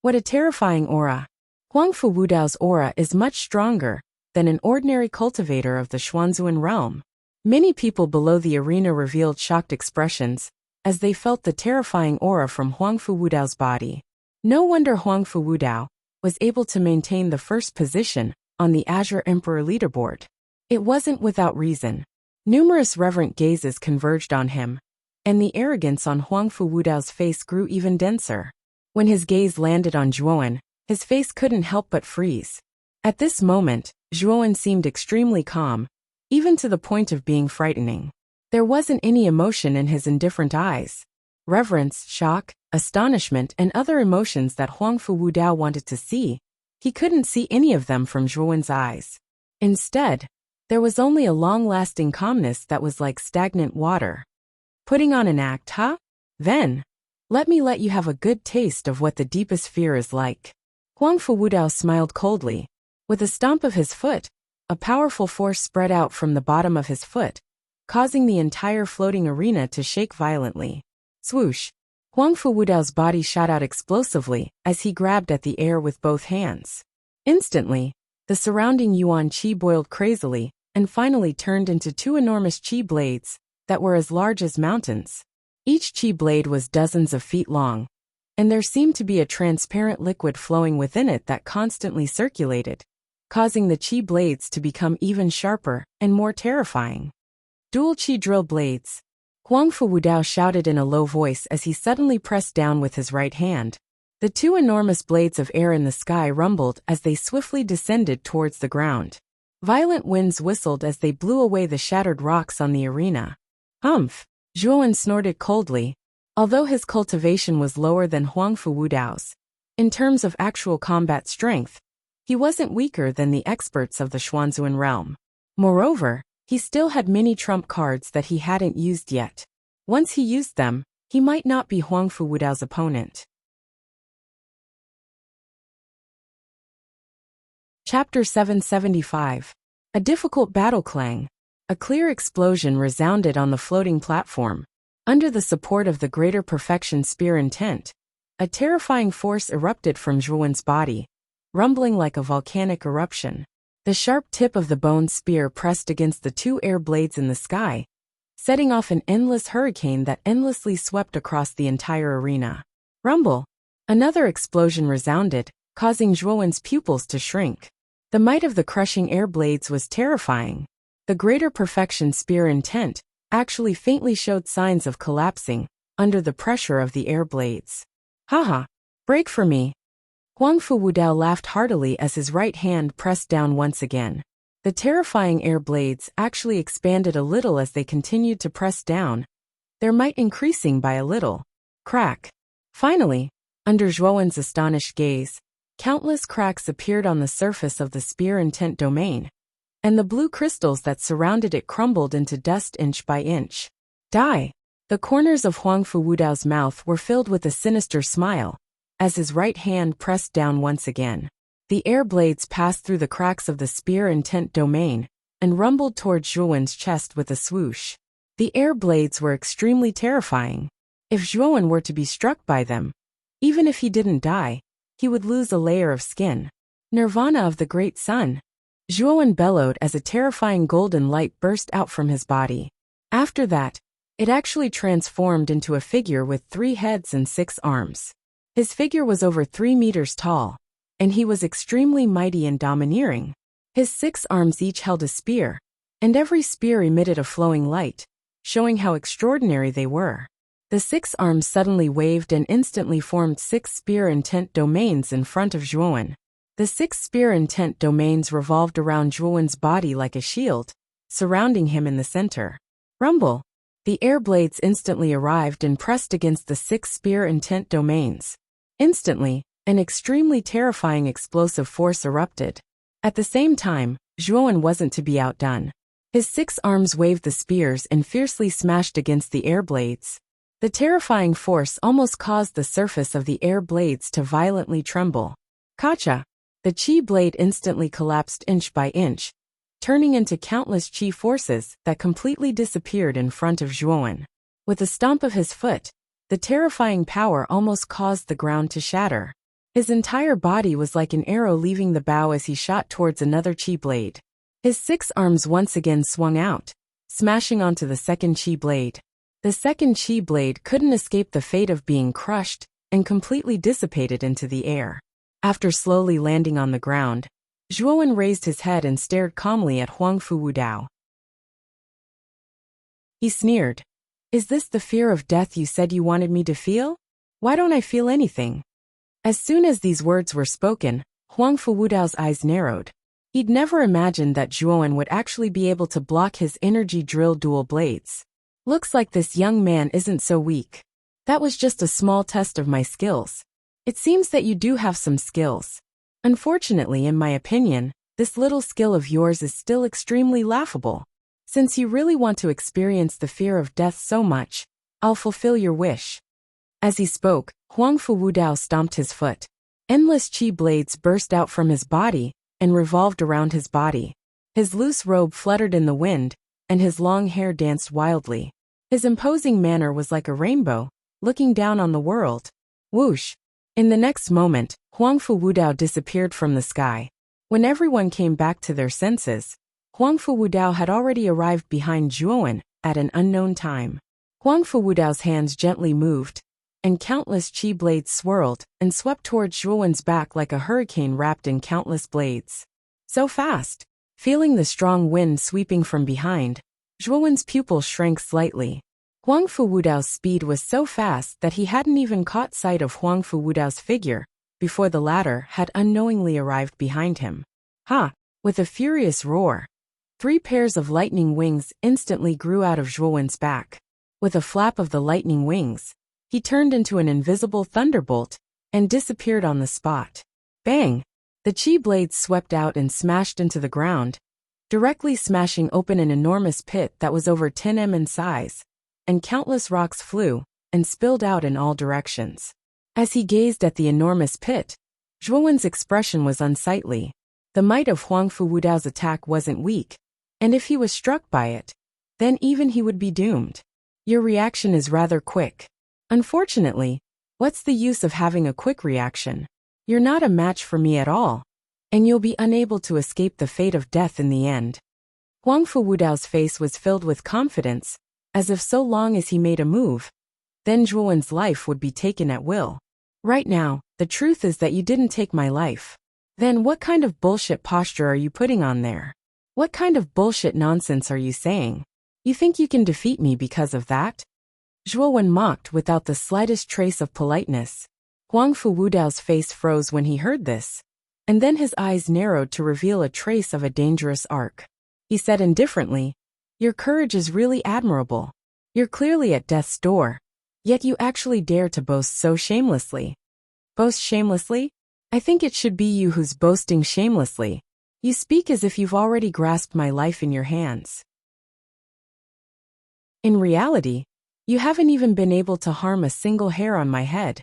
What a terrifying aura! Huangfu Wudao's aura is much stronger than an ordinary cultivator of the Xuanzuan realm. Many people below the arena revealed shocked expressions as they felt the terrifying aura from Huangfu Wudao's body. No wonder Huangfu Wudao was able to maintain the first position on the Azure Emperor leaderboard. It wasn't without reason. Numerous reverent gazes converged on him, and the arrogance on Huangfu Wudao's face grew even denser. When his gaze landed on Zhuowen, his face couldn't help but freeze. At this moment, Zhuowen seemed extremely calm, even to the point of being frightening. There wasn't any emotion in his indifferent eyes. Reverence, shock, astonishment, and other emotions that Huangfu Wudao wanted to see, he couldn't see any of them from Zhuowen's eyes. Instead, there was only a long-lasting calmness that was like stagnant water. Putting on an act, huh? Then, let me let you have a good taste of what the deepest fear is like. Huangfu Wudao smiled coldly. With a stomp of his foot, a powerful force spread out from the bottom of his foot, causing the entire floating arena to shake violently. Swoosh! Huangfu Wudao's body shot out explosively as he grabbed at the air with both hands. Instantly, the surrounding yuan qi boiled crazily and finally turned into 2 enormous qi blades that were as large as mountains. Each qi blade was dozens of feet long, and there seemed to be a transparent liquid flowing within it that constantly circulated, causing the qi blades to become even sharper and more terrifying. Dual qi drill blades. Huangfu Wudao shouted in a low voice as he suddenly pressed down with his right hand. The 2 enormous blades of air in the sky rumbled as they swiftly descended towards the ground. Violent winds whistled as they blew away the shattered rocks on the arena. Humph! Zhuowen snorted coldly. Although his cultivation was lower than Huangfu Wudao's, in terms of actual combat strength, he wasn't weaker than the experts of the Xuanzuan realm. Moreover, he still had many trump cards that he hadn't used yet. Once he used them, he might not be Huangfu Wudao's opponent. Chapter 775. A difficult battle clang. A clear explosion resounded on the floating platform. Under the support of the Greater Perfection Spear Intent, a terrifying force erupted from Zhuowen's body, rumbling like a volcanic eruption. The sharp tip of the bone spear pressed against the two air blades in the sky, setting off an endless hurricane that endlessly swept across the entire arena. Rumble! Another explosion resounded, causing Zhuowen's pupils to shrink. The might of the crushing air blades was terrifying. The Greater Perfection Spear Intent actually faintly showed signs of collapsing under the pressure of the air blades. Haha! Break for me! Huangfu Wudao laughed heartily as his right hand pressed down once again. The terrifying air blades actually expanded a little as they continued to press down, their might increasing by a little. Crack! Finally, under Zhuowen's astonished gaze, countless cracks appeared on the surface of the spear intent domain, and the blue crystals that surrounded it crumbled into dust inch by inch. Die! The corners of Huangfu Wudao's mouth were filled with a sinister smile, as his right hand pressed down once again. The air blades passed through the cracks of the spear intent domain and rumbled toward Zhuowen's chest with a swoosh. The air blades were extremely terrifying. If Zhuowen were to be struck by them, even if he didn't die, he would lose a layer of skin. Nirvana of the Great Sun! Zhuowen bellowed as a terrifying golden light burst out from his body. After that, it actually transformed into a figure with 3 heads and 6 arms. His figure was over 3 meters tall, and he was extremely mighty and domineering. His 6 arms each held a spear, and every spear emitted a flowing light, showing how extraordinary they were. The 6 arms suddenly waved and instantly formed 6 spear intent domains in front of Zhuowen. The 6 spear intent domains revolved around Zhuowen's body like a shield, surrounding him in the center. Rumble! The air blades instantly arrived and pressed against the 6 spear intent domains. Instantly, an extremely terrifying explosive force erupted. At the same time, Zhuowen wasn't to be outdone. His 6 arms waved the spears and fiercely smashed against the air blades. The terrifying force almost caused the surface of the air blades to violently tremble. Kacha! The chi blade instantly collapsed inch by inch, turning into countless chi forces that completely disappeared in front of Zhuowen. With a stomp of his foot, the terrifying power almost caused the ground to shatter. His entire body was like an arrow leaving the bow as he shot towards another chi blade. His 6 arms once again swung out, smashing onto the second chi blade. The second chi blade couldn't escape the fate of being crushed and completely dissipated into the air. After slowly landing on the ground, Zhuowen raised his head and stared calmly at Huangfu Wudao. He sneered. Is this the fear of death you said you wanted me to feel? Why don't I feel anything? As soon as these words were spoken, Huangfu Wudao's eyes narrowed. He'd never imagined that Zhuowen would actually be able to block his energy drill dual blades. Looks like this young man isn't so weak. That was just a small test of my skills. It seems that you do have some skills. Unfortunately, in my opinion, this little skill of yours is still extremely laughable. Since you really want to experience the fear of death so much, I'll fulfill your wish. As he spoke, Huangfu Wudao stomped his foot. Endless chi blades burst out from his body and revolved around his body. His loose robe fluttered in the wind, and his long hair danced wildly. His imposing manner was like a rainbow, looking down on the world. Whoosh! In the next moment, Huangfu Wudao disappeared from the sky. When everyone came back to their senses, Huangfu Wudao had already arrived behind Zhuowen at an unknown time. Huangfu Wudao's hands gently moved, and countless chi blades swirled and swept towards Zhuowen's back like a hurricane wrapped in countless blades. So fast! Feeling the strong wind sweeping from behind, Zhuowen's pupil shrank slightly. Huangfu Wudao's speed was so fast that he hadn't even caught sight of Huangfu Wudao's figure before the latter had unknowingly arrived behind him. Ha! With a furious roar, 3 pairs of lightning wings instantly grew out of Zhuowen's back. With a flap of the lightning wings, he turned into an invisible thunderbolt and disappeared on the spot. Bang! The chi blades swept out and smashed into the ground, directly smashing open an enormous pit that was over 10 m in size, and countless rocks flew and spilled out in all directions. As he gazed at the enormous pit, Zhuowen's expression was unsightly. The might of Huangfu Wudao's attack wasn't weak, and if he was struck by it, then even he would be doomed. Your reaction is rather quick. Unfortunately, what's the use of having a quick reaction? You're not a match for me at all, and you'll be unable to escape the fate of death in the end. Huangfu Wudao's face was filled with confidence, as if so long as he made a move, then Zhuowen's life would be taken at will. Right now, the truth is that you didn't take my life. Then what kind of bullshit posture are you putting on there? What kind of bullshit nonsense are you saying? You think you can defeat me because of that? Zhuowen mocked without the slightest trace of politeness. Huangfu Wudao's face froze when he heard this, and then his eyes narrowed to reveal a trace of a dangerous arc. He said indifferently, "Your courage is really admirable. You're clearly at death's door, yet you actually dare to boast so shamelessly." Boast shamelessly? I think it should be you who's boasting shamelessly. You speak as if you've already grasped my life in your hands. In reality, you haven't even been able to harm a single hair on my head,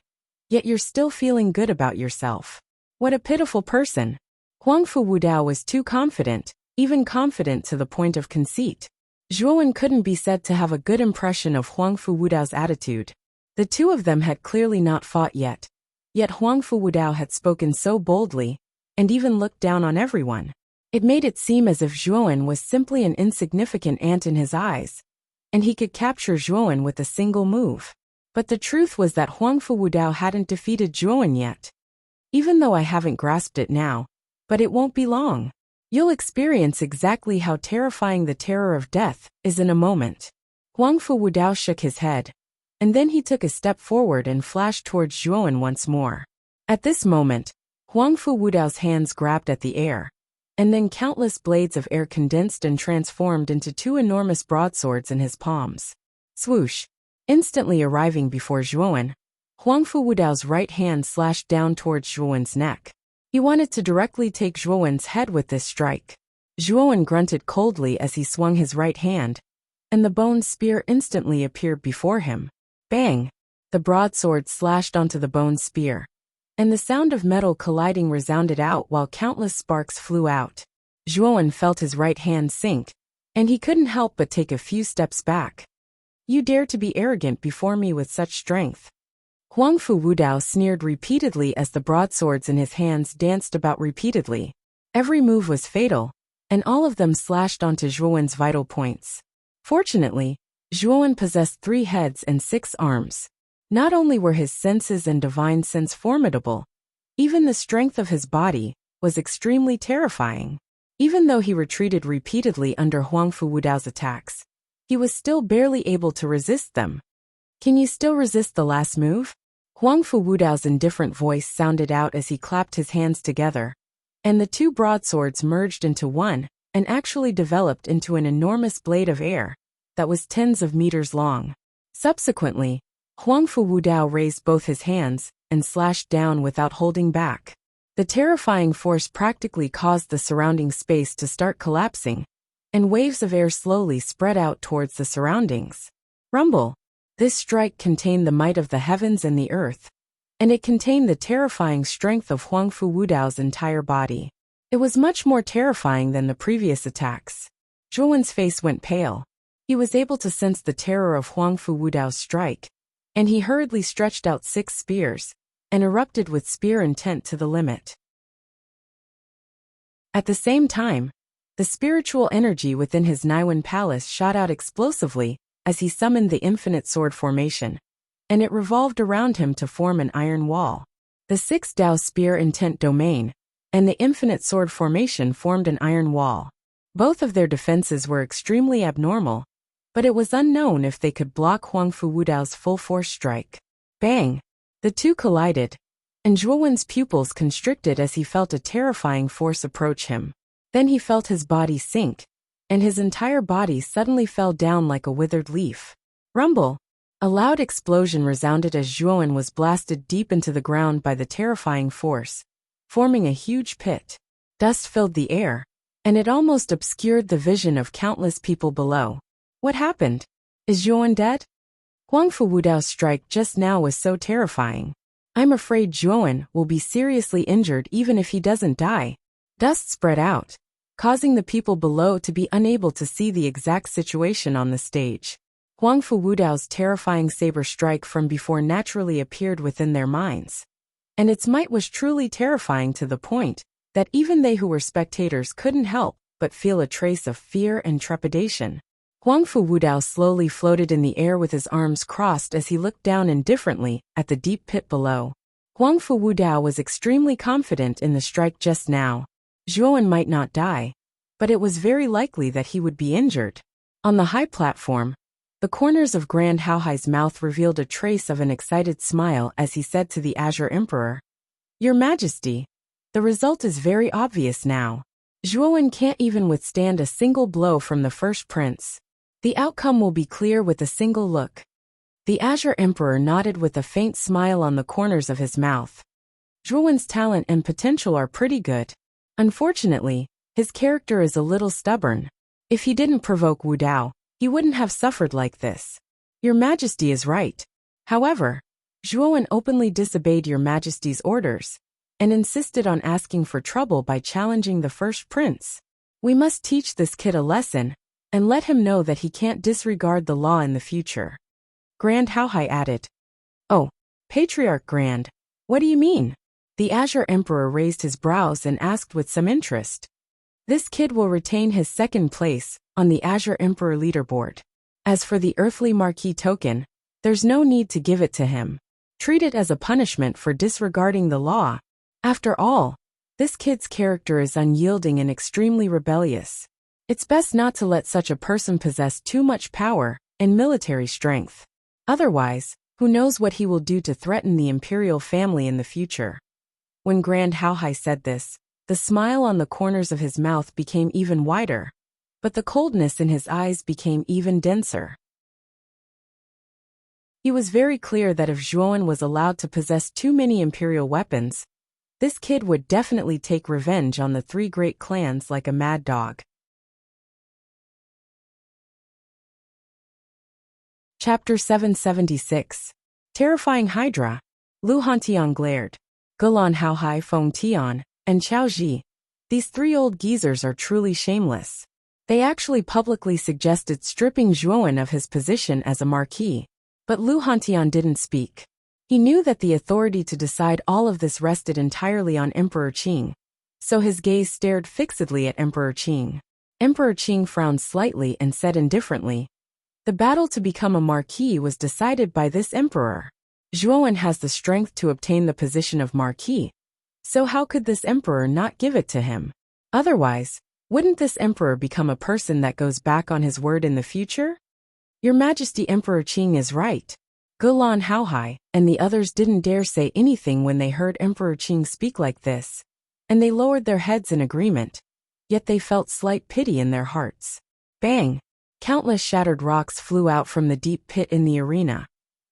yet you're still feeling good about yourself. What a pitiful person. Huangfu Wudao was too confident, even confident to the point of conceit. Zhuowen couldn't be said to have a good impression of Huangfu Wudao's attitude. The two of them had clearly not fought yet Huangfu Wudao had spoken so boldly, and even looked down on everyone. It made it seem as if Zhuowen was simply an insignificant ant in his eyes, and he could capture Zhuowen with a single move. But the truth was that Huangfu Wudao hadn't defeated Zhuowen yet. Even though I haven't grasped it now, but it won't be long. You'll experience exactly how terrifying the terror of death is in a moment. Huangfu Wudao shook his head, and then he took a step forward and flashed towards Zhuowen once more. At this moment, Huangfu Wudao's hands grabbed at the air, and then countless blades of air condensed and transformed into two enormous broadswords in his palms. Swoosh! Instantly arriving before Zhuowen, Huangfu Wudao's right hand slashed down towards Zhuowen's neck. He wanted to directly take Zhuowen's head with this strike. Zhuowen grunted coldly as he swung his right hand, and the bone spear instantly appeared before him. Bang! The broadsword slashed onto the bone spear, and the sound of metal colliding resounded out while countless sparks flew out. Zhuowen felt his right hand sink, and he couldn't help but take a few steps back. You dare to be arrogant before me with such strength? Huangfu Wudao sneered repeatedly as the broadswords in his hands danced about repeatedly. Every move was fatal, and all of them slashed onto Zhuowen's vital points. Fortunately, Zhuowen possessed 3 heads and 6 arms. Not only were his senses and divine sense formidable, even the strength of his body was extremely terrifying. Even though he retreated repeatedly under Huangfu Wudao's attacks, he was still barely able to resist them. Can you still resist the last move? Huangfu Wudao's indifferent voice sounded out as he clapped his hands together, and the 2 broadswords merged into one and actually developed into an enormous blade of air that was tens of meters long. Subsequently, Huangfu Wudao raised both his hands and slashed down without holding back. The terrifying force practically caused the surrounding space to start collapsing, and waves of air slowly spread out towards the surroundings. Rumble! This strike contained the might of the heavens and the earth, and it contained the terrifying strength of Huangfu Wudao's entire body. It was much more terrifying than the previous attacks. Zhuowen's face went pale. He was able to sense the terror of Huangfu Wudao's strike, and he hurriedly stretched out 6 spears and erupted with spear intent to the limit. At the same time, the spiritual energy within his Naiwen palace shot out explosively as he summoned the infinite sword formation, and it revolved around him to form an iron wall. The 6 Dao spear intent domain and the infinite sword formation formed an iron wall. Both of their defenses were extremely abnormal, but it was unknown if they could block Huangfu Wudao's full force strike. Bang! The two collided, and Zhuowen's pupils constricted as he felt a terrifying force approach him. Then he felt his body sink, and his entire body suddenly fell down like a withered leaf. Rumble! A loud explosion resounded as Zhuowen was blasted deep into the ground by the terrifying force, forming a huge pit. Dust filled the air, and it almost obscured the vision of countless people below. What happened? Is Zhuowen dead? Huang Fu Wudao's strike just now was so terrifying. I'm afraid Zhuowen will be seriously injured even if he doesn't die. Dust spread out, causing the people below to be unable to see the exact situation on the stage. Huang Fu Wudao's terrifying saber strike from before naturally appeared within their minds. And its might was truly terrifying to the point that even they who were spectators couldn't help but feel a trace of fear and trepidation. Huang Fu Wudao slowly floated in the air with his arms crossed as he looked down indifferently at the deep pit below. Huang Fu Wudao was extremely confident in the strike just now. Zhuowen might not die, but it was very likely that he would be injured. On the high platform, the corners of Grand Haohai's mouth revealed a trace of an excited smile as he said to the Azure Emperor, "Your Majesty, the result is very obvious now. Zhuowen can't even withstand a single blow from the first prince. The outcome will be clear with a single look." The Azure Emperor nodded with a faint smile on the corners of his mouth. Zhuowen's talent and potential are pretty good. Unfortunately, his character is a little stubborn. If he didn't provoke Wu Dao, he wouldn't have suffered like this. Your Majesty is right. However, Zhuowen openly disobeyed Your Majesty's orders and insisted on asking for trouble by challenging the first prince. We must teach this kid a lesson and let him know that he can't disregard the law in the future. Grand Haohai added. Oh, Patriarch Grand, what do you mean? The Azure Emperor raised his brows and asked with some interest. This kid will retain his second place on the Azure Emperor leaderboard. As for the earthly marquee token, there's no need to give it to him. Treat it as a punishment for disregarding the law. After all, this kid's character is unyielding and extremely rebellious. It's best not to let such a person possess too much power and military strength. Otherwise, who knows what he will do to threaten the imperial family in the future. When Grand Haohai said this, the smile on the corners of his mouth became even wider, but the coldness in his eyes became even denser. He was very clear that if Zhuowen was allowed to possess too many imperial weapons, this kid would definitely take revenge on the three great clans like a mad dog. Chapter 776. Terrifying Hydra. Lu Hantian glared. Gulan Haohai, Feng Tian, and Qiao Ji. These three old geezers are truly shameless. They actually publicly suggested stripping Zhuowen of his position as a marquis. But Lu Hantian didn't speak. He knew that the authority to decide all of this rested entirely on Emperor Qing, so his gaze stared fixedly at Emperor Qing. Emperor Qing frowned slightly and said indifferently, "The battle to become a marquis was decided by this emperor. Zhuowen has the strength to obtain the position of marquis, so how could this emperor not give it to him? Otherwise, wouldn't this emperor become a person that goes back on his word in the future?" Your Majesty, Emperor Qing is right. Gulan Haohai and the others didn't dare say anything when they heard Emperor Qing speak like this, and they lowered their heads in agreement, yet they felt slight pity in their hearts. Bang! Countless shattered rocks flew out from the deep pit in the arena,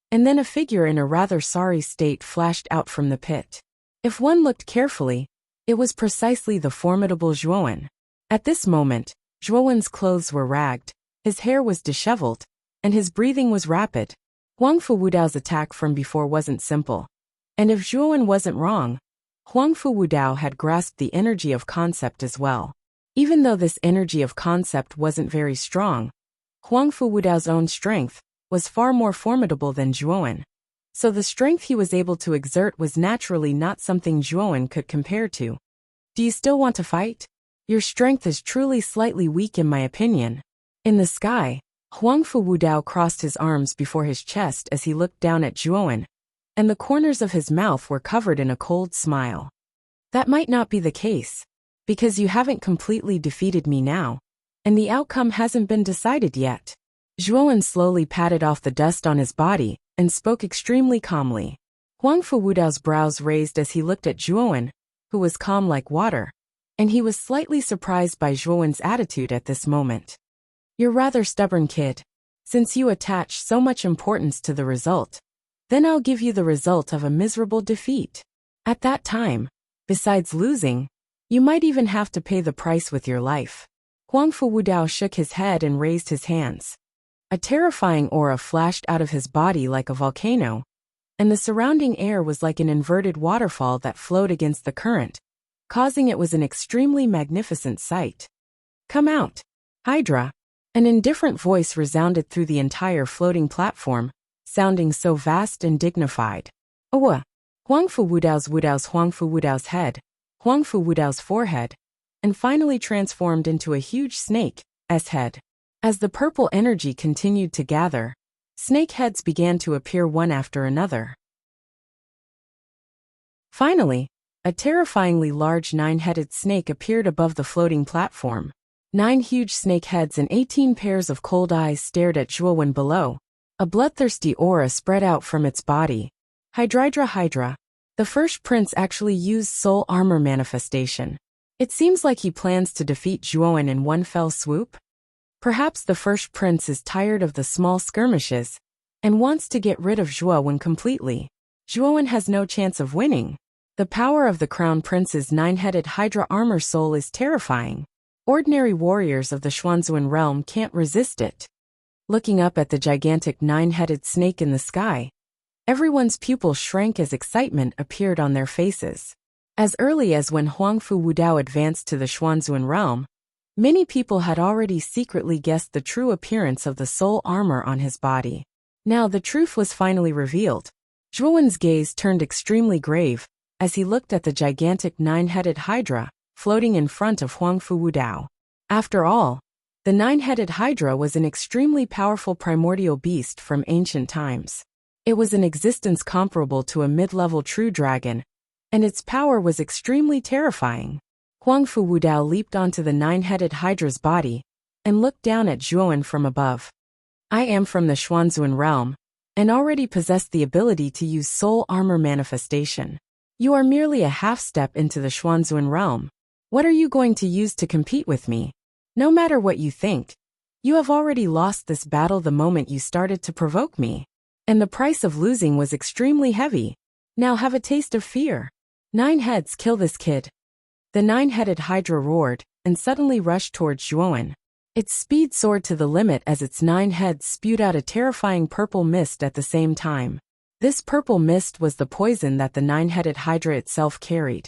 and then a figure in a rather sorry state flashed out from the pit. If one looked carefully, it was precisely the formidable Zhuowen. At this moment, Zhuowen's clothes were ragged, his hair was disheveled, and his breathing was rapid. Huang Fu Wudao's attack from before wasn't simple. And if Zhuowen wasn't wrong, Huang Fu Wudao had grasped the energy of concept as well. Even though this energy of concept wasn't very strong, Huang Fu Wudao's own strength was far more formidable than Zhuowen. So the strength he was able to exert was naturally not something Zhuowen could compare to. Do you still want to fight? Your strength is truly slightly weak in my opinion. In the sky, Huang Fu Wudao crossed his arms before his chest as he looked down at Zhuowen, and the corners of his mouth were covered in a cold smile. That might not be the case, because you haven't completely defeated me now, and the outcome hasn't been decided yet. Zhuowen slowly patted off the dust on his body and spoke extremely calmly. Huang Fu Wudao's brows raised as he looked at Zhuowen, who was calm like water, and he was slightly surprised by Zhuowen's attitude at this moment. You're rather stubborn, kid. Since you attach so much importance to the result, then I'll give you the result of a miserable defeat. At that time, besides losing, you might even have to pay the price with your life. Huang Fu Wudao shook his head and raised his hands. A terrifying aura flashed out of his body like a volcano, and the surrounding air was like an inverted waterfall that flowed against the current, causing it was an extremely magnificent sight. "Come out, Hydra!" An indifferent voice resounded through the entire floating platform, sounding so vast and dignified. "Awa!" Huangfu Wudao's head, Huangfu Wudao's forehead, and finally transformed into a huge snake's head. As the purple energy continued to gather, snake heads began to appear one after another. Finally, a terrifyingly large 9-headed snake appeared above the floating platform. 9 huge snake heads and 18 pairs of cold eyes stared at Zhuowen below. A bloodthirsty aura spread out from its body. Hydra. The first prince actually used soul armor manifestation. It seems like he plans to defeat Zhuowen in one fell swoop. Perhaps the first prince is tired of the small skirmishes and wants to get rid of Zhuowen completely. Zhuowen has no chance of winning. The power of the crown prince's 9-headed Hydra armor soul is terrifying. Ordinary warriors of the Swordsmanship realm can't resist it. Looking up at the gigantic 9-headed snake in the sky, everyone's pupils shrank as excitement appeared on their faces. As early as when Huangfu Wudao advanced to the Swordsmanship realm, many people had already secretly guessed the true appearance of the soul armor on his body. Now the truth was finally revealed. Zhuowen's gaze turned extremely grave as he looked at the gigantic 9-headed Hydra floating in front of Huangfu Wudao. After all, the 9-headed Hydra was an extremely powerful primordial beast from ancient times. It was an existence comparable to a mid-level true dragon, and its power was extremely terrifying. Huangfu Wudao leaped onto the 9-headed Hydra's body and looked down at Zhuowen from above. "I am from the Swordsmanship realm and already possess the ability to use soul armor manifestation. You are merely a half-step into the Swordsmanship realm. What are you going to use to compete with me? No matter what you think, you have already lost this battle the moment you started to provoke me. And the price of losing was extremely heavy. Now have a taste of fear. 9 heads, kill this kid." The 9-headed Hydra roared and suddenly rushed towards Zhuowen. Its speed soared to the limit as its 9 heads spewed out a terrifying purple mist at the same time. This purple mist was the poison that the 9-headed Hydra itself carried,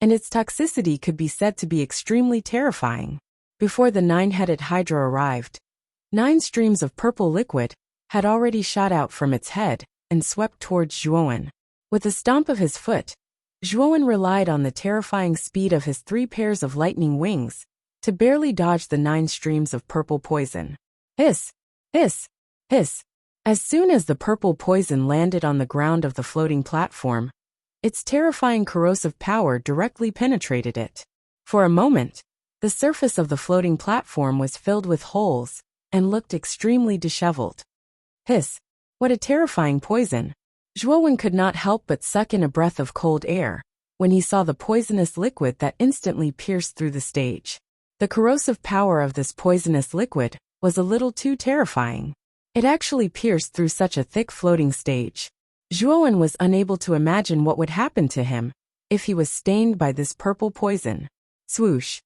and its toxicity could be said to be extremely terrifying. Before the 9-headed Hydra arrived, 9 streams of purple liquid had already shot out from its head and swept towards Zhuowen. With a stomp of his foot, Zhuowen relied on the terrifying speed of his 3 pairs of lightning wings to barely dodge the 9 streams of purple poison. Hiss! Hiss! Hiss! As soon as the purple poison landed on the ground of the floating platform, its terrifying corrosive power directly penetrated it. For a moment, the surface of the floating platform was filled with holes and looked extremely disheveled. Hiss! What a terrifying poison! Zhuowen could not help but suck in a breath of cold air when he saw the poisonous liquid that instantly pierced through the stage. The corrosive power of this poisonous liquid was a little too terrifying. It actually pierced through such a thick floating stage. Zhuowen was unable to imagine what would happen to him if he was stained by this purple poison. Swoosh!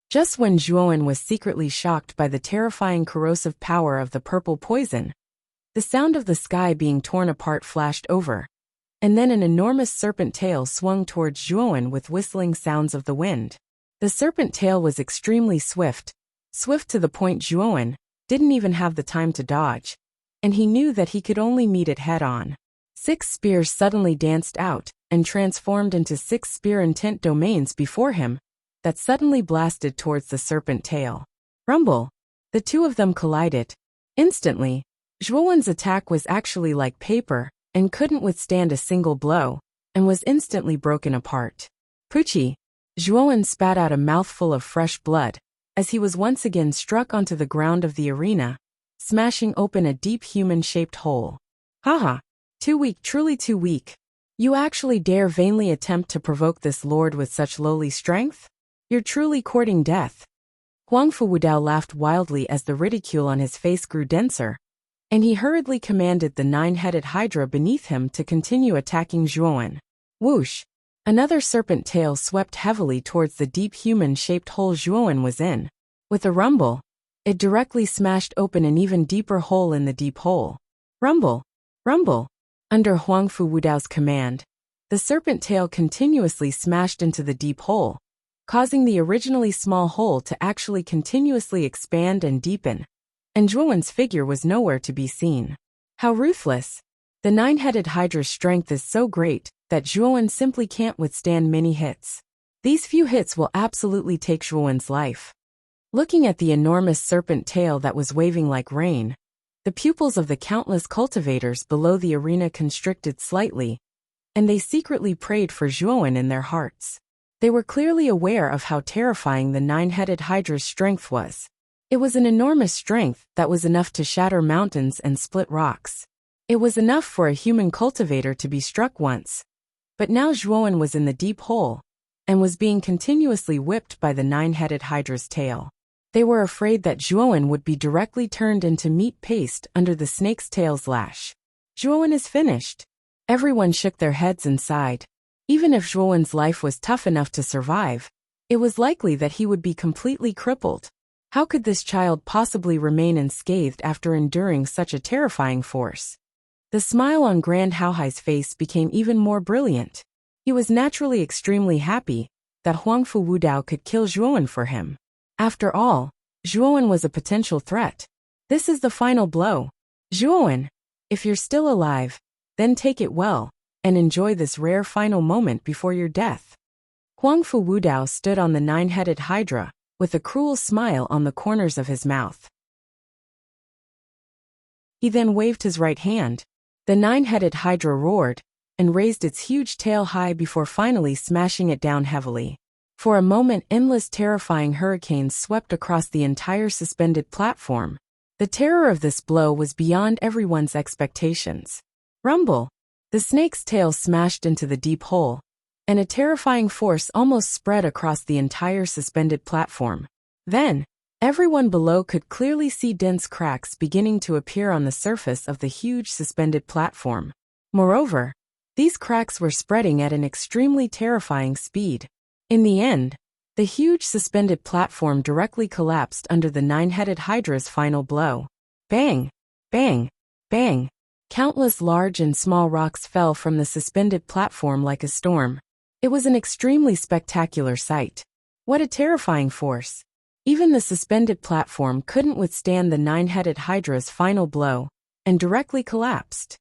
Just when Zhuowen was secretly shocked by the terrifying corrosive power of the purple poison, the sound of the sky being torn apart flashed over, and then an enormous serpent tail swung towards Zhuowen with whistling sounds of the wind. The serpent tail was extremely swift to the point Zhuowen didn't even have the time to dodge, and he knew that he could only meet it head-on. 6 spears suddenly danced out and transformed into 6 spear-intent domains before him that suddenly blasted towards the serpent tail. Rumble! The 2 of them collided. Instantly, Zhuowen's attack was actually like paper and couldn't withstand a single blow, and was instantly broken apart. Poochie! Zhuowen spat out a mouthful of fresh blood as he was once again struck onto the ground of the arena, smashing open a deep human-shaped hole. Haha! Too weak, truly too weak. You actually dare vainly attempt to provoke this lord with such lowly strength? You're truly courting death. Huangfu Wudao laughed wildly as the ridicule on his face grew denser, and he hurriedly commanded the 9-headed Hydra beneath him to continue attacking Zhuowen. Whoosh! Another serpent tail swept heavily towards the deep human-shaped hole Zhuowen was in. With a rumble, it directly smashed open an even deeper hole in the deep hole. Rumble! Rumble! Under Huangfu Wudao's command, the serpent tail continuously smashed into the deep hole, causing the originally small hole to actually continuously expand and deepen, and Zhuowen's figure was nowhere to be seen. How ruthless! The nine-headed Hydra's strength is so great that Zhuowen simply can't withstand many hits. These few hits will absolutely take Zhuowen's life. Looking at the enormous serpent tail that was waving like rain, the pupils of the countless cultivators below the arena constricted slightly, and they secretly prayed for Zhuowen in their hearts. They were clearly aware of how terrifying the nine-headed Hydra's strength was. It was an enormous strength that was enough to shatter mountains and split rocks. It was enough for a human cultivator to be struck once. But now Zhuowen was in the deep hole, and was being continuously whipped by the nine-headed Hydra's tail. They were afraid that Zhuowen would be directly turned into meat paste under the snake's tail's lash. Zhuowen is finished. Everyone shook their heads and sighed. Even if Zhuowen's life was tough enough to survive, it was likely that he would be completely crippled. How could this child possibly remain unscathed after enduring such a terrifying force? The smile on Grand Haohai's face became even more brilliant. He was naturally extremely happy that Huangfu Wudao could kill Zhuowen for him. After all, Zhuowen was a potential threat. This is the final blow. Zhuowen, if you're still alive, then take it well, and enjoy this rare final moment before your death. Huangfu Wudao stood on the nine-headed Hydra, with a cruel smile on the corners of his mouth. He then waved his right hand. The nine-headed Hydra roared, and raised its huge tail high before finally smashing it down heavily. For a moment, endless terrifying hurricanes swept across the entire suspended platform. The terror of this blow was beyond everyone's expectations. Rumble! The snake's tail smashed into the deep hole, and a terrifying force almost spread across the entire suspended platform. Then, everyone below could clearly see dense cracks beginning to appear on the surface of the huge suspended platform. Moreover, these cracks were spreading at an extremely terrifying speed. In the end, the huge suspended platform directly collapsed under the nine-headed Hydra's final blow. Bang! Bang! Bang! Countless large and small rocks fell from the suspended platform like a storm. It was an extremely spectacular sight. What a terrifying force! Even the suspended platform couldn't withstand the nine-headed Hydra's final blow, and directly collapsed.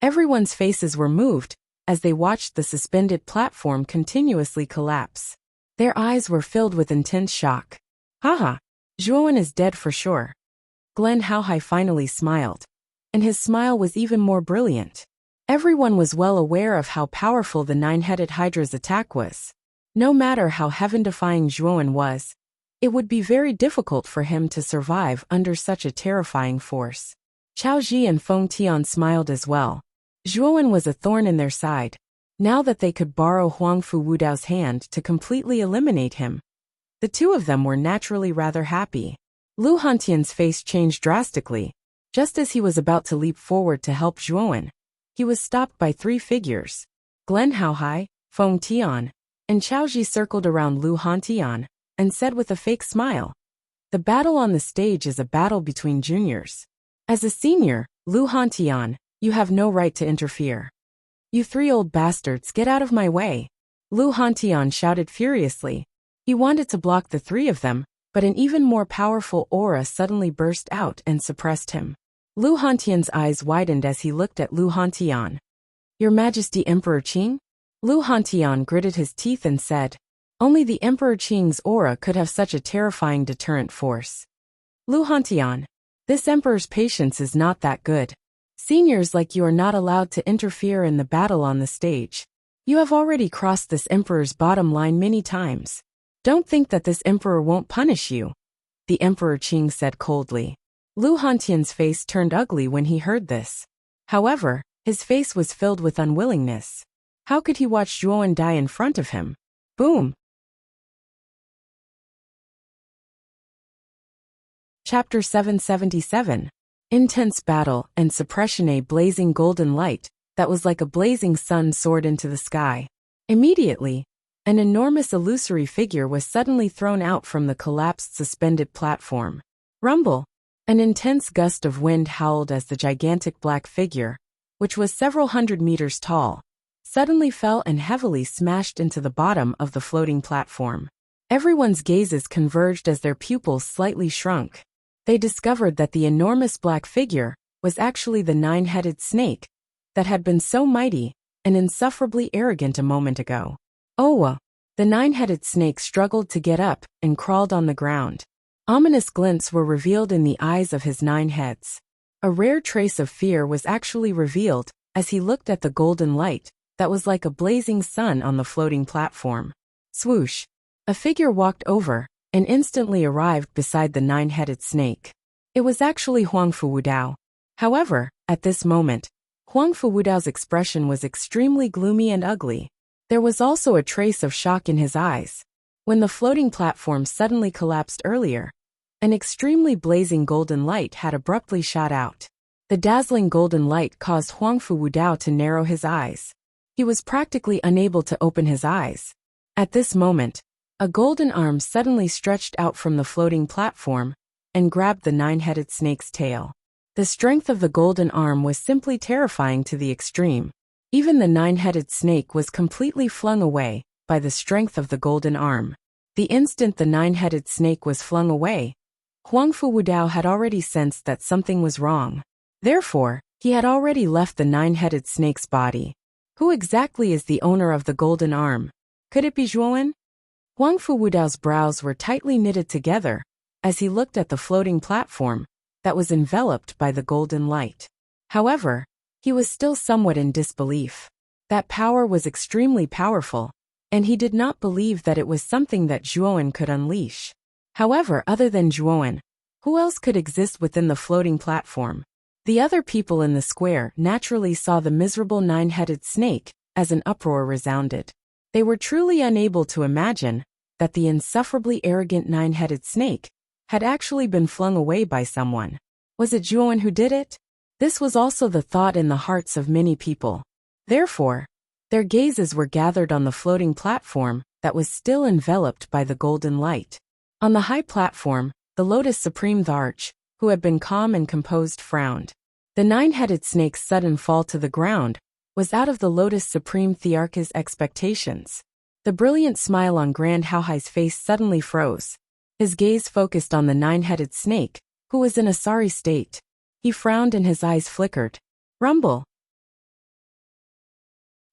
Everyone's faces were moved as they watched the suspended platform continuously collapse. Their eyes were filled with intense shock. Haha! Zhuowen is dead for sure. Glen Haohai finally smiled, and his smile was even more brilliant. Everyone was well aware of how powerful the nine-headed Hydra's attack was. No matter how heaven-defying Zhuowen was, it would be very difficult for him to survive under such a terrifying force. Chao Ji and Feng Tian smiled as well. Zhuowen was a thorn in their side. Now that they could borrow Huangfu Wudao's hand to completely eliminate him, the two of them were naturally rather happy. Lu Hantian's face changed drastically. Just as he was about to leap forward to help Zhuowen, he was stopped by three figures. Glen Haohai, Feng Tian, and Chao Ji circled around Lu Hantian and said with a fake smile, "The battle on the stage is a battle between juniors. As a senior, Lu Hantian, you have no right to interfere. You three old bastards, get out of my way." Lu Hantian shouted furiously. He wanted to block the three of them, but an even more powerful aura suddenly burst out and suppressed him. Lu Hantian's eyes widened as he looked at Lu Hantian. "Your Majesty Emperor Qing?" Lu Hantian gritted his teeth and said, "Only the Emperor Qing's aura could have such a terrifying deterrent force." "Lu Hantian, this Emperor's patience is not that good. Seniors like you are not allowed to interfere in the battle on the stage. You have already crossed this Emperor's bottom line many times. Don't think that this Emperor won't punish you," the Emperor Qing said coldly. Lu Hantian's face turned ugly when he heard this. However, his face was filled with unwillingness. How could he watch Zhuowen die in front of him? Boom! Chapter 777. Intense battle and suppression. A blazing golden light that was like a blazing sun soared into the sky. Immediately, an enormous illusory figure was suddenly thrown out from the collapsed suspended platform. Rumble! An intense gust of wind howled as the gigantic black figure, which was several hundred meters tall, suddenly fell and heavily smashed into the bottom of the floating platform. Everyone's gazes converged as their pupils slightly shrunk. They discovered that the enormous black figure was actually the nine-headed snake that had been so mighty and insufferably arrogant a moment ago. Oh! The nine-headed snake struggled to get up and crawled on the ground. Ominous glints were revealed in the eyes of his 9 heads. A rare trace of fear was actually revealed as he looked at the golden light that was like a blazing sun on the floating platform. Swoosh! A figure walked over and instantly arrived beside the 9-headed snake. It was actually Huangfu Wudao. However, at this moment, Huangfu Wudao's expression was extremely gloomy and ugly. There was also a trace of shock in his eyes. When the floating platform suddenly collapsed earlier, an extremely blazing golden light had abruptly shot out. The dazzling golden light caused Huangfu Wudao to narrow his eyes. He was practically unable to open his eyes. At this moment, a golden arm suddenly stretched out from the floating platform and grabbed the 9-headed snake's tail. The strength of the golden arm was simply terrifying to the extreme. Even the 9-headed snake was completely flung away by the strength of the golden arm. The instant the 9-headed snake was flung away, Huangfu Wudao had already sensed that something was wrong. Therefore, he had already left the 9-headed snake's body. Who exactly is the owner of the golden arm? Could it be Zhuowen? Huangfu Wudao's brows were tightly knitted together as he looked at the floating platform that was enveloped by the golden light. However, he was still somewhat in disbelief. That power was extremely powerful, and he did not believe that it was something that Zhuowen could unleash. However, other than Zhuowen, who else could exist within the floating platform? The other people in the square naturally saw the miserable 9-headed snake as an uproar resounded. They were truly unable to imagine that the insufferably arrogant 9-headed snake had actually been flung away by someone. Was it Zhuowen who did it? This was also the thought in the hearts of many people. Therefore, their gazes were gathered on the floating platform that was still enveloped by the golden light. On the high platform, the Lotus Supreme Tharch, who had been calm and composed, frowned. The 9-headed snake's sudden fall to the ground was out of the Lotus Supreme Thearch's expectations. The brilliant smile on Grand Haohai's face suddenly froze. His gaze focused on the 9-headed snake, who was in a sorry state. He frowned and his eyes flickered. Rumble!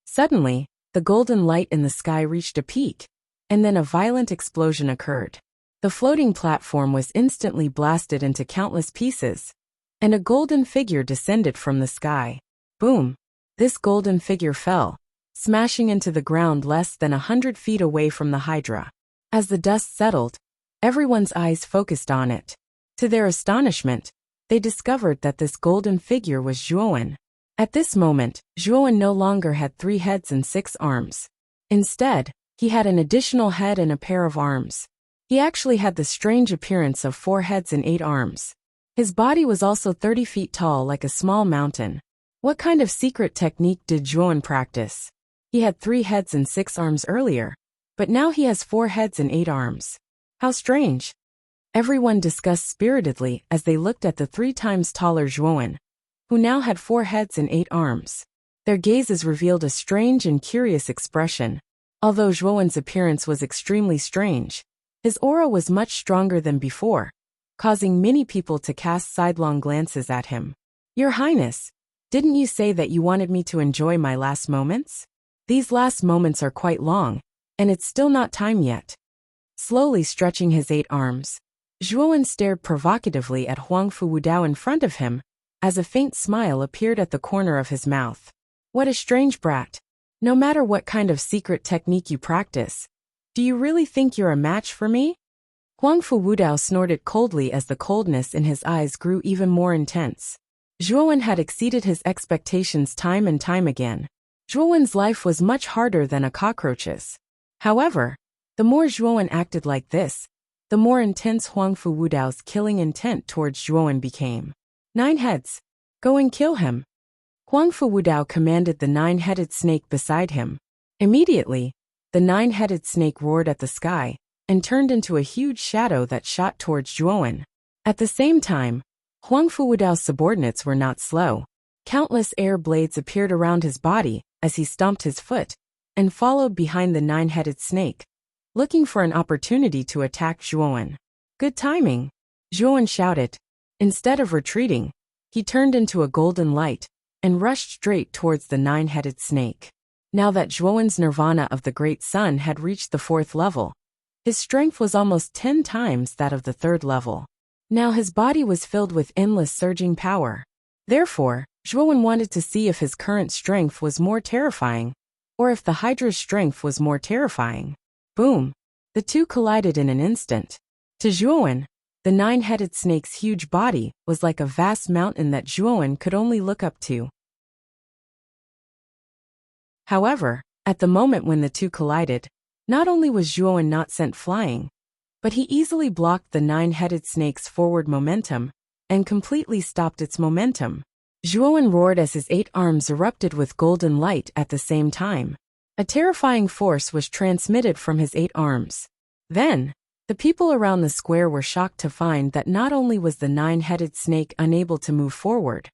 Suddenly, the golden light in the sky reached a peak, and then a violent explosion occurred. The floating platform was instantly blasted into countless pieces, and a golden figure descended from the sky. Boom! This golden figure fell, smashing into the ground less than 100 feet away from the Hydra. As the dust settled, everyone's eyes focused on it. To their astonishment, they discovered that this golden figure was Zhuowen. At this moment, Zhuowen no longer had 3 heads and 6 arms. Instead, he had an additional head and a pair of arms. He actually had the strange appearance of 4 heads and 8 arms. His body was also 30 feet tall like a small mountain. What kind of secret technique did Zhuowen practice? He had 3 heads and 6 arms earlier, but now he has 4 heads and 8 arms. How strange! Everyone discussed spiritedly as they looked at the 3 times taller Zhuowen, who now had 4 heads and 8 arms. Their gazes revealed a strange and curious expression. Although Zhuowen's appearance was extremely strange, his aura was much stronger than before, causing many people to cast sidelong glances at him. Your Highness, didn't you say that you wanted me to enjoy my last moments? These last moments are quite long, and it's still not time yet. Slowly stretching his 8 arms, Zhuowen stared provocatively at Huangfu Wudao in front of him, as a faint smile appeared at the corner of his mouth. What a strange brat. No matter what kind of secret technique you practice, do you really think you're a match for me? Huangfu Wudao snorted coldly as the coldness in his eyes grew even more intense. Zhuowen had exceeded his expectations time and time again. Zhuowen's life was much harder than a cockroach's. However, the more Zhuowen acted like this, the more intense Huangfu Wudao's killing intent towards Zhuowen became. 9 heads. Go and kill him. Huangfu Wudao commanded the 9-headed snake beside him. Immediately, the 9-headed snake roared at the sky and turned into a huge shadow that shot towards Zhuowen. At the same time, Huang Fuwudao's subordinates were not slow. Countless air blades appeared around his body as he stomped his foot and followed behind the nine-headed snake, looking for an opportunity to attack Zhuowen. Good timing, Zhuowen shouted. Instead of retreating, he turned into a golden light and rushed straight towards the nine-headed snake. Now that Zhuowen's nirvana of the Great Sun had reached the 4th level, his strength was almost 10 times that of the 3rd level. Now his body was filled with endless surging power. Therefore, Zhuowen wanted to see if his current strength was more terrifying, or if the Hydra's strength was more terrifying. Boom! The two collided in an instant. To Zhuowen, the nine-headed snake's huge body was like a vast mountain that Zhuowen could only look up to. However, at the moment when the two collided, not only was Zhuowen not sent flying, but he easily blocked the nine-headed snake's forward momentum and completely stopped its momentum. Zhuowen roared as his 8 arms erupted with golden light at the same time. A terrifying force was transmitted from his 8 arms. Then, the people around the square were shocked to find that not only was the nine-headed snake unable to move forward,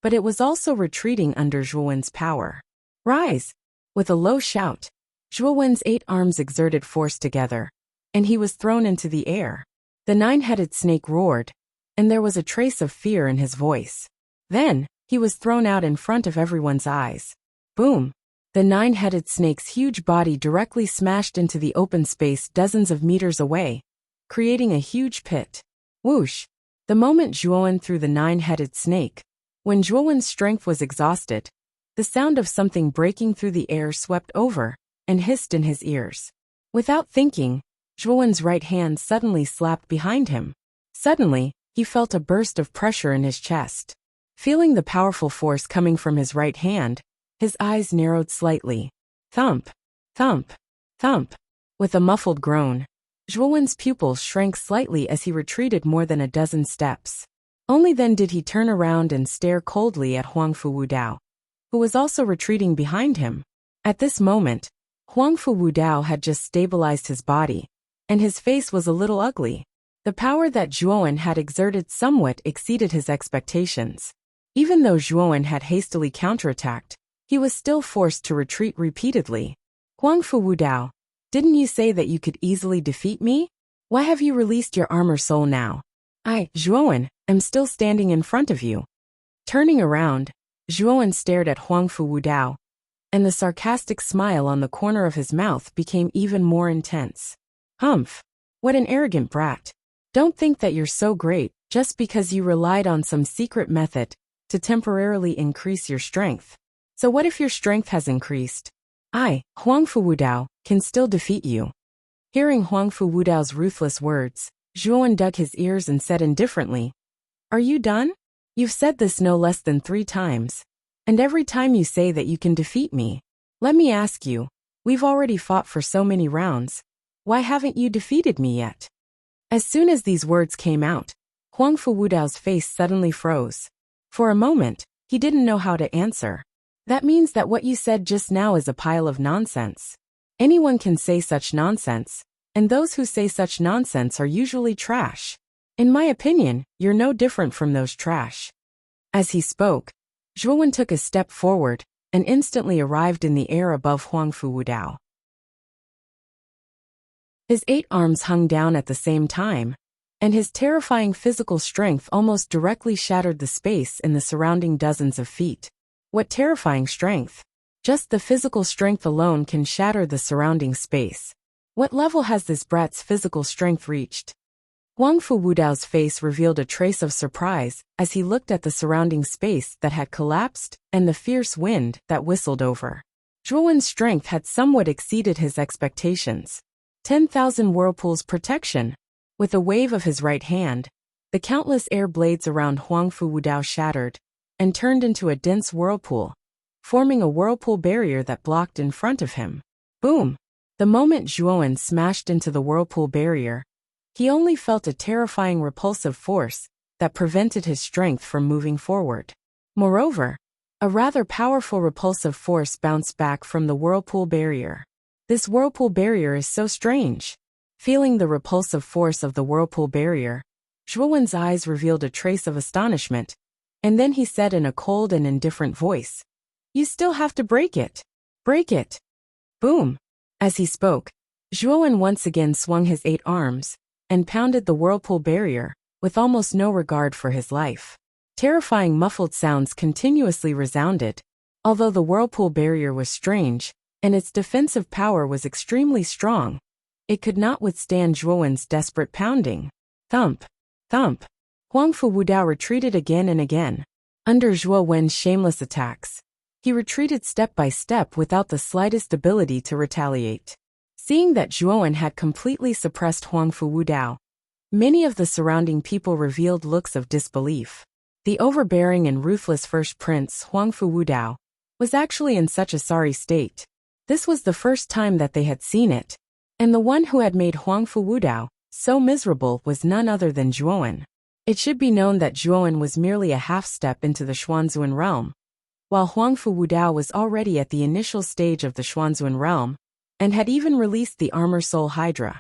but it was also retreating under Zhuowen's power. Rise! With a low shout, Zhuowen's 8 arms exerted force together, and he was thrown into the air. The nine-headed snake roared, and there was a trace of fear in his voice. Then, he was thrown out in front of everyone's eyes. Boom! The nine-headed snake's huge body directly smashed into the open space dozens of meters away, creating a huge pit. Whoosh! The moment Zhuowen threw the nine-headed snake, when Zhuowen's strength was exhausted, the sound of something breaking through the air swept over and hissed in his ears. Without thinking, Zhuowen's right hand suddenly slapped behind him. Suddenly, he felt a burst of pressure in his chest. Feeling the powerful force coming from his right hand, his eyes narrowed slightly. Thump! Thump! Thump! With a muffled groan, Zhuowen's pupils shrank slightly as he retreated more than a dozen steps. Only then did he turn around and stare coldly at Huang Fuwudao, who was also retreating behind him. At this moment, Huang Fuwudao had just stabilized his body, and his face was a little ugly. The power that Zhuowen had exerted somewhat exceeded his expectations. Even though Zhuowen had hastily counterattacked, he was still forced to retreat repeatedly. Huang Fuwudao, didn't you say that you could easily defeat me? Why have you released your armor soul now? I, Zhuowen, am still standing in front of you. Turning around, Zhuowen stared at Huang Fuwudao, and the sarcastic smile on the corner of his mouth became even more intense. Humph! What an arrogant brat. Don't think that you're so great just because you relied on some secret method to temporarily increase your strength. So what if your strength has increased? I, Huang Fuwudao, can still defeat you. Hearing Huang Fuwudao's ruthless words, Zhuowen dug his ears and said indifferently, Are you done? You've said this no less than 3 times. And every time you say that you can defeat me. Let me ask you, we've already fought for so many rounds. Why haven't you defeated me yet? As soon as these words came out, Huang Fuwudao's face suddenly froze. For a moment, he didn't know how to answer. That means that what you said just now is a pile of nonsense. Anyone can say such nonsense, and those who say such nonsense are usually trash. In my opinion, you're no different from those trash. As he spoke, Zhuowen took a step forward and instantly arrived in the air above Huang Fuwudao. His 8 arms hung down at the same time, and his terrifying physical strength almost directly shattered the space in the surrounding dozens of feet. What terrifying strength! Just the physical strength alone can shatter the surrounding space. What level has this brat's physical strength reached? Huang Fuwudao's face revealed a trace of surprise as he looked at the surrounding space that had collapsed and the fierce wind that whistled over. Zhuowen's strength had somewhat exceeded his expectations. 10,000 whirlpools protection. With a wave of his right hand, the countless air blades around Huang Fuwudao shattered and turned into a dense whirlpool, forming a whirlpool barrier that blocked in front of him. Boom! The moment Zhuowen smashed into the whirlpool barrier, he only felt a terrifying repulsive force that prevented his strength from moving forward. Moreover, a rather powerful repulsive force bounced back from the whirlpool barrier. This whirlpool barrier is so strange. Feeling the repulsive force of the whirlpool barrier, Zhuowen's eyes revealed a trace of astonishment, and then he said in a cold and indifferent voice, "You still have to break it. Break it." Boom! As he spoke, Zhuowen once again swung his 8 arms and pounded the whirlpool barrier with almost no regard for his life. Terrifying muffled sounds continuously resounded, although the whirlpool barrier was strange and its defensive power was extremely strong. It could not withstand Zhuowen's desperate pounding. Thump! Thump! Huangfu Wudao retreated again and again. Under Zhuowen's shameless attacks, he retreated step by step without the slightest ability to retaliate. Seeing that Zhuowen had completely suppressed Huangfu Wudao, many of the surrounding people revealed looks of disbelief. The overbearing and ruthless first prince, Huangfu Wudao, was actually in such a sorry state. This was the first time that they had seen it, and the one who had made Huangfu Wudao so miserable was none other than Zhuowen. It should be known that Zhuowen was merely a half-step into the Xuanzuan realm, while Huangfu Wudao was already at the initial stage of the Xuanzuan realm, and had even released the Armor Soul Hydra.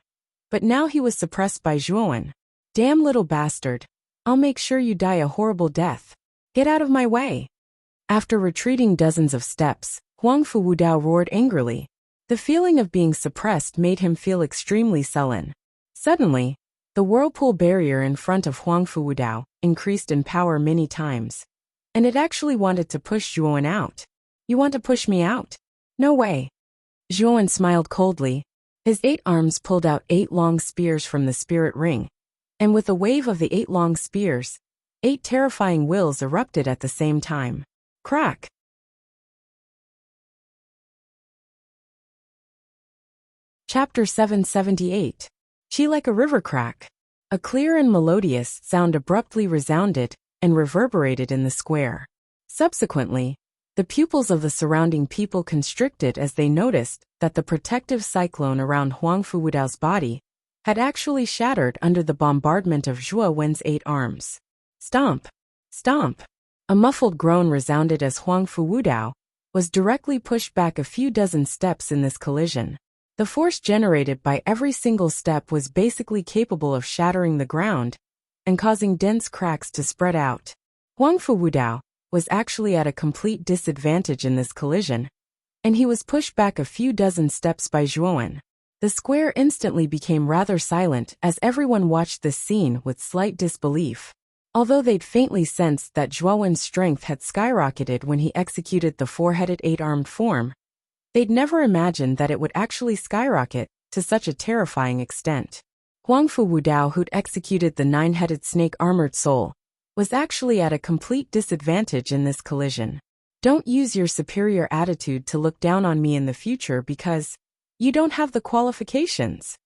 But now he was suppressed by Zhuowen. Damn little bastard. I'll make sure you die a horrible death. Get out of my way. After retreating dozens of steps, Huangfu Wudao roared angrily. The feeling of being suppressed made him feel extremely sullen. Suddenly, the whirlpool barrier in front of Huangfu Wudao increased in power many times, and it actually wanted to push Zhuowen out. You want to push me out? No way. Zhuowen smiled coldly. His 8 arms pulled out 8 long spears from the spirit ring, and with a wave of the 8 long spears, 8 terrifying wills erupted at the same time. Crack! Chapter 778. Chi like a river crack. A clear and melodious sound abruptly resounded and reverberated in the square. Subsequently, the pupils of the surrounding people constricted as they noticed that the protective cyclone around Huangfu Wudao's body had actually shattered under the bombardment of Zhuowen's 8 arms. Stomp! Stomp! A muffled groan resounded as Huangfu Wudao was directly pushed back a few dozen steps in this collision. The force generated by every single step was basically capable of shattering the ground and causing dense cracks to spread out. Huangfu Wudao was actually at a complete disadvantage in this collision, and he was pushed back a few dozen steps by Zhuowen. The square instantly became rather silent as everyone watched this scene with slight disbelief. Although they'd faintly sensed that Zhuowen's strength had skyrocketed when he executed the 4-headed 8-armed form, they'd never imagined that it would actually skyrocket to such a terrifying extent. Huangfu Wudao, who'd executed the 9-headed snake armored soul, was actually at a complete disadvantage in this collision. Don't use your superior attitude to look down on me in the future because you don't have the qualifications.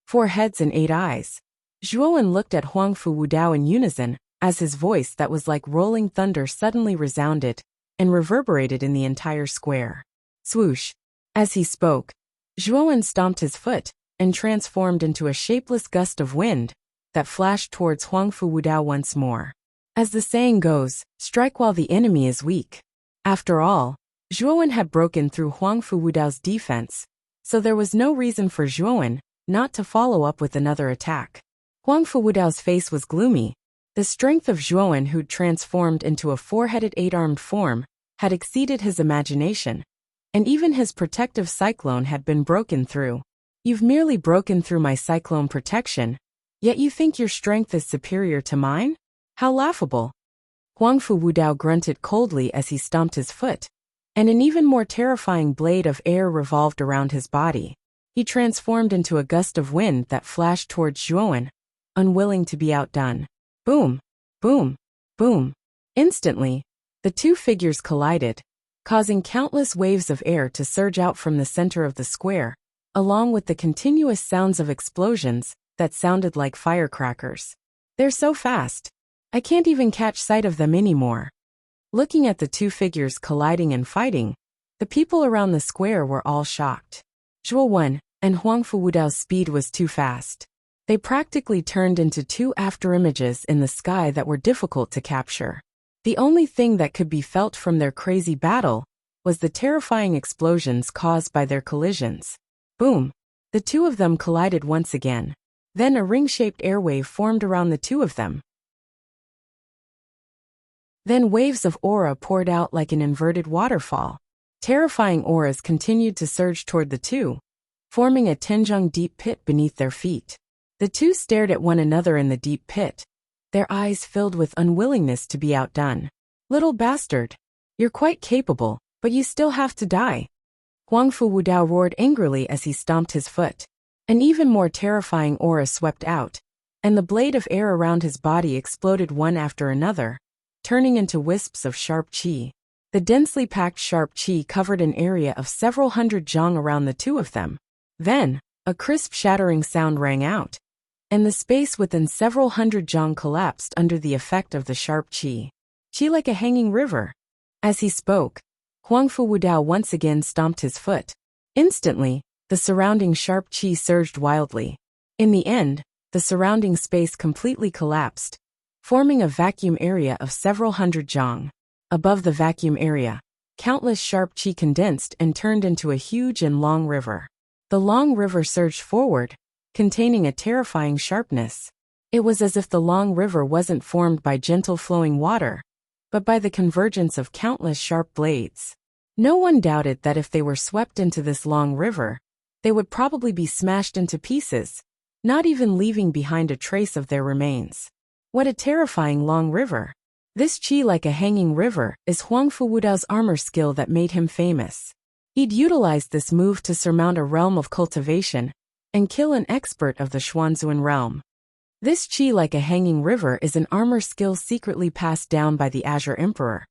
4 heads and 8 eyes. Zhuowen looked at Huangfu Wudao in unison as his voice that was like rolling thunder suddenly resounded and reverberated in the entire square. Swoosh! As he spoke, Zhuowen stomped his foot and transformed into a shapeless gust of wind that flashed towards Huangfu Wudao once more. As the saying goes, strike while the enemy is weak. After all, Zhuowen had broken through Huangfu Wudao's defense, so there was no reason for Zhuowen not to follow up with another attack. Huangfu Wudao's face was gloomy. The strength of Zhuowen, who'd transformed into a 4-headed 8-armed form, had exceeded his imagination, and even his protective cyclone had been broken through. You've merely broken through my cyclone protection, yet you think your strength is superior to mine? How laughable. Huangfu Wudao grunted coldly as he stomped his foot, and an even more terrifying blade of air revolved around his body. He transformed into a gust of wind that flashed towards Zhuowen, unwilling to be outdone. Boom! Boom! Boom! Instantly, the 2 figures collided, causing countless waves of air to surge out from the center of the square, along with the continuous sounds of explosions that sounded like firecrackers. They're so fast. I can't even catch sight of them anymore. Looking at the 2 figures colliding and fighting, the people around the square were all shocked. Zhuowen and Huangfu Wudao's speed was too fast. They practically turned into 2 afterimages in the sky that were difficult to capture. The only thing that could be felt from their crazy battle was the terrifying explosions caused by their collisions. Boom! The 2 of them collided once again. Then a ring-shaped airwave formed around the two of them. Then waves of aura poured out like an inverted waterfall. Terrifying auras continued to surge toward the two, forming a Tenjung deep pit beneath their feet. The two stared at one another in the deep pit, their eyes filled with unwillingness to be outdone. "Little bastard. You're quite capable, but you still have to die." Huangfu Wudao roared angrily as he stomped his foot. An even more terrifying aura swept out, and the blade of air around his body exploded one after another, turning into wisps of sharp qi. The densely packed sharp qi covered an area of several hundred zhang around the two of them. Then, a crisp shattering sound rang out, and the space within several hundred zhang collapsed under the effect of the sharp qi. "Qi like a hanging river." As he spoke, Huangfu Wudao once again stomped his foot. Instantly, the surrounding sharp qi surged wildly. In the end, the surrounding space completely collapsed, forming a vacuum area of several hundred zhang. Above the vacuum area, countless sharp qi condensed and turned into a huge and long river. The long river surged forward, containing a terrifying sharpness. It was as if the long river wasn't formed by gentle flowing water, but by the convergence of countless sharp blades. No one doubted that if they were swept into this long river, they would probably be smashed into pieces, not even leaving behind a trace of their remains. What a terrifying long river! This qi like a hanging river is Huangfu Wudao's armor skill that made him famous. He'd utilized this move to surmount a realm of cultivation and kill an expert of the Xuanzuan realm. This qi like a hanging river is an armor skill secretly passed down by the Azure Emperor,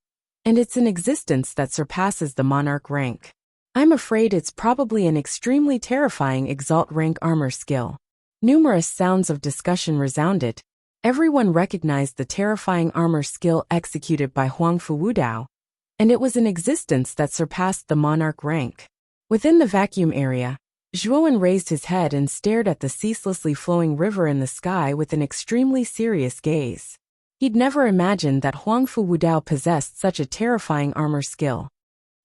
and it's an existence that surpasses the monarch rank. I'm afraid it's probably an extremely terrifying exalt rank armor skill. Numerous sounds of discussion resounded. Everyone recognized the terrifying armor skill executed by Huangfu Wudao, and it was an existence that surpassed the monarch rank. Within the vacuum area, Zhuowen raised his head and stared at the ceaselessly flowing river in the sky with an extremely serious gaze. He'd never imagined that Huangfu Wudao possessed such a terrifying armor skill.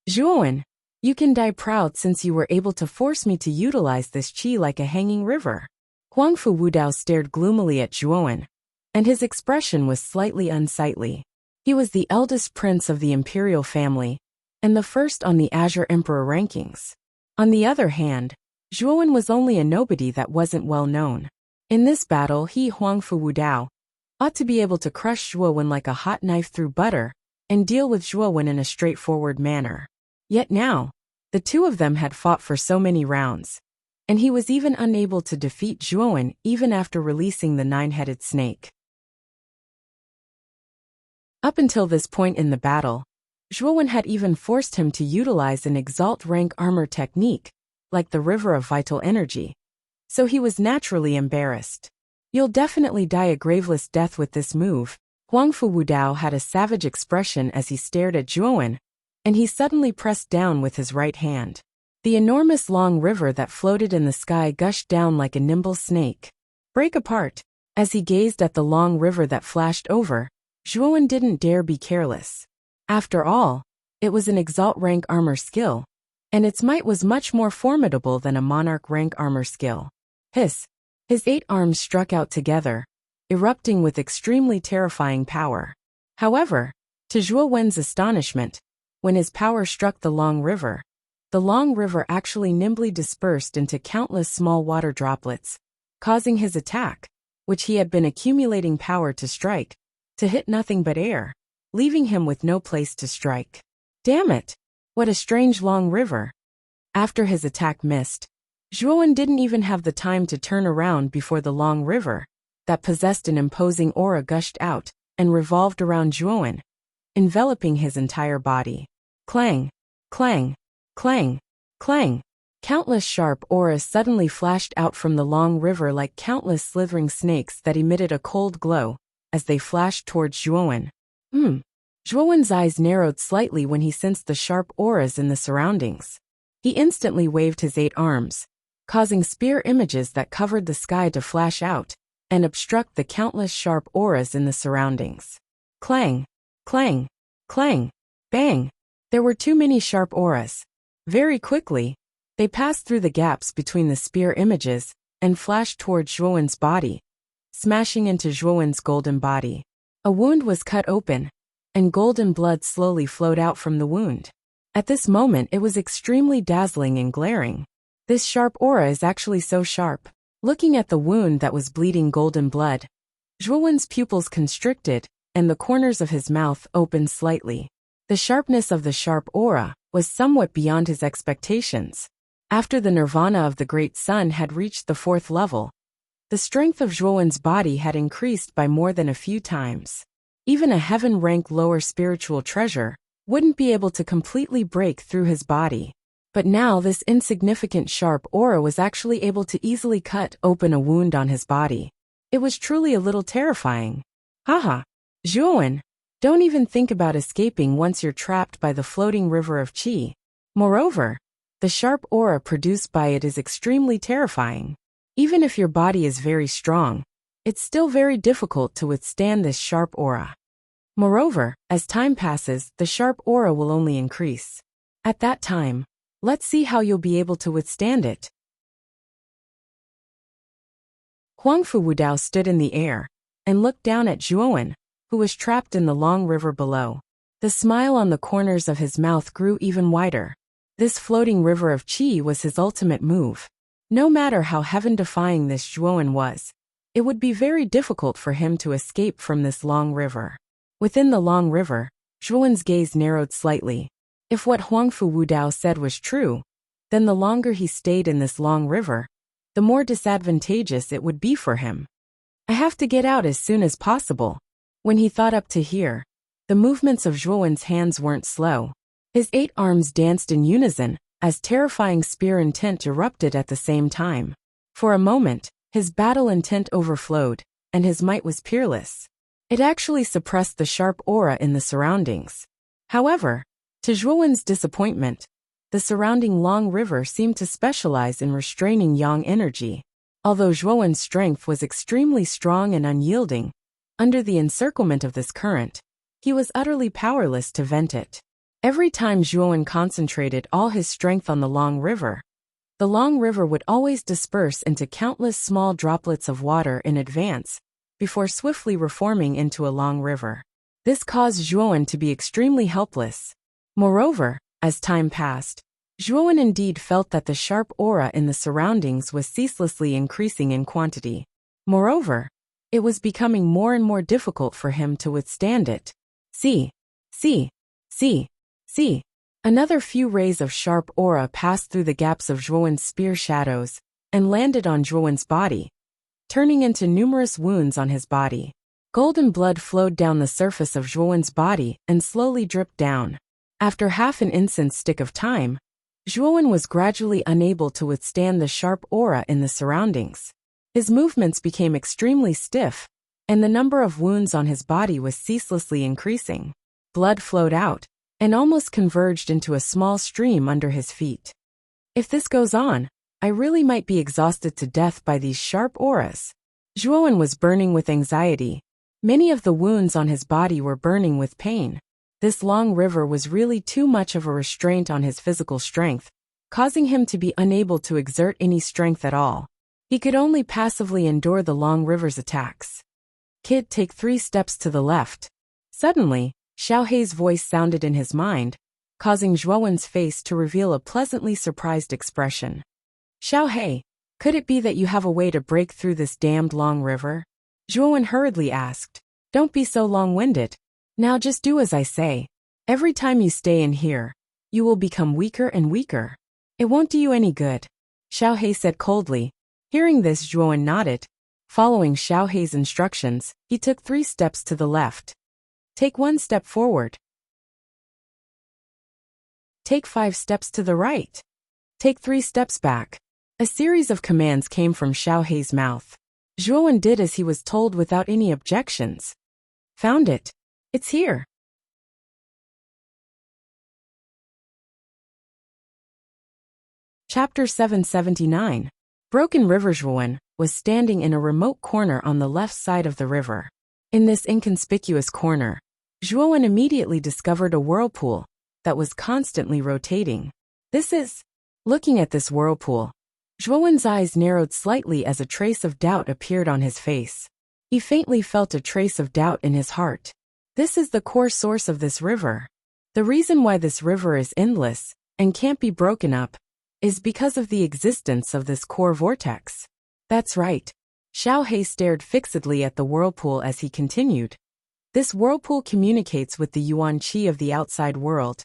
"Zhuowen, you can die proud since you were able to force me to utilize this qi like a hanging river." Huangfu Wudao stared gloomily at Zhuowen, and his expression was slightly unsightly. He was the eldest prince of the imperial family, and the first on the Azure Emperor rankings. On the other hand, Zhuowen was only a nobody that wasn't well known. In this battle Huangfu Wudao ought to be able to crush Zhuowen like a hot knife through butter, and deal with Zhuowen in a straightforward manner. Yet now, the two of them had fought for so many rounds, and he was even unable to defeat Zhuowen even after releasing the nine-headed snake. Up until this point in the battle, Zhuowen had even forced him to utilize an exalt rank armor technique, like the River of Vital Energy. So he was naturally embarrassed. "You'll definitely die a graveless death with this move." Huangfu Wudao had a savage expression as he stared at Zhuowen, and he suddenly pressed down with his right hand. The enormous long river that floated in the sky gushed down like a nimble snake. "Break apart." As he gazed at the long river that flashed over, Zhuowen didn't dare be careless. After all, it was an exalt rank armor skill, and its might was much more formidable than a monarch rank armor skill. Hiss! His 8 arms struck out together, erupting with extremely terrifying power. However, to Zhuowen's astonishment, when his power struck the long river actually nimbly dispersed into countless small water droplets, causing his attack, which he had been accumulating power to strike, to hit nothing but air, leaving him with no place to strike. Damn it! What a strange long river. After his attack missed, Zhuowen didn't even have the time to turn around before the long river, that possessed an imposing aura, gushed out and revolved around Zhuowen, enveloping his entire body. Clang! Clang! Clang! Clang! Countless sharp auras suddenly flashed out from the long river like countless slithering snakes that emitted a cold glow as they flashed towards Zhuowen. Zhuowen's eyes narrowed slightly when he sensed the sharp auras in the surroundings. He instantly waved his 8 arms, causing spear images that covered the sky to flash out and obstruct the countless sharp auras in the surroundings. Clang! Clang! Clang! Bang! There were too many sharp auras. Very quickly, they passed through the gaps between the spear images and flashed toward Zhuowen's body, smashing into Zhuowen's golden body. A wound was cut open, and golden blood slowly flowed out from the wound. At this moment it was extremely dazzling and glaring. This sharp aura is actually so sharp. Looking at the wound that was bleeding golden blood, Zhuowen's pupils constricted, and the corners of his mouth opened slightly. The sharpness of the sharp aura was somewhat beyond his expectations. After the nirvana of the great sun had reached the 4th level, the strength of Zhuowen's body had increased by more than a few times. Even a heaven-rank lower spiritual treasure wouldn't be able to completely break through his body. But now this insignificant sharp aura was actually able to easily cut open a wound on his body. It was truly a little terrifying. Haha. Zhuowen, don't even think about escaping once you're trapped by the floating river of qi. Moreover, the sharp aura produced by it is extremely terrifying. Even if your body is very strong, it's still very difficult to withstand this sharp aura. Moreover, as time passes, the sharp aura will only increase. At that time, let's see how you'll be able to withstand it. Huangfu Wudao stood in the air and looked down at Zhuowen, who was trapped in the long river below. The smile on the corners of his mouth grew even wider. This floating river of qi was his ultimate move. No matter how heaven-defying this Zhuowen was, it would be very difficult for him to escape from this long river. Within the long river, Zhuowen's gaze narrowed slightly. If what Huangfu Wudao said was true, then the longer he stayed in this long river, the more disadvantageous it would be for him. I have to get out as soon as possible. When he thought up to here, the movements of Zhuowen's hands weren't slow. His 8 arms danced in unison, as terrifying spear intent erupted at the same time. For a moment, his battle intent overflowed, and his might was peerless. It actually suppressed the sharp aura in the surroundings. However, to Zhuowen's disappointment, the surrounding long river seemed to specialize in restraining yang energy. Although Zhuowen's strength was extremely strong and unyielding, under the encirclement of this current, he was utterly powerless to vent it. Every time Zhuowen concentrated all his strength on the long river would always disperse into countless small droplets of water in advance, before swiftly reforming into a long river. This caused Zhuowen to be extremely helpless. Moreover, as time passed, Zhuowen indeed felt that the sharp aura in the surroundings was ceaselessly increasing in quantity. Moreover, it was becoming more and more difficult for him to withstand it. See. Another few rays of sharp aura passed through the gaps of Zhuowen's spear shadows and landed on Zhuowen's body, turning into numerous wounds on his body. Golden blood flowed down the surface of Zhuowen's body and slowly dripped down. After half an incense stick of time, Zhuowen was gradually unable to withstand the sharp aura in the surroundings. His movements became extremely stiff, and the number of wounds on his body was ceaselessly increasing. Blood flowed out and almost converged into a small stream under his feet. If this goes on, I really might be exhausted to death by these sharp auras. Zhuowen was burning with anxiety. Many of the wounds on his body were burning with pain. This long river was really too much of a restraint on his physical strength, causing him to be unable to exert any strength at all. He could only passively endure the long river's attacks. Kid, take 3 steps to the left. Suddenly, Xiao Hei's voice sounded in his mind, causing Zhuowen's face to reveal a pleasantly surprised expression. Xiao Hei, could it be that you have a way to break through this damned long river? Zhuowen hurriedly asked. Don't be so long-winded. Now just do as I say. Every time you stay in here, you will become weaker and weaker. It won't do you any good. Xiao Hei said coldly. Hearing this, Zhuowen nodded. Following Xiao Hei's instructions, he took 3 steps to the left. Take 1 step forward. Take 5 steps to the right. Take 3 steps back. A series of commands came from Xiao Hei's mouth. Zhuowen did as he was told without any objections. Found it. It's here. Chapter 779. Broken River. Zhuowen was standing in a remote corner on the left side of the river. In this inconspicuous corner, Zhuowen immediately discovered a whirlpool that was constantly rotating. Looking at this whirlpool, Zhuowen's eyes narrowed slightly as a trace of doubt appeared on his face. He faintly felt a trace of doubt in his heart. This is the core source of this river. The reason why this river is endless and can't be broken up is because of the existence of this core vortex. That's right. Xiao He stared fixedly at the whirlpool as he continued. This whirlpool communicates with the yuan qi of the outside world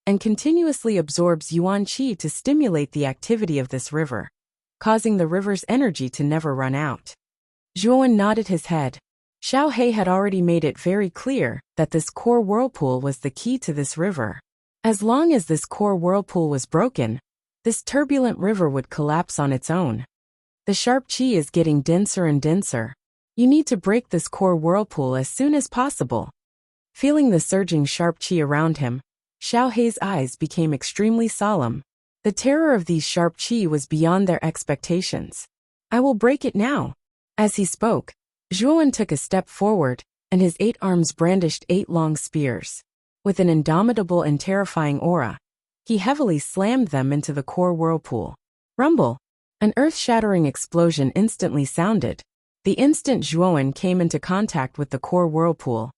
and continuously absorbs yuan qi to stimulate the activity of this river, causing the river's energy to never run out. Zhuowen nodded his head. Xiao He had already made it very clear that this core whirlpool was the key to this river. As long as this core whirlpool was broken, this turbulent river would collapse on its own. The sharp qi is getting denser and denser. You need to break this core whirlpool as soon as possible. Feeling the surging sharp qi around him, Xiao He's eyes became extremely solemn. The terror of these sharp qi was beyond their expectations. I will break it now. As he spoke, Zhuowen took a step forward, and his 8 arms brandished 8 long spears. With an indomitable and terrifying aura, he heavily slammed them into the core whirlpool. Rumble! An earth-shattering explosion instantly sounded. The instant Zhuowen came into contact with the core whirlpool,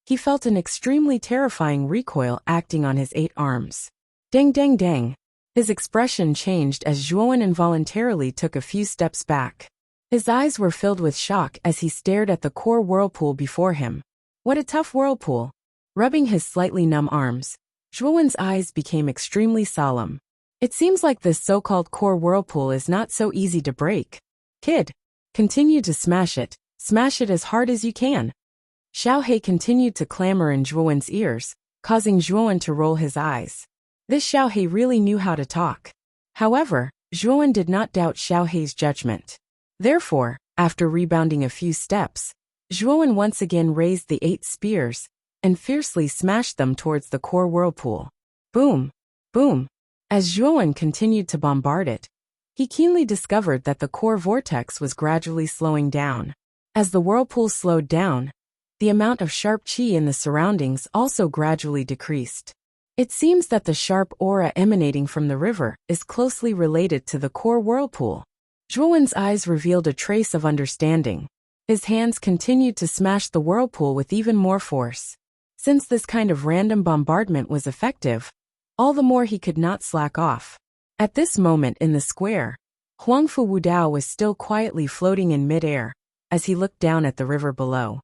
he felt an extremely terrifying recoil acting on his 8 arms. Dang dang dang! His expression changed as Zhuowen involuntarily took a few steps back. His eyes were filled with shock as he stared at the core whirlpool before him. What a tough whirlpool! Rubbing his slightly numb arms, Zhuowen's eyes became extremely solemn. It seems like this so-called core whirlpool is not so easy to break. Kid, continue to smash it as hard as you can. Xiao He continued to clamor in Zhuowen's ears, causing Zhuowen to roll his eyes. This Xiao He really knew how to talk. However, Zhuowen did not doubt Xiao He's judgment. Therefore, after rebounding a few steps, Zhuowen once again raised the 8 spears and fiercely smashed them towards the core whirlpool. Boom! Boom! As Zhuowen continued to bombard it, he keenly discovered that the core vortex was gradually slowing down. As the whirlpool slowed down, the amount of sharp qi in the surroundings also gradually decreased. It seems that the sharp aura emanating from the river is closely related to the core whirlpool. Zhuowen's eyes revealed a trace of understanding. His hands continued to smash the whirlpool with even more force. Since this kind of random bombardment was effective, all the more he could not slack off. At this moment in the square, Huangfu Wudao was still quietly floating in mid-air as he looked down at the river below.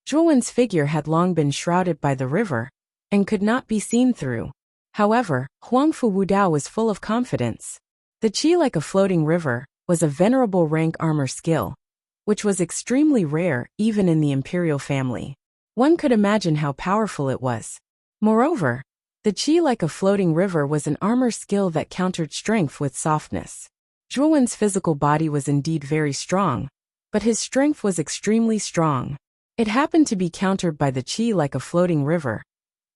Zhuowen's figure had long been shrouded by the river and could not be seen through. However, Huangfu Wudao was full of confidence. The qi like a floating river was a venerable rank armor skill, which was extremely rare even in the imperial family. One could imagine how powerful it was. Moreover, the qi like a floating river was an armor skill that countered strength with softness. Zhuowen's physical body was indeed very strong, but his strength was extremely strong. It happened to be countered by the qi like a floating river,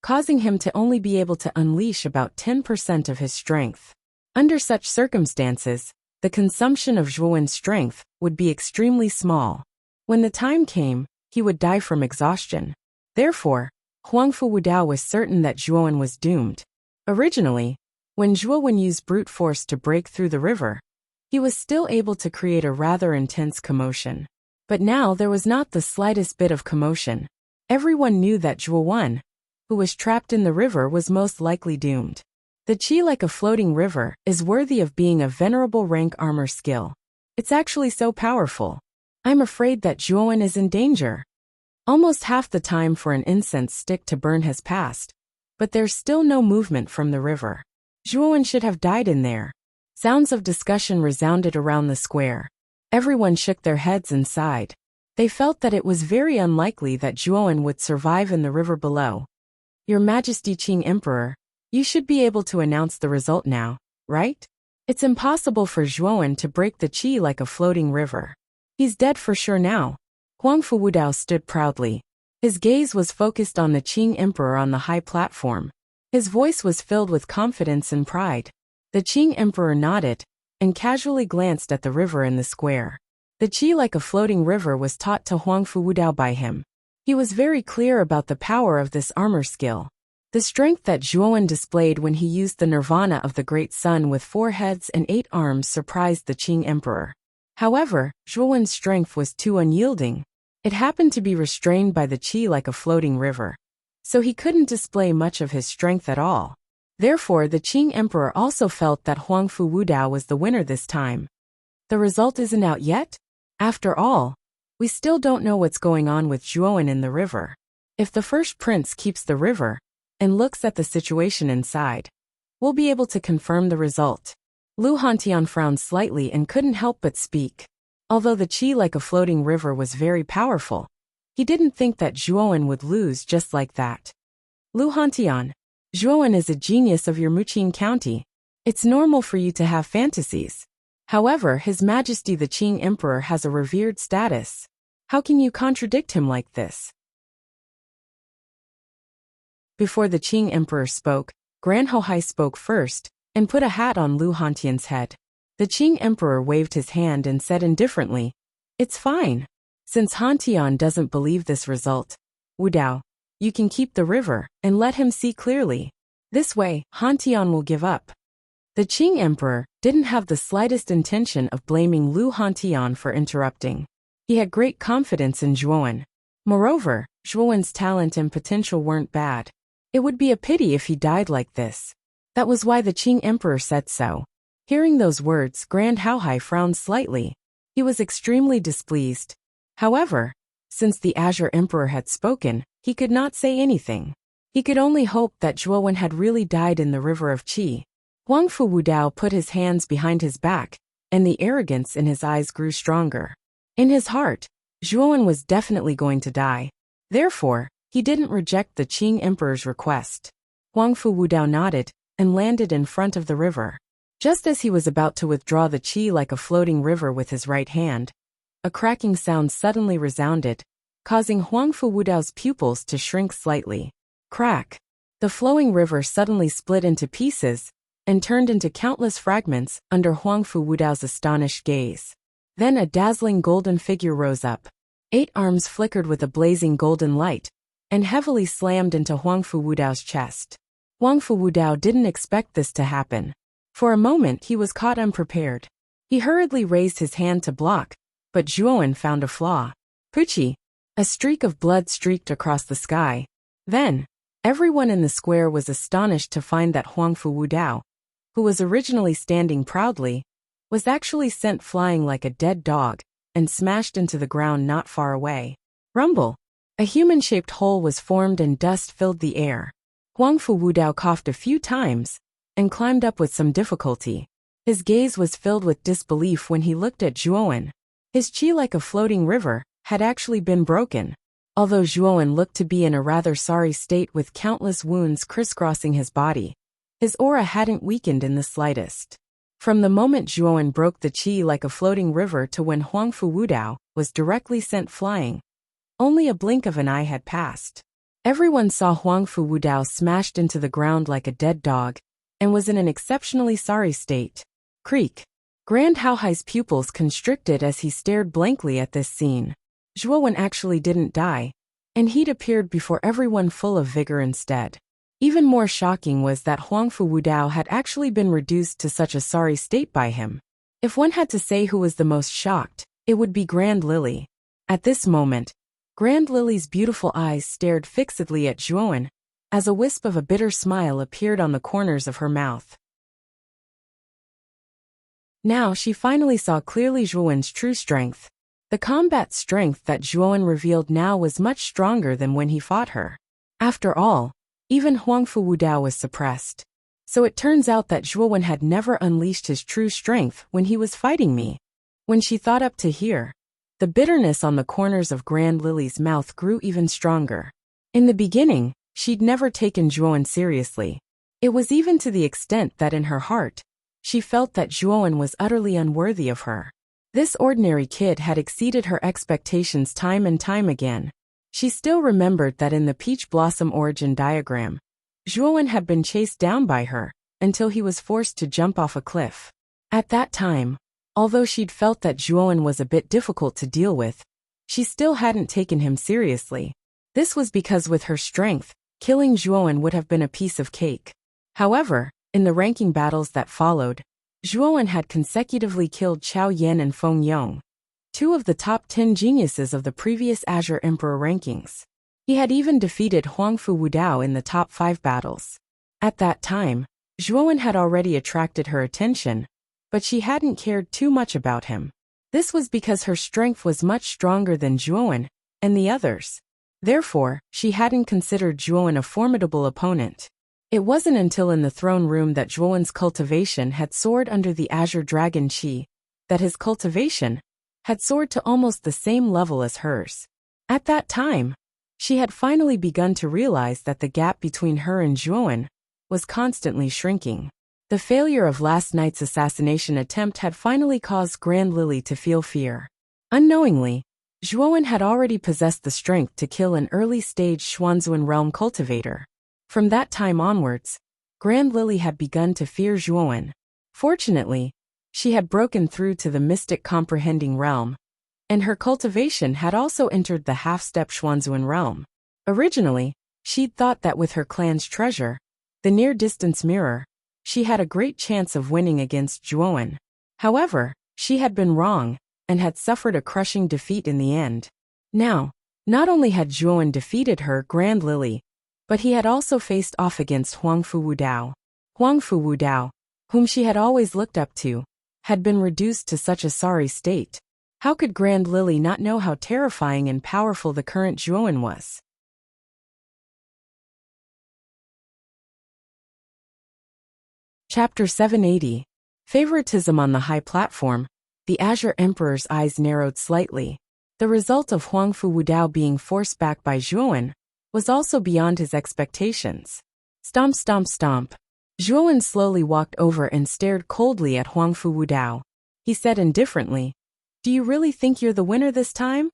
causing him to only be able to unleash about 10% of his strength. Under such circumstances, the consumption of Zhuowen's strength would be extremely small. When the time came, he would die from exhaustion. Therefore, Huangfu Wudao was certain that Zhuowen was doomed. Originally, when Zhuowen used brute force to break through the river, he was still able to create a rather intense commotion. But now there was not the slightest bit of commotion. Everyone knew that Zhuowen, who was trapped in the river, was most likely doomed. The qi like a floating river is worthy of being a venerable rank armor skill. It's actually so powerful. I'm afraid that Zhuowen is in danger. Almost half the time for an incense stick to burn has passed, but there's still no movement from the river. Zhuowen should have died in there. Sounds of discussion resounded around the square. Everyone shook their heads and sighed. They felt that it was very unlikely that Zhuowen would survive in the river below. Your Majesty Qing Emperor, you should be able to announce the result now, right? It's impossible for Zhuowen to break the qi like a floating river. He's dead for sure now. Huangfu Wudao stood proudly. His gaze was focused on the Qing Emperor on the high platform. His voice was filled with confidence and pride. The Qing Emperor nodded and casually glanced at the river in the square. The qi like a floating river was taught to Huangfu Wudao by him. He was very clear about the power of this armor skill. The strength that Zhuowen displayed when he used the nirvana of the Great Sun with 4 heads and 8 arms surprised the Qing Emperor. However, Zhuowen's strength was too unyielding. It happened to be restrained by the qi like a floating river, so he couldn't display much of his strength at all. Therefore, the Qing Emperor also felt that Huangfu Wudao was the winner this time. The result isn't out yet? After all, we still don't know what's going on with Zhuowen in the river. If the first prince keeps the river and looks at the situation inside, we'll be able to confirm the result. Lu Hantian frowned slightly and couldn't help but speak. Although the qi like a floating river was very powerful, he didn't think that Zhuowen would lose just like that. Lu Hantian, Zhuowen is a genius of your Muqing County. It's normal for you to have fantasies. However, His Majesty the Qing Emperor has a revered status. How can you contradict him like this? Before the Qing Emperor spoke, Grand Hohai spoke first and put a hat on Lu Hantian's head. The Qing Emperor waved his hand and said indifferently, "It's fine. Since Hantian doesn't believe this result, Wudao, you can keep the river and let him see clearly. This way, Hantian will give up." The Qing Emperor didn't have the slightest intention of blaming Lu Hantian for interrupting. He had great confidence in Zhuowen. Moreover, Zhuowen's talent and potential weren't bad. It would be a pity if he died like this. That was why the Qing Emperor said so. Hearing those words, Grand Haohai frowned slightly. He was extremely displeased. However, since the Azure Emperor had spoken, he could not say anything. He could only hope that Zhuowen had really died in the river of Qi. Huangfu Wudao put his hands behind his back, and the arrogance in his eyes grew stronger. In his heart, Zhuowen was definitely going to die. Therefore, he didn't reject the Qing Emperor's request. Huangfu Wudao nodded and landed in front of the river. Just as he was about to withdraw the qi like a floating river with his right hand, a cracking sound suddenly resounded, causing Huangfu Wudao's pupils to shrink slightly. Crack! The flowing river suddenly split into pieces and turned into countless fragments under Huangfu Wudao's astonished gaze. Then a dazzling golden figure rose up. 8 arms flickered with a blazing golden light and heavily slammed into Huangfu Wudao's chest. Huangfu Wudao didn't expect this to happen. For a moment he was caught unprepared. He hurriedly raised his hand to block, but Zhuowen found a flaw. Puchi! A streak of blood streaked across the sky. Then, everyone in the square was astonished to find that Huangfu Wudao, who was originally standing proudly, was actually sent flying like a dead dog and smashed into the ground not far away. Rumble! A human-shaped hole was formed and dust filled the air. Huangfu Wudao coughed a few times and climbed up with some difficulty. His gaze was filled with disbelief when he looked at Zhuowen. His qi like a floating river had actually been broken. Although Zhuowen looked to be in a rather sorry state with countless wounds crisscrossing his body, his aura hadn't weakened in the slightest. From the moment Zhuowen broke the qi like a floating river to when Huangfu Wudao was directly sent flying, only a blink of an eye had passed. Everyone saw Huangfu Wudao smashed into the ground like a dead dog and was in an exceptionally sorry state. Creak! Grand Haohai's pupils constricted as he stared blankly at this scene. Zhuowen actually didn't die, and he'd appeared before everyone full of vigor instead. Even more shocking was that Huangfu Wudao had actually been reduced to such a sorry state by him. If one had to say who was the most shocked, it would be Grand Lily. At this moment, Grand Lily's beautiful eyes stared fixedly at Zhuowen, as a wisp of a bitter smile appeared on the corners of her mouth. Now she finally saw clearly Zhuowen's true strength. The combat strength that Zhuowen revealed now was much stronger than when he fought her. After all, even Huangfu Wudao was suppressed. So it turns out that Zhuowen had never unleashed his true strength when he was fighting me. When she thought up to here, the bitterness on the corners of Grand Lily's mouth grew even stronger. In the beginning, she'd never taken Zhuowen seriously. It was even to the extent that in her heart, she felt that Zhuowen was utterly unworthy of her. This ordinary kid had exceeded her expectations time and time again. She still remembered that in the peach blossom origin diagram, Zhuowen had been chased down by her until he was forced to jump off a cliff. At that time, although she'd felt that Zhuowen was a bit difficult to deal with, she still hadn't taken him seriously. This was because with her strength, killing Zhuowen would have been a piece of cake. However, in the ranking battles that followed, Zhuowen had consecutively killed Qiao Yan and Feng Yong, two of the top 10 geniuses of the previous Azure Emperor rankings. He had even defeated Huangfu Wudao in the top 5 battles. At that time, Zhuowen had already attracted her attention, but she hadn't cared too much about him. This was because her strength was much stronger than Zhuowen and the others. Therefore, she hadn't considered Zhuowen a formidable opponent. It wasn't until in the throne room that Zhuowen's cultivation had soared under the Azure Dragon Qi, that his cultivation had soared to almost the same level as hers. At that time, she had finally begun to realize that the gap between her and Zhuowen was constantly shrinking. The failure of last night's assassination attempt had finally caused Grand Lily to feel fear. Unknowingly, Zhuowen had already possessed the strength to kill an early-stage Xuanzuan realm cultivator. From that time onwards, Grand Lily had begun to fear Zhuowen. Fortunately, she had broken through to the mystic comprehending realm, and her cultivation had also entered the half-step Xuanzuan realm. Originally, she'd thought that with her clan's treasure, the near-distance mirror, she had a great chance of winning against Zhuowen. However, she had been wrong, and had suffered a crushing defeat in the end. Now, not only had Zhuowen defeated her Grand Lily, but he had also faced off against Huangfu Wudao. Huangfu Wudao, whom she had always looked up to, had been reduced to such a sorry state. How could Grand Lily not know how terrifying and powerful the current Zhuowen was? Chapter 780. Favoritism on the high platform. The Azure Emperor's eyes narrowed slightly. The result of Huangfu Wudao being forced back by Zhuowen was also beyond his expectations. Stomp, stomp, stomp. Zhuowen slowly walked over and stared coldly at Huangfu Wudao. He said indifferently, "Do you really think you're the winner this time?"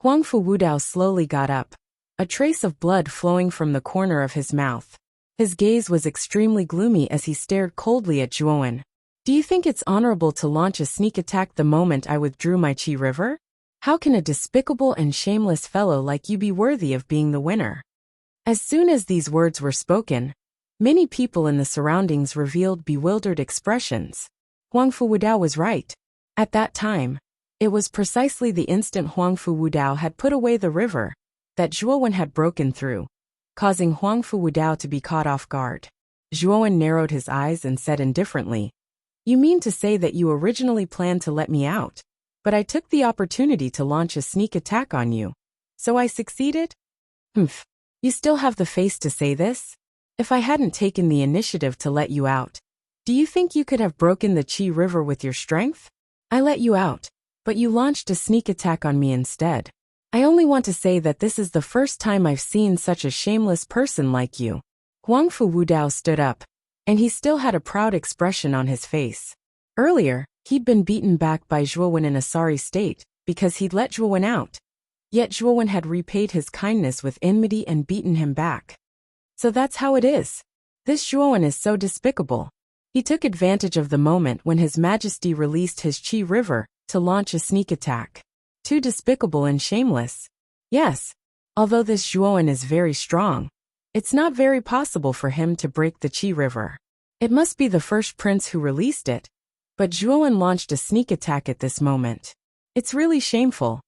Huangfu Wudao slowly got up, a trace of blood flowing from the corner of his mouth. His gaze was extremely gloomy as he stared coldly at Zhuowen. "Do you think it's honorable to launch a sneak attack the moment I withdrew my Qi River? How can a despicable and shameless fellow like you be worthy of being the winner?" As soon as these words were spoken, many people in the surroundings revealed bewildered expressions. Huangfu Wudao was right. At that time, it was precisely the instant Huangfu Wudao had put away the river that Zhuowen had broken through, causing Huangfu Wudao to be caught off guard. Zhuowen narrowed his eyes and said indifferently, "You mean to say that you originally planned to let me out, but I took the opportunity to launch a sneak attack on you, so I succeeded? Humph, you still have the face to say this? If I hadn't taken the initiative to let you out, do you think you could have broken the Qi River with your strength? I let you out, but you launched a sneak attack on me instead. I only want to say that this is the first time I've seen such a shameless person like you." Huangfu Wudao stood up, and he still had a proud expression on his face. Earlier, he'd been beaten back by Zhuowen in a sorry state, because he'd let Zhuowen out. Yet Zhuowen had repaid his kindness with enmity and beaten him back. So that's how it is. This Zhuowen is so despicable. He took advantage of the moment when His Majesty released his Qi River to launch a sneak attack. Too despicable and shameless. Yes, although this Zhuowen is very strong, it's not very possible for him to break the Qi River. It must be the first prince who released it, but Zhuowen launched a sneak attack at this moment. It's really shameful.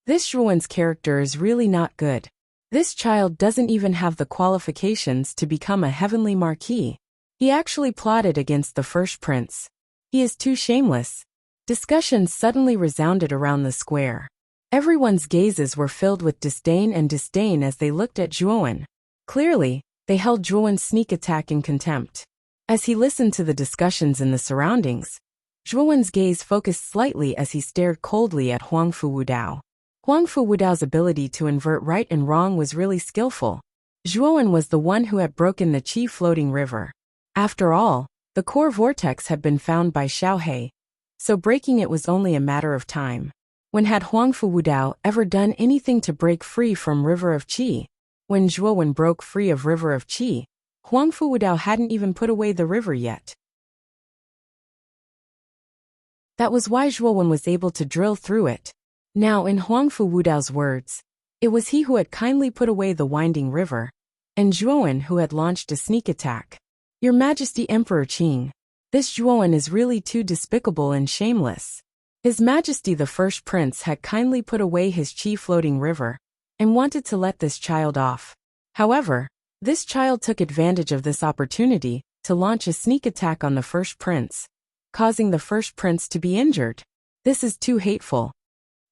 This Zhuowen's character is really not good. This child doesn't even have the qualifications to become a heavenly marquis. He actually plotted against the first prince. He is too shameless. Discussions suddenly resounded around the square. Everyone's gazes were filled with disdain as they looked at Zhuowen. Clearly, they held Zhuowen's sneak attack in contempt. As he listened to the discussions in the surroundings, Zhuowen's gaze focused slightly as he stared coldly at Huangfu Wudao. Huangfu Wudao's ability to invert right and wrong was really skillful. Zhuowen was the one who had broken the Qi floating river. After all, the core vortex had been found by Xiaohe, so breaking it was only a matter of time. When had Huangfu Wudao ever done anything to break free from River of Qi? When Zhuowen broke free of River of Qi, Huangfu Wudao hadn't even put away the river yet. That was why Zhuowen was able to drill through it. Now, in Huangfu Wudao's words, it was he who had kindly put away the winding river, and Zhuowen, who had launched a sneak attack. Your Majesty Emperor Qing. This Zhuowen is really too despicable and shameless. His Majesty the First Prince had kindly put away his qi floating river and wanted to let this child off. However, this child took advantage of this opportunity to launch a sneak attack on the First Prince, causing the First Prince to be injured. This is too hateful.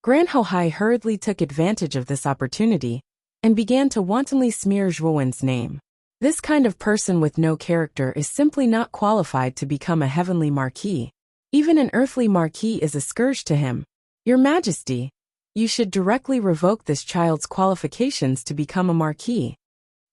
Gran Hohai hurriedly took advantage of this opportunity and began to wantonly smear Zhuowen's name. This kind of person with no character is simply not qualified to become a heavenly marquis. Even an earthly marquis is a scourge to him. Your Majesty, you should directly revoke this child's qualifications to become a marquis.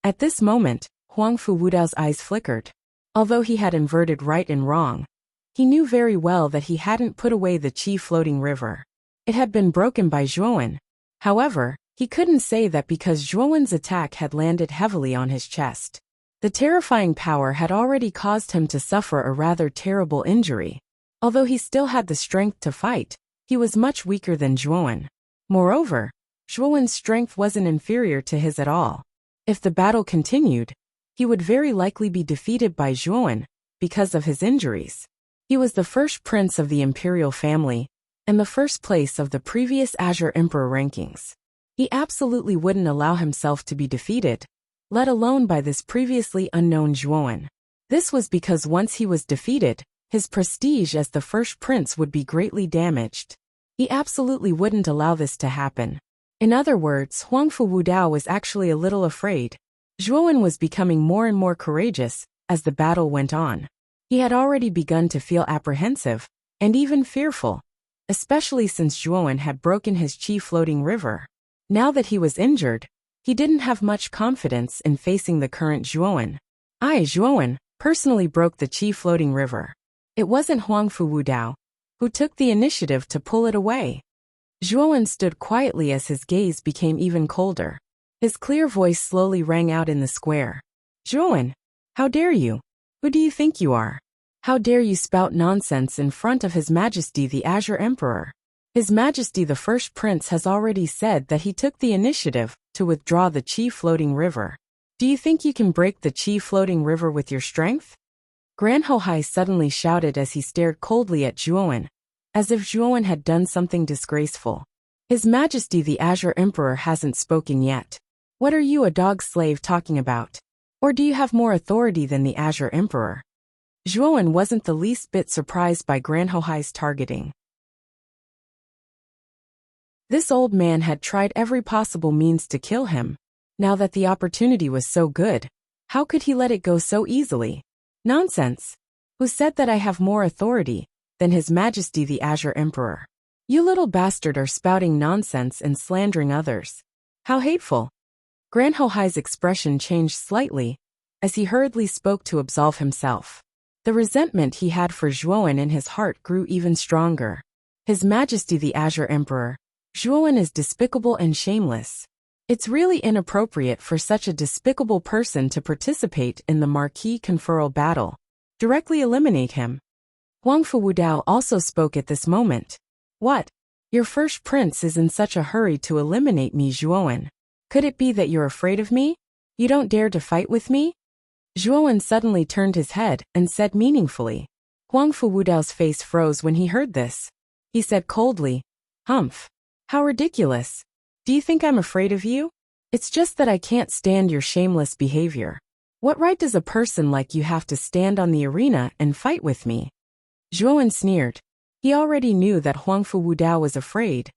At this moment, Huangfu Wudao's eyes flickered. Although he had inverted right and wrong, he knew very well that he hadn't put away the qi floating river. It had been broken by Zhuowen. However, he couldn't say that because Zhuowen's attack had landed heavily on his chest. The terrifying power had already caused him to suffer a rather terrible injury. Although he still had the strength to fight, he was much weaker than Zhuowen. Moreover, Zhuowen's strength wasn't inferior to his at all. If the battle continued, he would very likely be defeated by Zhuowen because of his injuries. He was the first prince of the imperial family and the first place of the previous Azure Emperor rankings. He absolutely wouldn't allow himself to be defeated, let alone by this previously unknown Zhuowen. This was because once he was defeated, his prestige as the first prince would be greatly damaged. He absolutely wouldn't allow this to happen. In other words, Huangfu Wudao was actually a little afraid. Zhuowen was becoming more and more courageous as the battle went on. He had already begun to feel apprehensive and even fearful, especially since Zhuowen had broken his qi floating river. Now that he was injured, he didn't have much confidence in facing the current Zhuowen. Zhuowen, personally broke the qi floating river. It wasn't Huangfu Wudao who took the initiative to pull it away. Zhuowen stood quietly as his gaze became even colder. His clear voice slowly rang out in the square. Zhuowen, how dare you? Who do you think you are? How dare you spout nonsense in front of His Majesty the Azure Emperor? His Majesty the First Prince has already said that he took the initiative to withdraw the qi floating river. Do you think you can break the qi floating river with your strength? Gran Hohai suddenly shouted as he stared coldly at Zhuowen, as if Zhuowen had done something disgraceful. His Majesty the Azure Emperor hasn't spoken yet. What are you, a dog slave, talking about? Or do you have more authority than the Azure Emperor? Zhuowen wasn't the least bit surprised by Gran Hohai's targeting. This old man had tried every possible means to kill him. Now that the opportunity was so good, how could he let it go so easily? Nonsense! Who said that I have more authority than His Majesty the Azure Emperor? You little bastard are spouting nonsense and slandering others. How hateful! Gran Hohai's expression changed slightly as he hurriedly spoke to absolve himself. The resentment he had for Zhuowen in his heart grew even stronger. His Majesty the Azure Emperor, Zhuowen is despicable and shameless. It's really inappropriate for such a despicable person to participate in the Marquis conferral battle. Directly eliminate him. Huangfu Wudao also spoke at this moment. What? Your first prince is in such a hurry to eliminate me, Zhuowen. Could it be that you're afraid of me? You don't dare to fight with me? Zhuowen suddenly turned his head and said meaningfully. Huangfu Wudao's face froze when he heard this. He said coldly, Humph. How ridiculous. Do you think I'm afraid of you? It's just that I can't stand your shameless behavior. What right does a person like you have to stand on the arena and fight with me? Zhuowen sneered. He already knew that Huangfu Wudao was afraid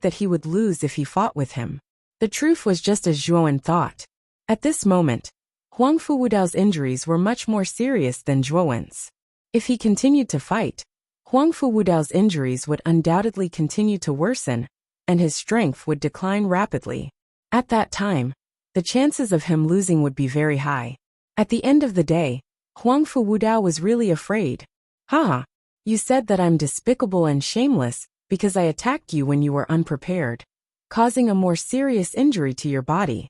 that he would lose if he fought with him. The truth was just as Zhuowen thought. At this moment, Huangfu Wudao's injuries were much more serious than Zhuowen's. If he continued to fight, Huangfu Wudao's injuries would undoubtedly continue to worsen, and his strength would decline rapidly. At that time, the chances of him losing would be very high. At the end of the day, Huangfu Wudao was really afraid. Haha, you said that I'm despicable and shameless because I attacked you when you were unprepared, causing a more serious injury to your body.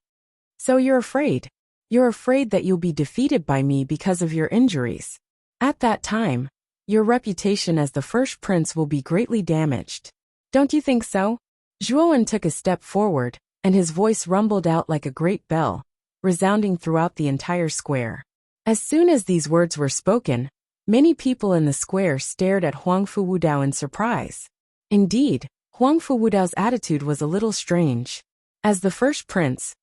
So you're afraid. You're afraid that you'll be defeated by me because of your injuries. At that time, your reputation as the first prince will be greatly damaged. Don't you think so? Zhuowen took a step forward, and his voice rumbled out like a great bell. resounding throughout the entire square. As soon as these words were spoken, many people in the square stared at Huangfu Wudao in surprise. Indeed, Huangfu Wudao's attitude was a little strange. As the first prince,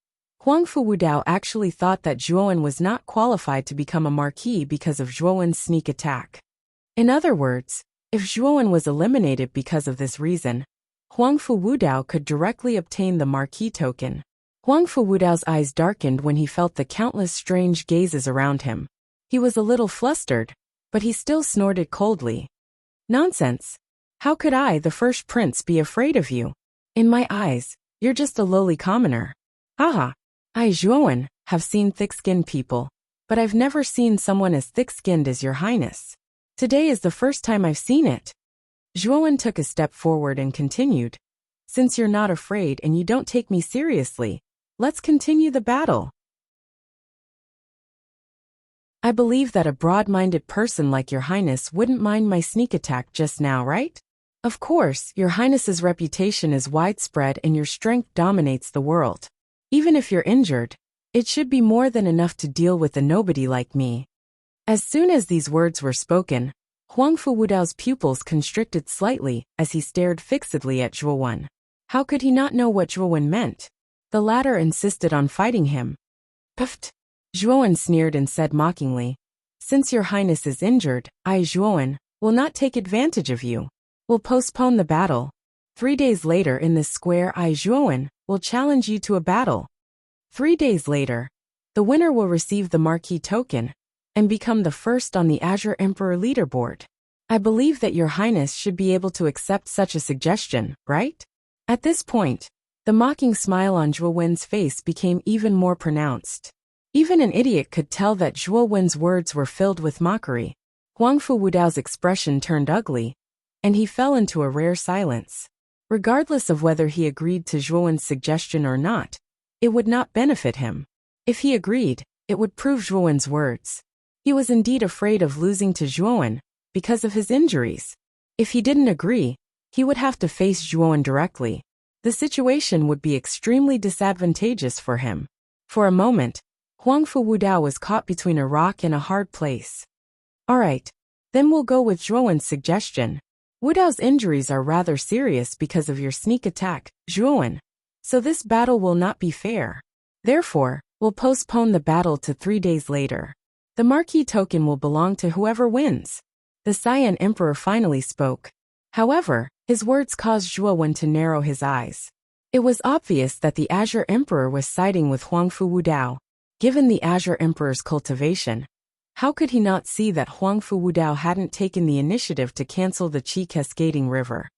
Huangfu Wudao actually thought that Zhuowen was not qualified to become a marquis because of Zhuowen's sneak attack. In other words, if Zhuowen was eliminated because of this reason, Huangfu Wudao could directly obtain the marquis token. Huangfu Wudao's eyes darkened when he felt the countless strange gazes around him. He was a little flustered, but he still snorted coldly. Nonsense! How could I, the first prince, be afraid of you? In my eyes, you're just a lowly commoner. Haha! I, Zhuowen, have seen thick-skinned people, but I've never seen someone as thick-skinned as your highness. Today is the first time I've seen it. Zhuowen took a step forward and continued. Since you're not afraid and you don't take me seriously, let's continue the battle. I believe that a broad-minded person like your highness wouldn't mind my sneak attack just now, right? Of course, your highness's reputation is widespread and your strength dominates the world. Even if you're injured, it should be more than enough to deal with a nobody like me. As soon as these words were spoken, Huangfu Wudao's pupils constricted slightly as he stared fixedly at Zhuowen. How could he not know what Zhuowen meant? The latter insisted on fighting him. Puffed! Zhuowen sneered and said mockingly, since your highness is injured, I, Zhuowen, will not take advantage of you. We'll postpone the battle. 3 days later in this square, I, Zhuowen, will challenge you to a battle. 3 days later, the winner will receive the marquis token and become the first on the Azure Emperor leaderboard. I believe that your highness should be able to accept such a suggestion, right? At this point, the mocking smile on Zhuowen's face became even more pronounced. Even an idiot could tell that Zhuowen's words were filled with mockery. Huangfu Wudao's expression turned ugly, and he fell into a rare silence. Regardless of whether he agreed to Zhuowen's suggestion or not, it would not benefit him. If he agreed, it would prove Zhuowen's words. He was indeed afraid of losing to Zhuowen because of his injuries. If he didn't agree, he would have to face Zhuowen directly. The situation would be extremely disadvantageous for him. For a moment, Huangfu Wudao was caught between a rock and a hard place. Alright, then we'll go with Zhuowen's suggestion. Wudao's injuries are rather serious because of your sneak attack, Zhuowen, so this battle will not be fair. Therefore, we'll postpone the battle to 3 days later. The marquis token will belong to whoever wins. The Cyan Emperor finally spoke. However, his words caused Zhuowen to narrow his eyes. It was obvious that the Azure Emperor was siding with Huangfu Wudao. Given the Azure Emperor's cultivation, how could he not see that Huangfu Wudao hadn't taken the initiative to cancel the Qi cascading river?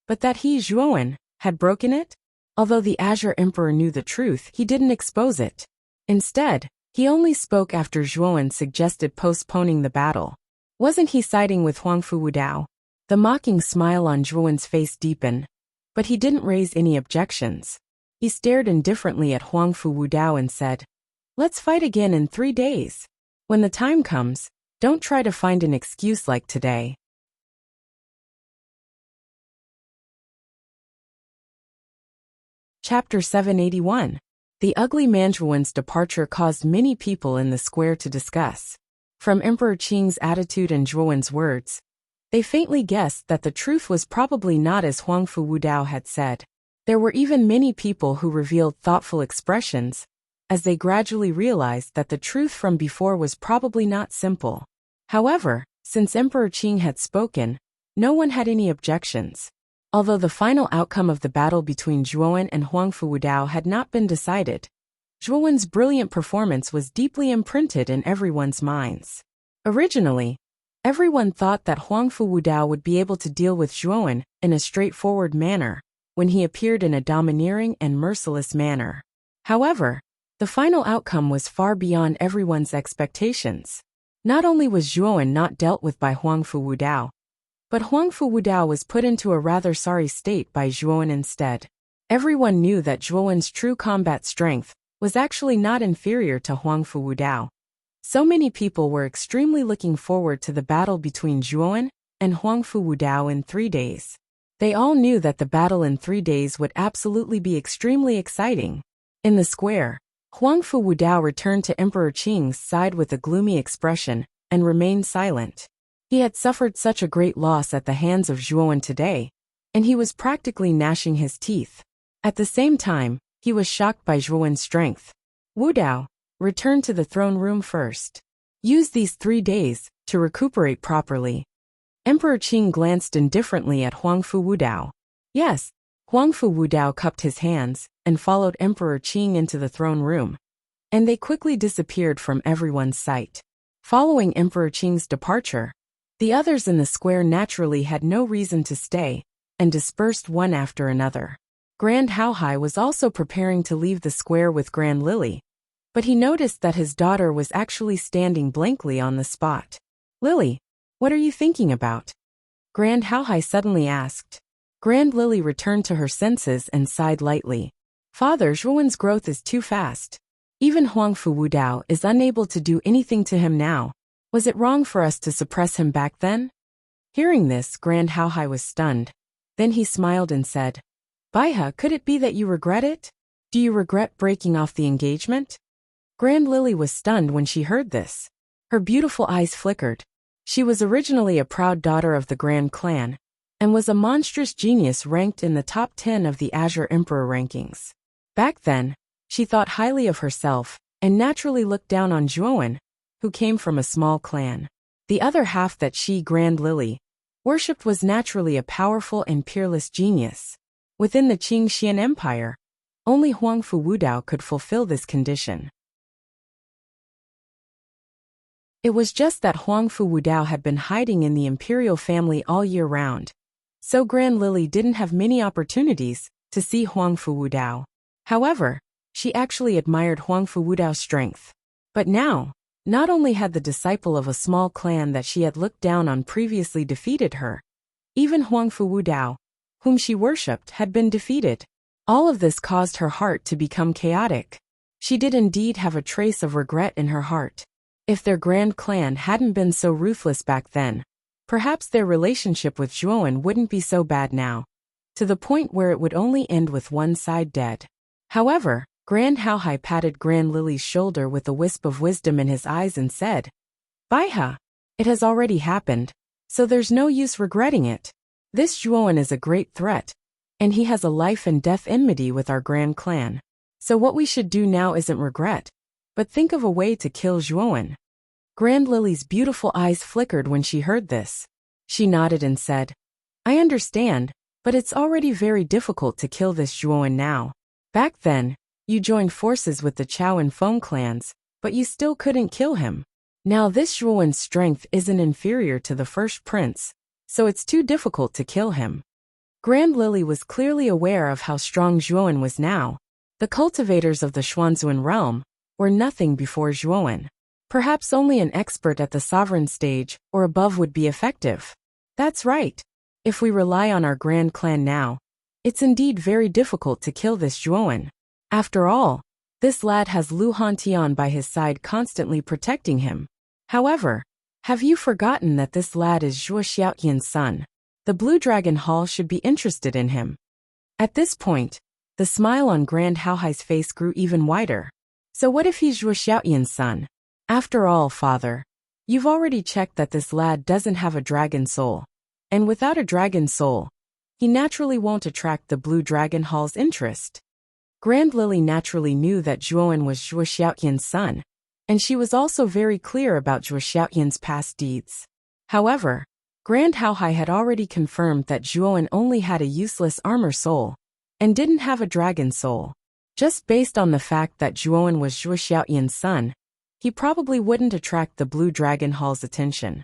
But that he, Zhuowen, had broken it? Although the Azure Emperor knew the truth, he didn't expose it. Instead, he only spoke after Zhuowen suggested postponing the battle. Wasn't he siding with Huangfu Wudao? The mocking smile on Zhuowen's face deepened, but he didn't raise any objections. He stared indifferently at Huangfu Wudao and said, let's fight again in 3 days. When the time comes, don't try to find an excuse like today. Chapter 781. The ugly man Zhuowen's departure caused many people in the square to discuss. From Emperor Qing's attitude and Zhuowen's words, they faintly guessed that the truth was probably not as Huangfu Wudao had said. There were even many people who revealed thoughtful expressions, as they gradually realized that the truth from before was probably not simple. However, since Emperor Qing had spoken, no one had any objections. Although the final outcome of the battle between Zhuowen and Huangfu Wudao had not been decided, Zhuowen's brilliant performance was deeply imprinted in everyone's minds. Originally, everyone thought that Huangfu Wudao would be able to deal with Zhuowen in a straightforward manner when he appeared in a domineering and merciless manner. However, the final outcome was far beyond everyone's expectations. Not only was Zhuowen not dealt with by Huangfu Wudao, but Huangfu Wudao was put into a rather sorry state by Zhuowen instead. Everyone knew that Zhuowen's true combat strength was actually not inferior to Huangfu Wudao. So many people were extremely looking forward to the battle between Zhuowen and Huangfu Wudao in 3 days. They all knew that the battle in 3 days would absolutely be extremely exciting. In the square, Huangfu Wudao returned to Emperor Qing's side with a gloomy expression and remained silent. He had suffered such a great loss at the hands of Zhuowen today, and he was practically gnashing his teeth. At the same time, he was shocked by Zhuowen's strength. Wudao, return to the throne room first. Use these 3 days to recuperate properly. Emperor Qing glanced indifferently at Huangfu Wudao. Yes, Huangfu Wudao cupped his hands and followed Emperor Qing into the throne room, and they quickly disappeared from everyone's sight. Following Emperor Qing's departure, the others in the square naturally had no reason to stay and dispersed one after another. Grand Haohai was also preparing to leave the square with Grand Lily, but he noticed that his daughter was actually standing blankly on the spot. Lily, what are you thinking about? Grand Haohai suddenly asked. Grand Lily returned to her senses and sighed lightly. Father, Zhuowen's growth is too fast. Even Huangfu Wudao is unable to do anything to him now. Was it wrong for us to suppress him back then? Hearing this, Grand Haohai was stunned. Then he smiled and said, Baihe, could it be that you regret it? Do you regret breaking off the engagement? Grand Lily was stunned when she heard this. Her beautiful eyes flickered. She was originally a proud daughter of the Grand Clan, and was a monstrous genius ranked in the top 10 of the Azure Emperor rankings. Back then, she thought highly of herself, and naturally looked down on Zhuowen, who came from a small clan. The other half that she, Grand Lily, worshipped was naturally a powerful and peerless genius. Within the Qingxian Empire, only Huangfu Wudao could fulfill this condition. It was just that Huangfu Wudao had been hiding in the imperial family all year round, so Grand Lily didn't have many opportunities to see Huangfu Wudao. However, she actually admired Huangfu Wudao's strength. But now, not only had the disciple of a small clan that she had looked down on previously defeated her, even Huangfu Wudao, whom she worshipped, had been defeated. All of this caused her heart to become chaotic. She did indeed have a trace of regret in her heart. If their grand clan hadn't been so ruthless back then, perhaps their relationship with Zhuowen wouldn't be so bad now, to the point where it would only end with one side dead. However, Grand Haohai patted Grand Lily's shoulder with a wisp of wisdom in his eyes and said, Baihe, it has already happened, so there's no use regretting it. This Zhuowen is a great threat, and he has a life and death enmity with our grand clan. So what we should do now isn't regret, but think of a way to kill Zhuowen. Grand Lily's beautiful eyes flickered when she heard this. She nodded and said, I understand, but it's already very difficult to kill this Zhuowen now. Back then, you joined forces with the Chao and Feng clans, but you still couldn't kill him. Now this Zhuowen's strength isn't inferior to the first prince, so it's too difficult to kill him. Grand Lily was clearly aware of how strong Zhuowen was now. The cultivators of the Xuanzuan realm were nothing before Zhuowen. Perhaps only an expert at the sovereign stage or above would be effective. That's right. If we rely on our grand clan now, it's indeed very difficult to kill this Zhuowen. After all, this lad has Lu Hantian by his side constantly protecting him. However, have you forgotten that this lad is Zhuo Xiaoyan's son? The Blue Dragon Hall should be interested in him. At this point, the smile on Grand Haohai's face grew even wider. So what if he's Zhuo Xiaoyan's son? After all, father, you've already checked that this lad doesn't have a dragon soul. And without a dragon soul, he naturally won't attract the Blue Dragon Hall's interest. Grand Lily naturally knew that Zhuowen was Zhuo Xiaoyan's son, and she was also very clear about Zhuo Xiaoyan's past deeds. However, Grand Haohai had already confirmed that Zhuowen only had a useless armor soul, and didn't have a dragon soul. Just based on the fact that Zhuowen was Zhuo Xiaoyan's son, he probably wouldn't attract the Blue Dragon Hall's attention.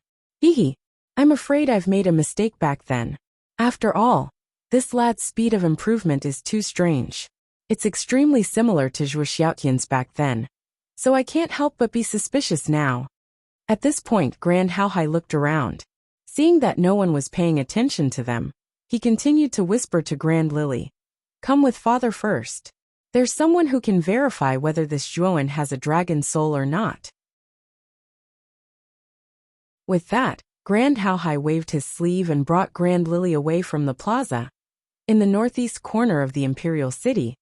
I'm afraid I've made a mistake back then. After all, this lad's speed of improvement is too strange. It's extremely similar to Zhuo Xiaoyan's back then, so I can't help but be suspicious now. At this point, Grand Haohai looked around. Seeing that no one was paying attention to them, he continued to whisper to Grand Lily, Come with father first. There's someone who can verify whether this Zhuowen has a dragon soul or not. With that, Grand Haohai waved his sleeve and brought Grand Lily away from the plaza. In the northeast corner of the imperial city,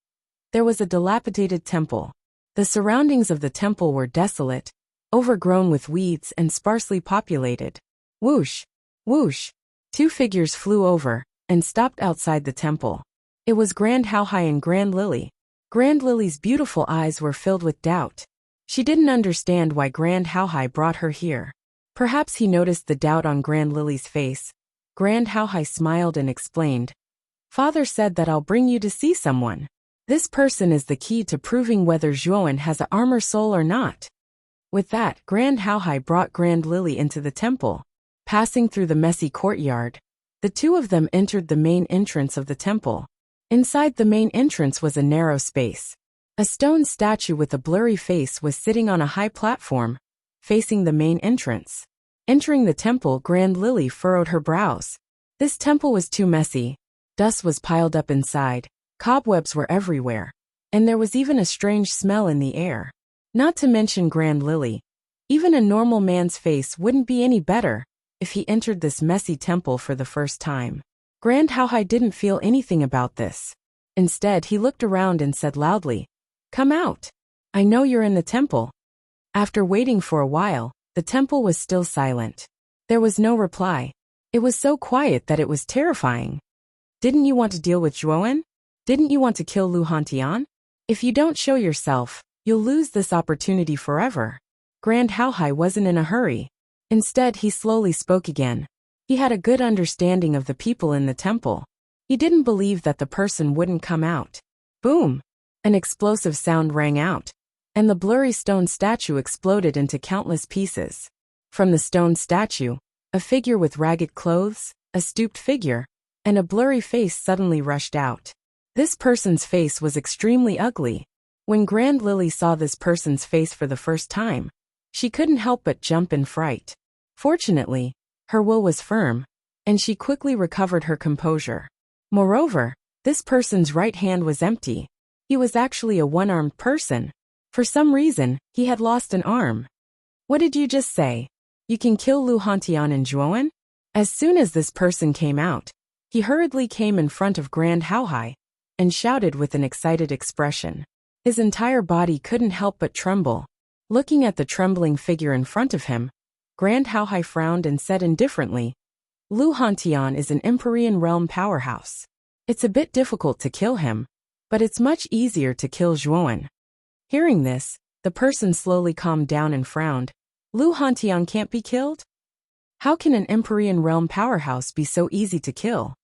there was a dilapidated temple. The surroundings of the temple were desolate, overgrown with weeds and sparsely populated. Whoosh! Whoosh! Two figures flew over and stopped outside the temple. It was Grand Haohai and Grand Lily. Grand Lily's beautiful eyes were filled with doubt. She didn't understand why Grand Haohai brought her here. Perhaps he noticed the doubt on Grand Lily's face. Grand Haohai smiled and explained. Father said that I'll bring you to see someone. This person is the key to proving whether Zhuowen has an armor soul or not. With that, Grand Haohai brought Grand Lily into the temple. Passing through the messy courtyard, the two of them entered the main entrance of the temple. Inside the main entrance was a narrow space. A stone statue with a blurry face was sitting on a high platform, facing the main entrance. Entering the temple, Grand Lily furrowed her brows. This temple was too messy. Dust was piled up inside, cobwebs were everywhere, and there was even a strange smell in the air. Not to mention Grand Lily. Even a normal man's face wouldn't be any better if he entered this messy temple for the first time. Grand Haohai didn't feel anything about this. Instead, he looked around and said loudly, "Come out. I know you're in the temple." After waiting for a while, the temple was still silent. There was no reply. It was so quiet that it was terrifying. Didn't you want to deal with Zhuowen? Didn't you want to kill Lu Hantian? If you don't show yourself, you'll lose this opportunity forever. Grand Haohai wasn't in a hurry. Instead, he slowly spoke again. He had a good understanding of the people in the temple. He didn't believe that the person wouldn't come out. Boom! An explosive sound rang out, and the blurry stone statue exploded into countless pieces. From the stone statue, a figure with ragged clothes, a stooped figure, and a blurry face suddenly rushed out. This person's face was extremely ugly. When Grand Lily saw this person's face for the first time, she couldn't help but jump in fright. Fortunately, her will was firm, and she quickly recovered her composure. Moreover, this person's right hand was empty. He was actually a one-armed person. For some reason, he had lost an arm. What did you just say? You can kill Lu Hantian and Zhuowen? As soon as this person came out, he hurriedly came in front of Grand Haohai and shouted with an excited expression. His entire body couldn't help but tremble. Looking at the trembling figure in front of him, Grand Haohai frowned and said indifferently, Lu Hantian is an Empyrean realm powerhouse. It's a bit difficult to kill him, but it's much easier to kill Zhuowen. Hearing this, the person slowly calmed down and frowned. Lu Hantian can't be killed? How can an Empyrean realm powerhouse be so easy to kill?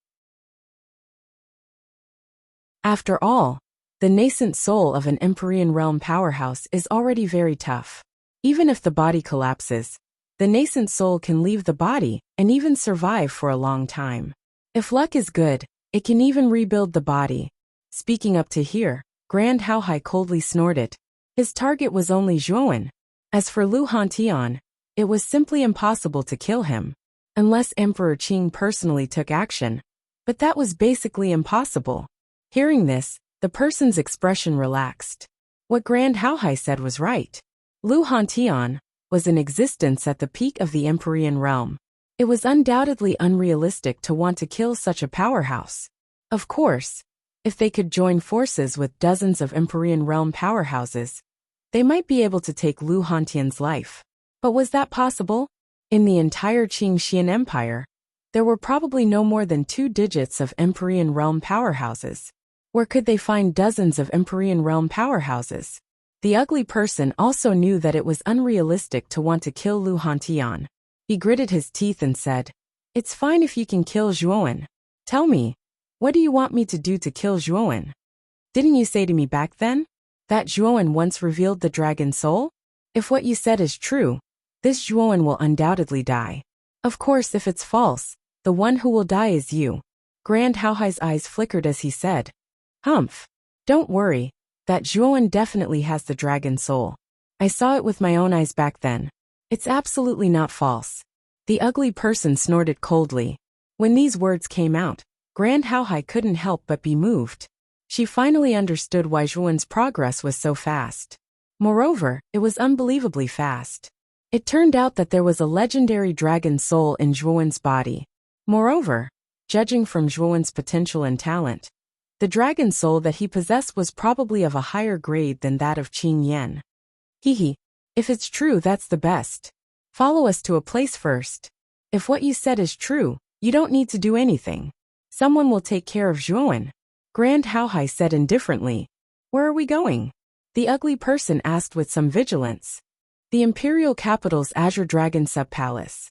After all, the nascent soul of an Empyrean realm powerhouse is already very tough. Even if the body collapses, the nascent soul can leave the body and even survive for a long time. If luck is good, it can even rebuild the body. Speaking up to here, Grand Haohai coldly snorted. His target was only Zhuowen. As for Lu Hantian, it was simply impossible to kill him, unless Emperor Qing personally took action. But that was basically impossible. Hearing this, the person's expression relaxed. What Grand Haohai said was right. Lu Hantian was in existence at the peak of the Empyrean realm. It was undoubtedly unrealistic to want to kill such a powerhouse. Of course, if they could join forces with dozens of Empyrean realm powerhouses, they might be able to take Lu Hantian's life. But was that possible? In the entire Qing Xian Empire, there were probably no more than 2 digits of Empyrean realm powerhouses. Where could they find dozens of Empyrean realm powerhouses? The ugly person also knew that it was unrealistic to want to kill Lu Hantian. He gritted his teeth and said, It's fine if you can kill Zhuowen. Tell me, what do you want me to do to kill Zhuowen? Didn't you say to me back then that Zhuowen once revealed the dragon soul? If what you said is true, this Zhuowen will undoubtedly die. Of course, if it's false, the one who will die is you. Grand Haohai's eyes flickered as he said, Humph. Don't worry, that Zhuowen definitely has the dragon soul. I saw it with my own eyes back then. It's absolutely not false. The ugly person snorted coldly. When these words came out, Grand Haohai couldn't help but be moved. She finally understood why Zhuowen's progress was so fast. Moreover, it was unbelievably fast. It turned out that there was a legendary dragon soul in Zhuowen's body. Moreover, judging from Zhuowen's potential and talent, The dragon soul that he possessed was probably of a higher grade than that of Qing Yan. Hehe. If it's true, that's the best. Follow us to a place first. If what you said is true, you don't need to do anything. Someone will take care of Zhuowen. Grand Haohai said indifferently. Where are we going? The ugly person asked with some vigilance. The imperial capital's Azure Dragon Sub-Palace.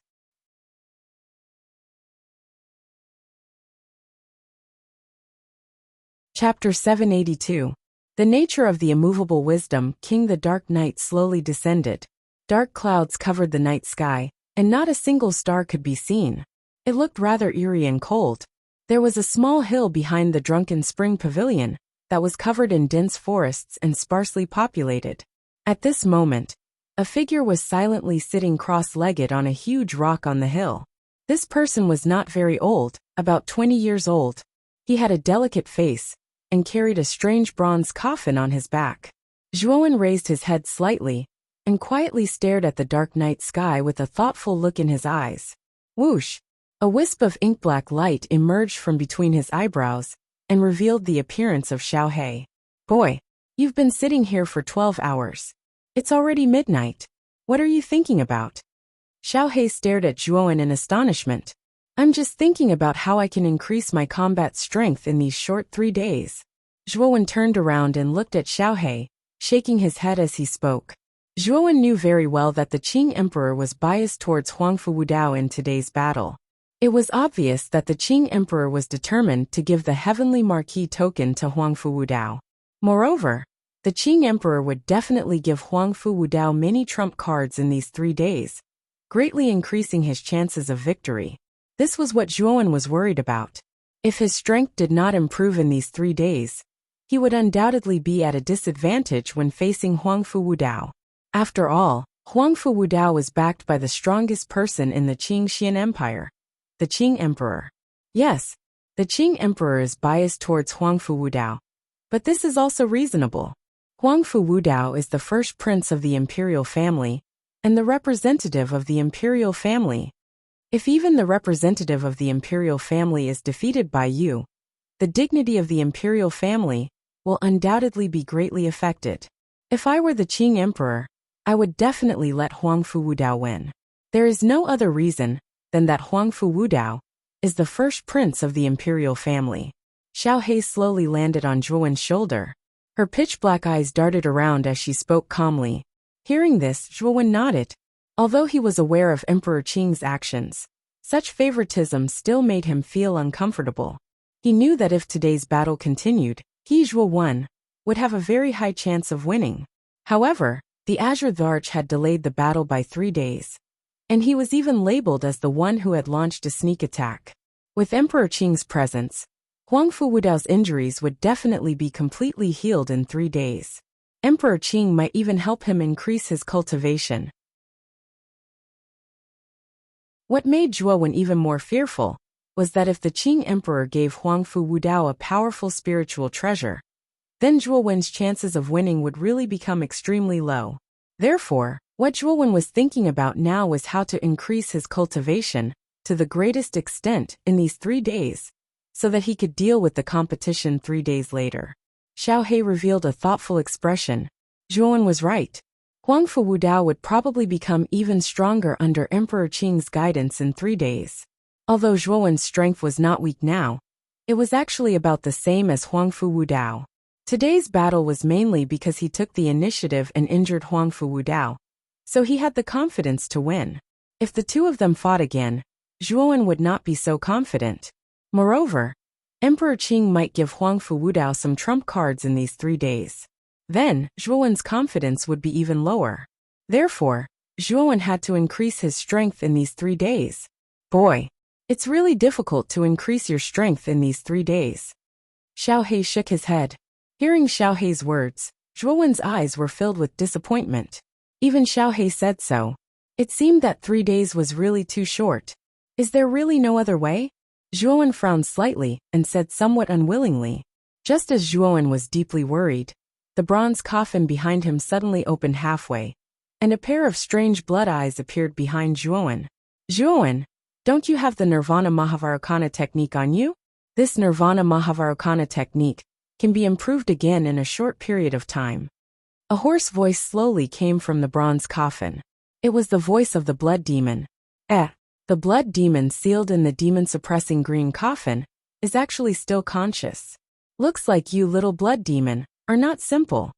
Chapter 782. The nature of the immovable wisdom. King. The dark night slowly descended. Dark clouds covered the night sky, and not a single star could be seen. It looked rather eerie and cold. There was a small hill behind the Drunken Spring Pavilion that was covered in dense forests and sparsely populated. At this moment, a figure was silently sitting cross-legged on a huge rock on the hill. This person was not very old, about 20 years old. He had a delicate face and carried a strange bronze coffin on his back. Zhuowen raised his head slightly and quietly stared at the dark night sky with a thoughtful look in his eyes. Whoosh! A wisp of ink-black light emerged from between his eyebrows and revealed the appearance of Xiaohei. Boy, you've been sitting here for 12 hours. It's already midnight. What are you thinking about? Xiaohei stared at Zhuowen in astonishment. I'm just thinking about how I can increase my combat strength in these short 3 days. Zhuowen turned around and looked at Xiaohei, shaking his head as he spoke. Zhuowen knew very well that the Qing Emperor was biased towards Huangfu Wudao in today's battle. It was obvious that the Qing Emperor was determined to give the Heavenly Marquis token to Huangfu Wudao. Moreover, the Qing Emperor would definitely give Huangfu Wudao many trump cards in these 3 days, greatly increasing his chances of victory. This was what Zhuowen was worried about. If his strength did not improve in these 3 days, he would undoubtedly be at a disadvantage when facing Huangfu Wudao. After all, Huangfu Wudao was backed by the strongest person in the Qing Xian Empire, the Qing Emperor. Yes, the Qing Emperor is biased towards Huangfu Wudao, but this is also reasonable. Huangfu Wudao is the first prince of the imperial family and the representative of the imperial family. If even the representative of the imperial family is defeated by you, the dignity of the imperial family will undoubtedly be greatly affected. If I were the Qing Emperor, I would definitely let Huangfu Wudao win. There is no other reason than that Huangfu Wudao is the first prince of the imperial family. Xiaohei slowly landed on Zhuowen's shoulder. Her pitch-black eyes darted around as she spoke calmly. Hearing this, Zhuowen nodded. Although he was aware of Emperor Qing's actions, such favoritism still made him feel uncomfortable. He knew that if today's battle continued, he, Zhuowen, would have a very high chance of winning. However, the Azure Arch had delayed the battle by 3 days, and he was even labeled as the one who had launched a sneak attack. With Emperor Qing's presence, Huangfu Wudao's injuries would definitely be completely healed in 3 days. Emperor Qing might even help him increase his cultivation. What made Zhuowen even more fearful was that if the Qing Emperor gave Huangfu Wudao a powerful spiritual treasure, then Zhuowen's chances of winning would really become extremely low. Therefore, what Zhuowen was thinking about now was how to increase his cultivation to the greatest extent in these 3 days, so that he could deal with the competition 3 days later. Xiaohei revealed a thoughtful expression. Zhuowen was right. Huangfu Wudao would probably become even stronger under Emperor Qing's guidance in 3 days. Although Zhuowen's strength was not weak now, it was actually about the same as Huangfu Wudao. Today's battle was mainly because he took the initiative and injured Huangfu Wudao, so he had the confidence to win. If the two of them fought again, Zhuowen would not be so confident. Moreover, Emperor Qing might give Huangfu Wudao some trump cards in these 3 days. Then, Zhuowen's confidence would be even lower. Therefore, Zhuowen had to increase his strength in these 3 days. Boy, it's really difficult to increase your strength in these 3 days. Xiaohei shook his head. Hearing Xiaohei's words, Zhuowen's eyes were filled with disappointment. Even Xiaohei said so. It seemed that 3 days was really too short. Is there really no other way? Zhuowen frowned slightly and said somewhat unwillingly. Just as Zhuowen was deeply worried, the bronze coffin behind him suddenly opened halfway, and a pair of strange blood eyes appeared behind Zhuowen. Zhuowen, don't you have the Nirvana Mahavaracana technique on you? This Nirvana Mahavarokana technique can be improved again in a short period of time. A hoarse voice slowly came from the bronze coffin. It was the voice of the blood demon. The blood demon sealed in the demon-suppressing green coffin is actually still conscious. Looks like you, little blood demon, are not simple.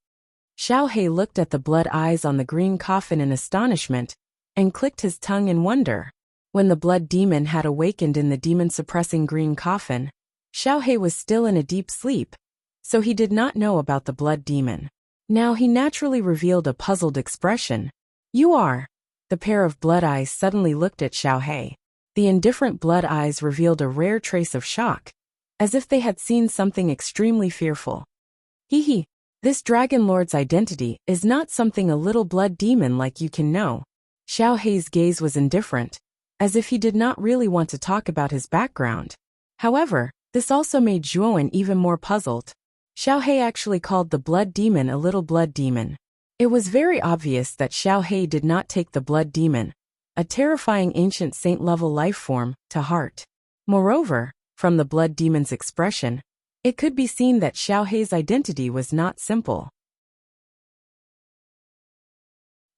Xiaohei looked at the blood eyes on the green coffin in astonishment and clicked his tongue in wonder. When the blood demon had awakened in the demon-suppressing green coffin, Xiaohei was still in a deep sleep, so he did not know about the blood demon. Now he naturally revealed a puzzled expression. You are. The pair of blood eyes suddenly looked at Xiaohei. The indifferent blood eyes revealed a rare trace of shock, as if they had seen something extremely fearful. Hee. This Dragon Lord's identity is not something a little blood demon like you can know. Xiaohei's gaze was indifferent, as if he did not really want to talk about his background. However, this also made Zhuowen even more puzzled. Xiaohei actually called the blood demon a little blood demon. It was very obvious that Xiaohei did not take the blood demon, a terrifying ancient saint-level life form, to heart. Moreover, from the blood demon's expression, it could be seen that Xiaohei's identity was not simple.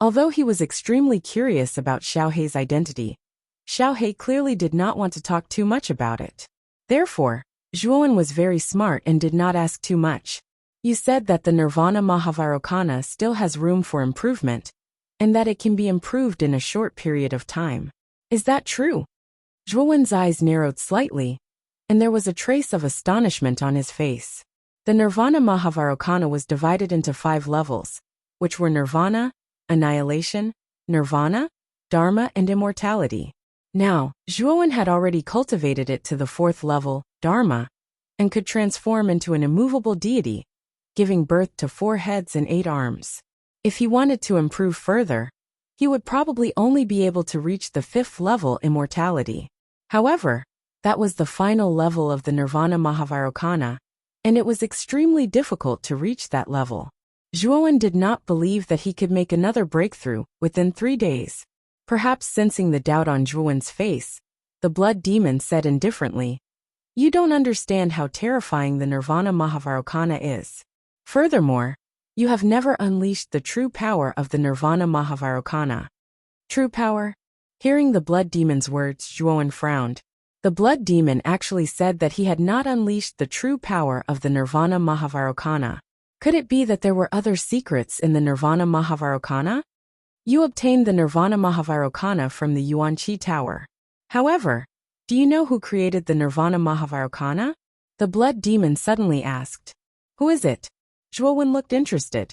Although he was extremely curious about Xiaohei's identity, Xiaohei clearly did not want to talk too much about it. Therefore, Zhuowen was very smart and did not ask too much. You said that the Nirvana Mahavarokana still has room for improvement, and that it can be improved in a short period of time. Is that true? Zhuowen's eyes narrowed slightly, and there was a trace of astonishment on his face. The Nirvana Mahavarokana was divided into 5 levels, which were Nirvana, Annihilation, Nirvana, Dharma, and Immortality. Now, Zhuowen had already cultivated it to the 4th level, Dharma, and could transform into an immovable deity, giving birth to 4 heads and 8 arms. If he wanted to improve further, he would probably only be able to reach the 5th level, Immortality. However, that was the final level of the Nirvana Mahavarokana, and it was extremely difficult to reach that level. Zhuowen did not believe that he could make another breakthrough within 3 days. Perhaps sensing the doubt on Zhuowen's face, the blood demon said indifferently, "You don't understand how terrifying the Nirvana Mahavarokana is. Furthermore, you have never unleashed the true power of the Nirvana Mahavarokana." True power? Hearing the blood demon's words, Zhuowen frowned. The blood demon actually said that he had not unleashed the true power of the Nirvana Mahavarokana. Could it be that there were other secrets in the Nirvana Mahavarokana? You obtained the Nirvana Mahavarokana from the Yuanqi Tower. However, do you know who created the Nirvana Mahavarokana? The blood demon suddenly asked. Who is it? Zhuowen looked interested.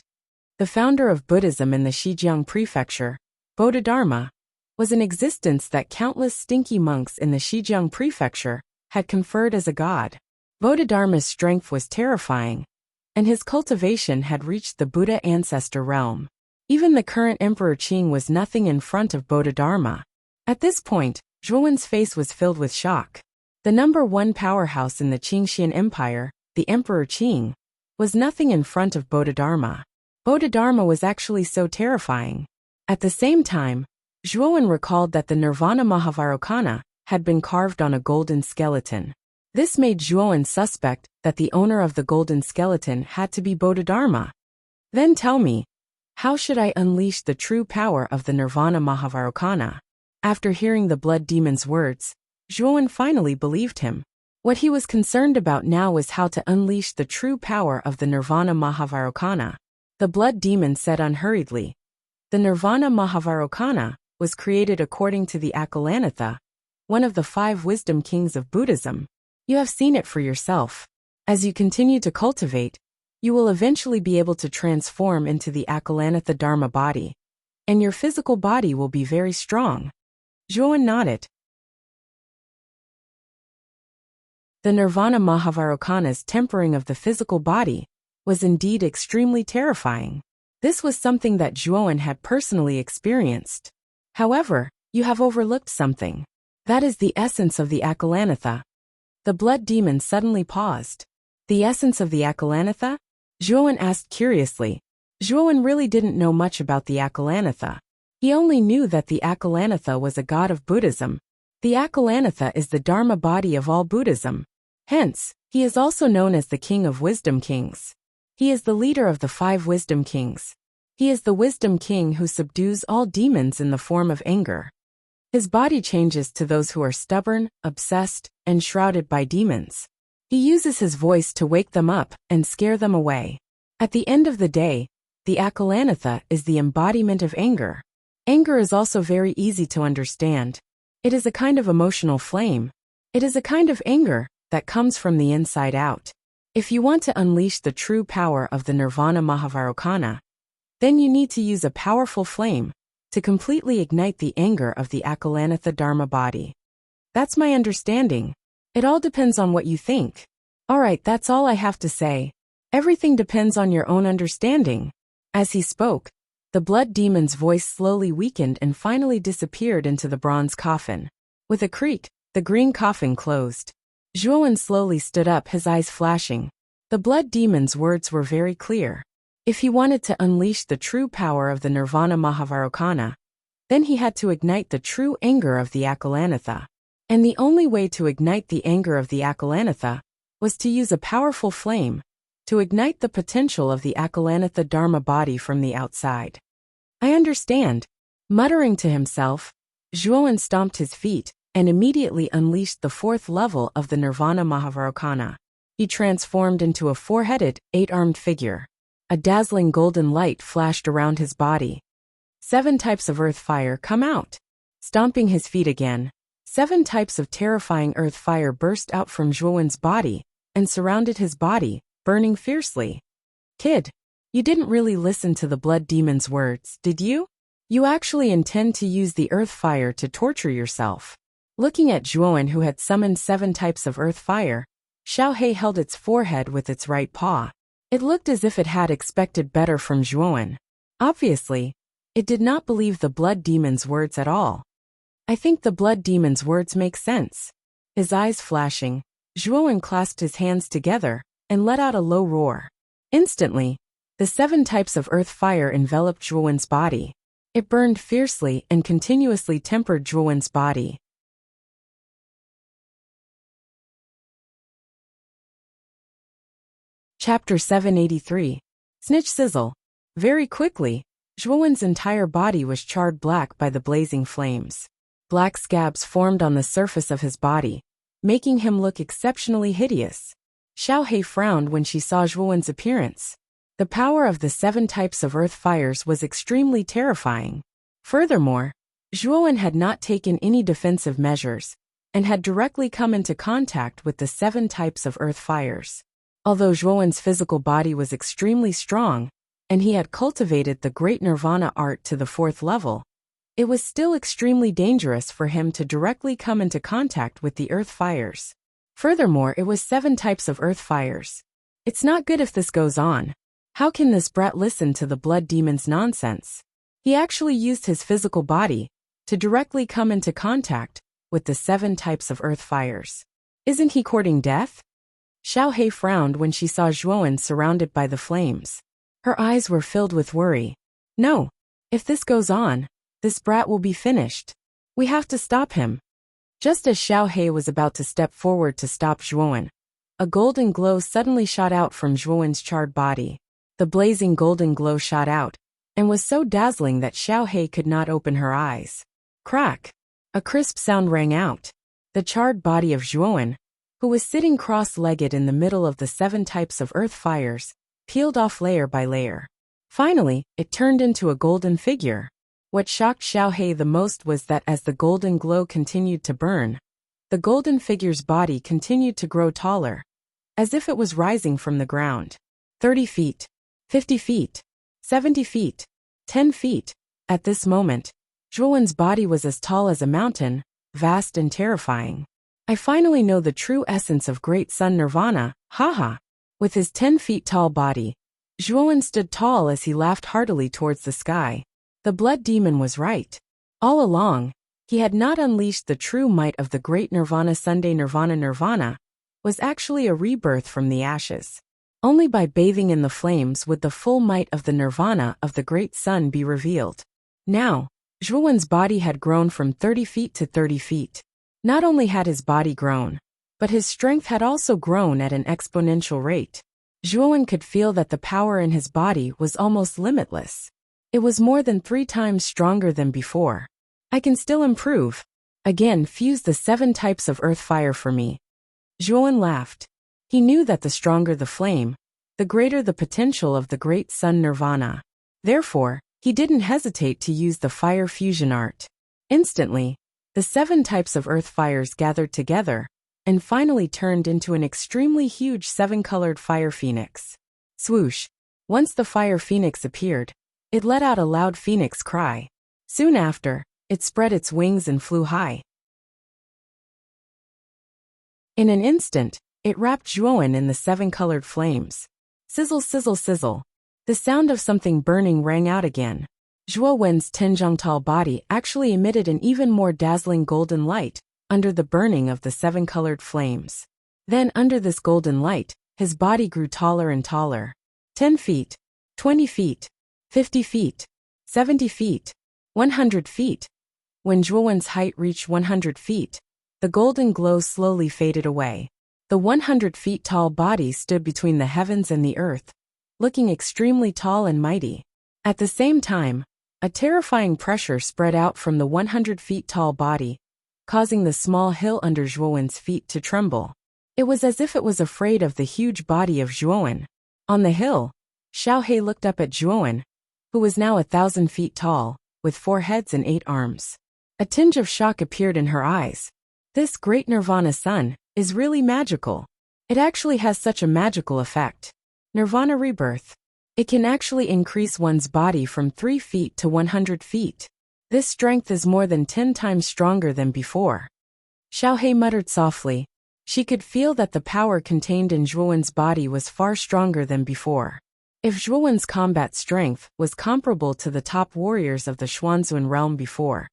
The founder of Buddhism in the Xizang prefecture, Bodhidharma, was an existence that countless stinky monks in the Xizang prefecture had conferred as a god. Bodhidharma's strength was terrifying, and his cultivation had reached the Buddha ancestor realm. Even the current Emperor Qing was nothing in front of Bodhidharma. At this point, Zhuowen's face was filled with shock. The number 1 powerhouse in the Qingxian Empire, the Emperor Qing, was nothing in front of Bodhidharma. Bodhidharma was actually so terrifying. At the same time, Zhuowen recalled that the Nirvana Mahavarokana had been carved on a golden skeleton. This made Zhuowen suspect that the owner of the golden skeleton had to be Bodhidharma. Then tell me, how should I unleash the true power of the Nirvana Mahavarokana? After hearing the blood demon's words, Zhuowen finally believed him. What he was concerned about now was how to unleash the true power of the Nirvana Mahavarokana. The blood demon said unhurriedly, the Nirvana Mahavarokana was created according to the Akalanatha, one of the 5 wisdom kings of Buddhism. You have seen it for yourself. As you continue to cultivate, you will eventually be able to transform into the Akalanatha Dharma body, and your physical body will be very strong. Zhuowen nodded. The Nirvana Mahavarokana's tempering of the physical body was indeed extremely terrifying. This was something that Zhuowen had personally experienced. However, you have overlooked something. That is the essence of the Akalanatha. The blood demon suddenly paused. The essence of the Akalanatha? Zhuowen asked curiously. Zhuowen really didn't know much about the Akalanatha. He only knew that the Akalanatha was a god of Buddhism. The Akalanatha is the Dharma body of all Buddhism. Hence, he is also known as the King of Wisdom Kings. He is the leader of the 5 Wisdom Kings. He is the Wisdom King who subdues all demons in the form of anger. His body changes to those who are stubborn, obsessed, and shrouded by demons. He uses his voice to wake them up and scare them away. At the end of the day, the Akalanatha is the embodiment of anger. Anger is also very easy to understand. It is a kind of emotional flame. It is a kind of anger that comes from the inside out. If you want to unleash the true power of the Nirvana Mahavarokana, then you need to use a powerful flame to completely ignite the anger of the Akalanatha Dharma body. That's my understanding. It all depends on what you think. Alright, that's all I have to say. Everything depends on your own understanding. As he spoke, the blood demon's voice slowly weakened and finally disappeared into the bronze coffin. With a creak, the green coffin closed. Zhuowen slowly stood up, his eyes flashing. The blood demon's words were very clear. If he wanted to unleash the true power of the Nirvana Mahavarokana, then he had to ignite the true anger of the Akalanatha. And the only way to ignite the anger of the Akalanatha was to use a powerful flame to ignite the potential of the Akalanatha Dharma body from the outside. I understand. Muttering to himself, Zhuowen stomped his feet and immediately unleashed the 4th level of the Nirvana Mahavarokana. He transformed into a 4-headed, 8-armed figure. A dazzling golden light flashed around his body. 7 types of earth fire come out. Stomping his feet again, 7 types of terrifying earth fire burst out from Zhuowen's body and surrounded his body, burning fiercely. Kid, you didn't really listen to the blood demon's words, did you? You actually intend to use the earth fire to torture yourself. Looking at Zhuowen, who had summoned 7 types of earth fire, Xiaohe held its forehead with its right paw. It looked as if it had expected better from Zhuowen. Obviously, it did not believe the blood demon's words at all. I think the blood demon's words make sense. His eyes flashing, Zhuowen clasped his hands together and let out a low roar. Instantly, the 7 types of earth fire enveloped Zhuowen's body. It burned fiercely and continuously tempered Zhuowen's body. Chapter 783. Snitch Sizzle. Very quickly, Zhuowen's entire body was charred black by the blazing flames. Black scabs formed on the surface of his body, making him look exceptionally hideous. Xiaohe frowned when she saw Zhuowen's appearance. The power of the 7 types of earth fires was extremely terrifying. Furthermore, Zhuowen had not taken any defensive measures and had directly come into contact with the 7 types of earth fires. Although Zhuowen's physical body was extremely strong, and he had cultivated the great nirvana art to the 4th level, it was still extremely dangerous for him to directly come into contact with the earth fires. Furthermore, it was 7 types of earth fires. It's not good if this goes on. How can this brat listen to the blood demon's nonsense? He actually used his physical body to directly come into contact with the 7 types of earth fires. Isn't he courting death? Xiaohe frowned when she saw Zhuowen surrounded by the flames. Her eyes were filled with worry. No, if this goes on, this brat will be finished. We have to stop him. Just as Xiaohe was about to step forward to stop Zhuowen, a golden glow suddenly shot out from Zhuowen's charred body. The blazing golden glow shot out and was so dazzling that Xiaohe could not open her eyes. Crack! A crisp sound rang out. The charred body of Zhuowen, who was sitting cross-legged in the middle of the 7 types of earth fires, peeled off layer by layer. Finally, it turned into a golden figure. What shocked Xiaohe the most was that as the golden glow continued to burn, the golden figure's body continued to grow taller, as if it was rising from the ground. 30 feet, 50 feet, 70 feet, 10 feet. At this moment, Zhuowen's body was as tall as a mountain, vast and terrifying. I finally know the true essence of Great Sun Nirvana, haha. With his 10 feet tall body, Zhuowen stood tall as he laughed heartily towards the sky. The blood demon was right. All along, he had not unleashed the true might of the great Nirvana. Sunday Nirvana was actually a rebirth from the ashes. Only by bathing in the flames would the full might of the Nirvana of the great sun be revealed. Now, Zhuowen's body had grown from 30 feet to 30 feet. Not only had his body grown, but his strength had also grown at an exponential rate. Zhuowen could feel that the power in his body was almost limitless. It was more than 3 times stronger than before. I can still improve. Again, fuse the 7 types of earth fire for me. Zhuowen laughed. He knew that the stronger the flame, the greater the potential of the great sun nirvana. Therefore, he didn't hesitate to use the fire fusion art. Instantly, the 7 types of earth fires gathered together and finally turned into an extremely huge 7-colored fire phoenix. Swoosh! Once the fire phoenix appeared, it let out a loud phoenix cry. Soon after, it spread its wings and flew high. In an instant, it wrapped Zhuowen in the 7-colored flames. Sizzle, sizzle, sizzle. The sound of something burning rang out again. Zhuowen's Tenjiangtal body actually emitted an even more dazzling golden light under the burning of the 7-colored flames. Then, under this golden light, his body grew taller and taller. 10 feet, 20 feet, 50 feet, 70 feet, 100 feet. When Zhuowen's height reached 100 feet, the golden glow slowly faded away. The 100 feet tall body stood between the heavens and the earth, looking extremely tall and mighty. At the same time, a terrifying pressure spread out from the 100 feet tall body, causing the small hill under Zhuowen's feet to tremble. It was as if it was afraid of the huge body of Zhuowen. On the hill, Xiaohe looked up at Zhuowen, who was now 1,000 feet tall, with 4 heads and 8 arms. A tinge of shock appeared in her eyes. This great Nirvana sun is really magical. It actually has such a magical effect. Nirvana rebirth. It can actually increase one's body from 3 feet to 100 feet. This strength is more than 10 times stronger than before. Xiaohe muttered softly. She could feel that the power contained in Zhuowen's body was far stronger than before. If Zhuowen's combat strength was comparable to the top warriors of the Xuanzun realm before,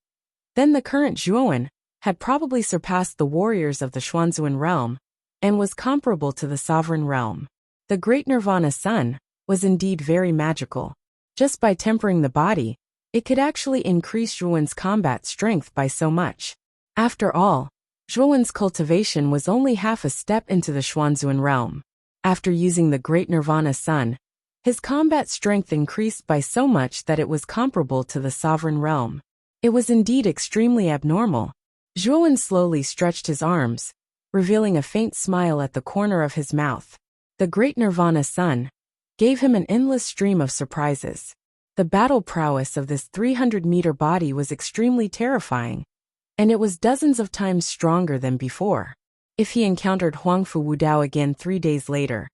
then the current Zhuowen had probably surpassed the warriors of the Xuanzun realm and was comparable to the sovereign realm. The great Nirvana sun was indeed very magical. Just by tempering the body, it could actually increase Zhuowen's combat strength by so much. After all, Zhuowen's cultivation was only half a step into the Xuanzun realm. After using the great Nirvana sun, his combat strength increased by so much that it was comparable to the sovereign realm. It was indeed extremely abnormal. Zhuowen slowly stretched his arms, revealing a faint smile at the corner of his mouth. The great Nirvana sun gave him an endless stream of surprises. The battle prowess of this 300-meter body was extremely terrifying, and it was dozens of times stronger than before. If he encountered Huangfu Wudao again 3 days later,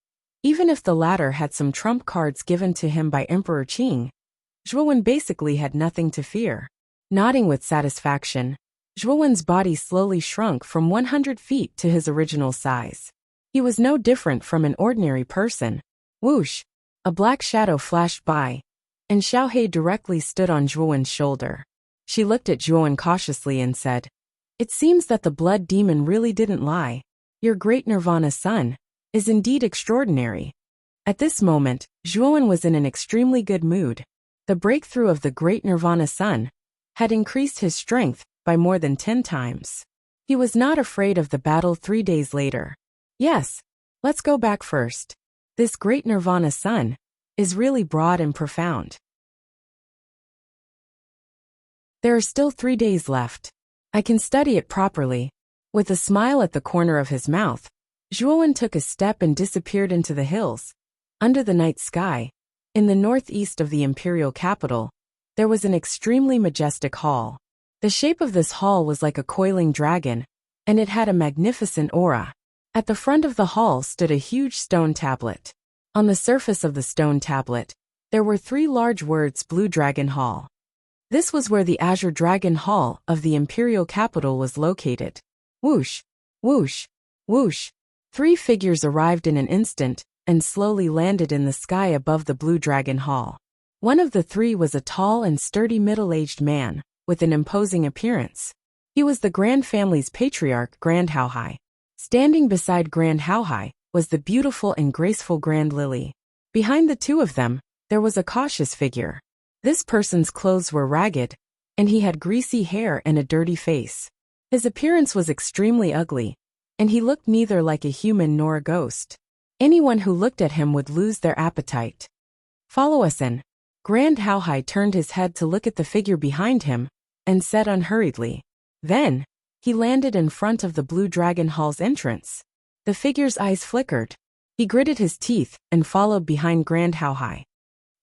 even if the latter had some trump cards given to him by Emperor Qing, Zhuowen basically had nothing to fear. Nodding with satisfaction, Zhuowen's body slowly shrunk from 100 feet to his original size. He was no different from an ordinary person. Whoosh! A black shadow flashed by, and Xiaohe directly stood on Zhuowen's shoulder. She looked at Zhuowen cautiously and said, "It seems that the blood demon really didn't lie. Your great Nirvana sun is indeed extraordinary." At this moment, Zhuowen was in an extremely good mood. The breakthrough of the great Nirvana sun had increased his strength by more than 10 times. He was not afraid of the battle 3 days later. Yes, let's go back first. This great Nirvana sun is really broad and profound. There are still 3 days left. I can study it properly. With a smile at the corner of his mouth, Zhuowen took a step and disappeared into the hills. Under the night sky, in the northeast of the imperial capital, there was an extremely majestic hall. The shape of this hall was like a coiling dragon, and it had a magnificent aura. At the front of the hall stood a huge stone tablet. On the surface of the stone tablet, there were 3 large words: Blue Dragon Hall. This was where the Azure Dragon Hall of the imperial capital was located. Whoosh! Whoosh! Whoosh! 3 figures arrived in an instant and slowly landed in the sky above the Blue Dragon Hall. One of the 3 was a tall and sturdy middle-aged man with an imposing appearance. He was the Grand Family's patriarch, Grand Haohai. Standing beside Grand Haohai was the beautiful and graceful Grand Lily. Behind the 2 of them, there was a cautious figure. This person's clothes were ragged, and he had greasy hair and a dirty face. His appearance was extremely ugly, and he looked neither like a human nor a ghost. Anyone who looked at him would lose their appetite. Follow us in. Grand Hao Hai turned his head to look at the figure behind him, and said unhurriedly. Then, he landed in front of the Blue Dragon Hall's entrance. The figure's eyes flickered. He gritted his teeth and followed behind Grand Hao Hai.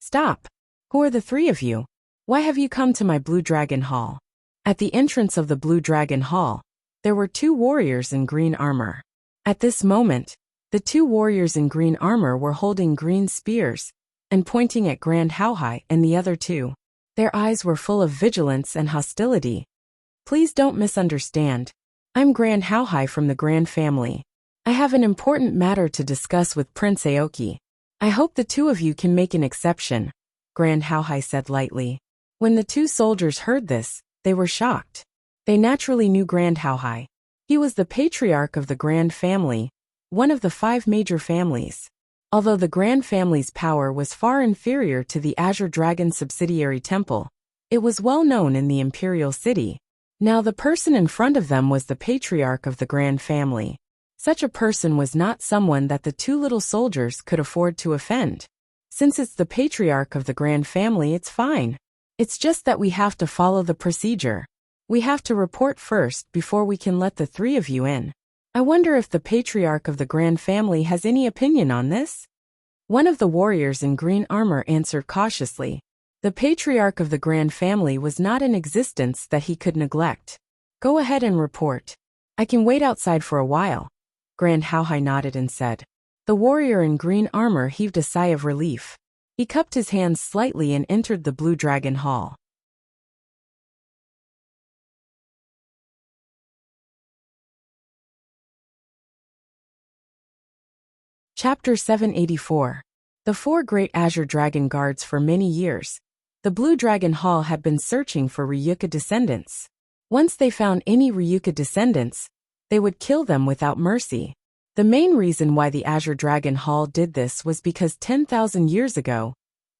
Stop! Who are the three of you? Why have you come to my Blue Dragon Hall? At the entrance of the Blue Dragon Hall, there were two warriors in green armor. At this moment, the two warriors in green armor were holding green spears and pointing at Grand Hao Hai and the other two. Their eyes were full of vigilance and hostility. Please don't misunderstand. I'm Grand Hao Hai from the Grand family. I have an important matter to discuss with Prince Aoki. I hope the two of you can make an exception, Grand Hao Hai said lightly. When the two soldiers heard this, they were shocked. They naturally knew Grand Hao Hai. He was the patriarch of the Grand family, one of the 5 major families. Although the Grand family's power was far inferior to the Azure Dragon subsidiary temple, it was well known in the imperial city. Now the person in front of them was the patriarch of the Grand family. Such a person was not someone that the two little soldiers could afford to offend. Since it's the patriarch of the Grand family, it's fine. It's just that we have to follow the procedure. We have to report first before we can let the three of you in. I wonder if the patriarch of the Grand family has any opinion on this? One of the warriors in green armor answered cautiously. The patriarch of the Grand family was not in existence that he could neglect. Go ahead and report. I can wait outside for a while. Grand Hao Hai nodded and said. The warrior in green armor heaved a sigh of relief. He cupped his hands slightly and entered the Blue Dragon Hall. Chapter 784. The 4 great Azure Dragon guards. For many years, the Blue Dragon Hall had been searching for Ryuka descendants. Once they found any Ryuka descendants, they would kill them without mercy. The main reason why the Azure Dragon Hall did this was because 10,000 years ago,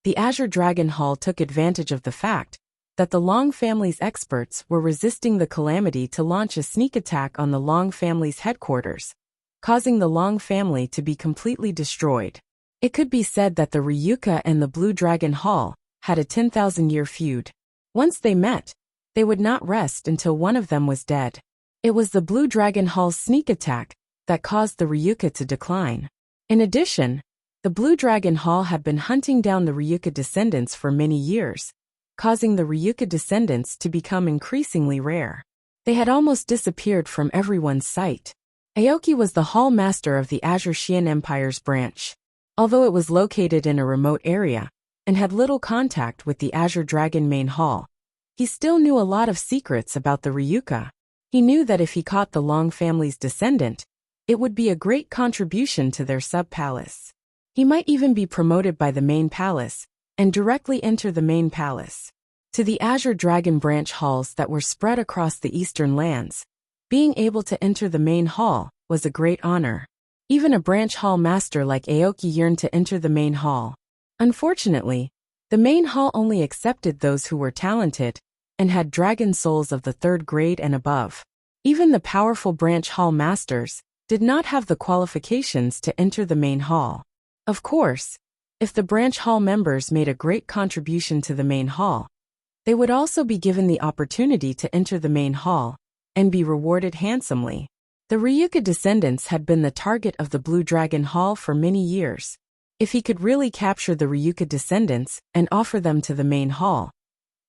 the Azure Dragon Hall took advantage of the fact that the Long family's experts were resisting the calamity to launch a sneak attack on the Long family's headquarters, causing the Long family to be completely destroyed. It could be said that the Ryuka and the Blue Dragon Hall had a 10,000-year feud. Once they met, they would not rest until one of them was dead. It was the Blue Dragon Hall's sneak attack that caused the Ryuka to decline. In addition, the Blue Dragon Hall had been hunting down the Ryuka descendants for many years, causing the Ryuka descendants to become increasingly rare. They had almost disappeared from everyone's sight. Aoki was the hall master of the Azure Xian Empire's branch. Although it was located in a remote area and had little contact with the Azure Dragon main hall, he still knew a lot of secrets about the Ryuka. He knew that if he caught the Long family's descendant, it would be a great contribution to their sub-palace. He might even be promoted by the main palace and directly enter the main palace. To the Azure Dragon branch halls that were spread across the eastern lands, being able to enter the main hall was a great honor. Even a branch hall master like Aoki yearned to enter the main hall. Unfortunately, the main hall only accepted those who were talented and had dragon souls of the 3rd grade and above. Even the powerful branch hall masters did not have the qualifications to enter the main hall. Of course, if the branch hall members made a great contribution to the main hall, they would also be given the opportunity to enter the main hall and be rewarded handsomely. The Ryuka descendants had been the target of the Blue Dragon Hall for many years. If he could really capture the Ryuka descendants and offer them to the main hall,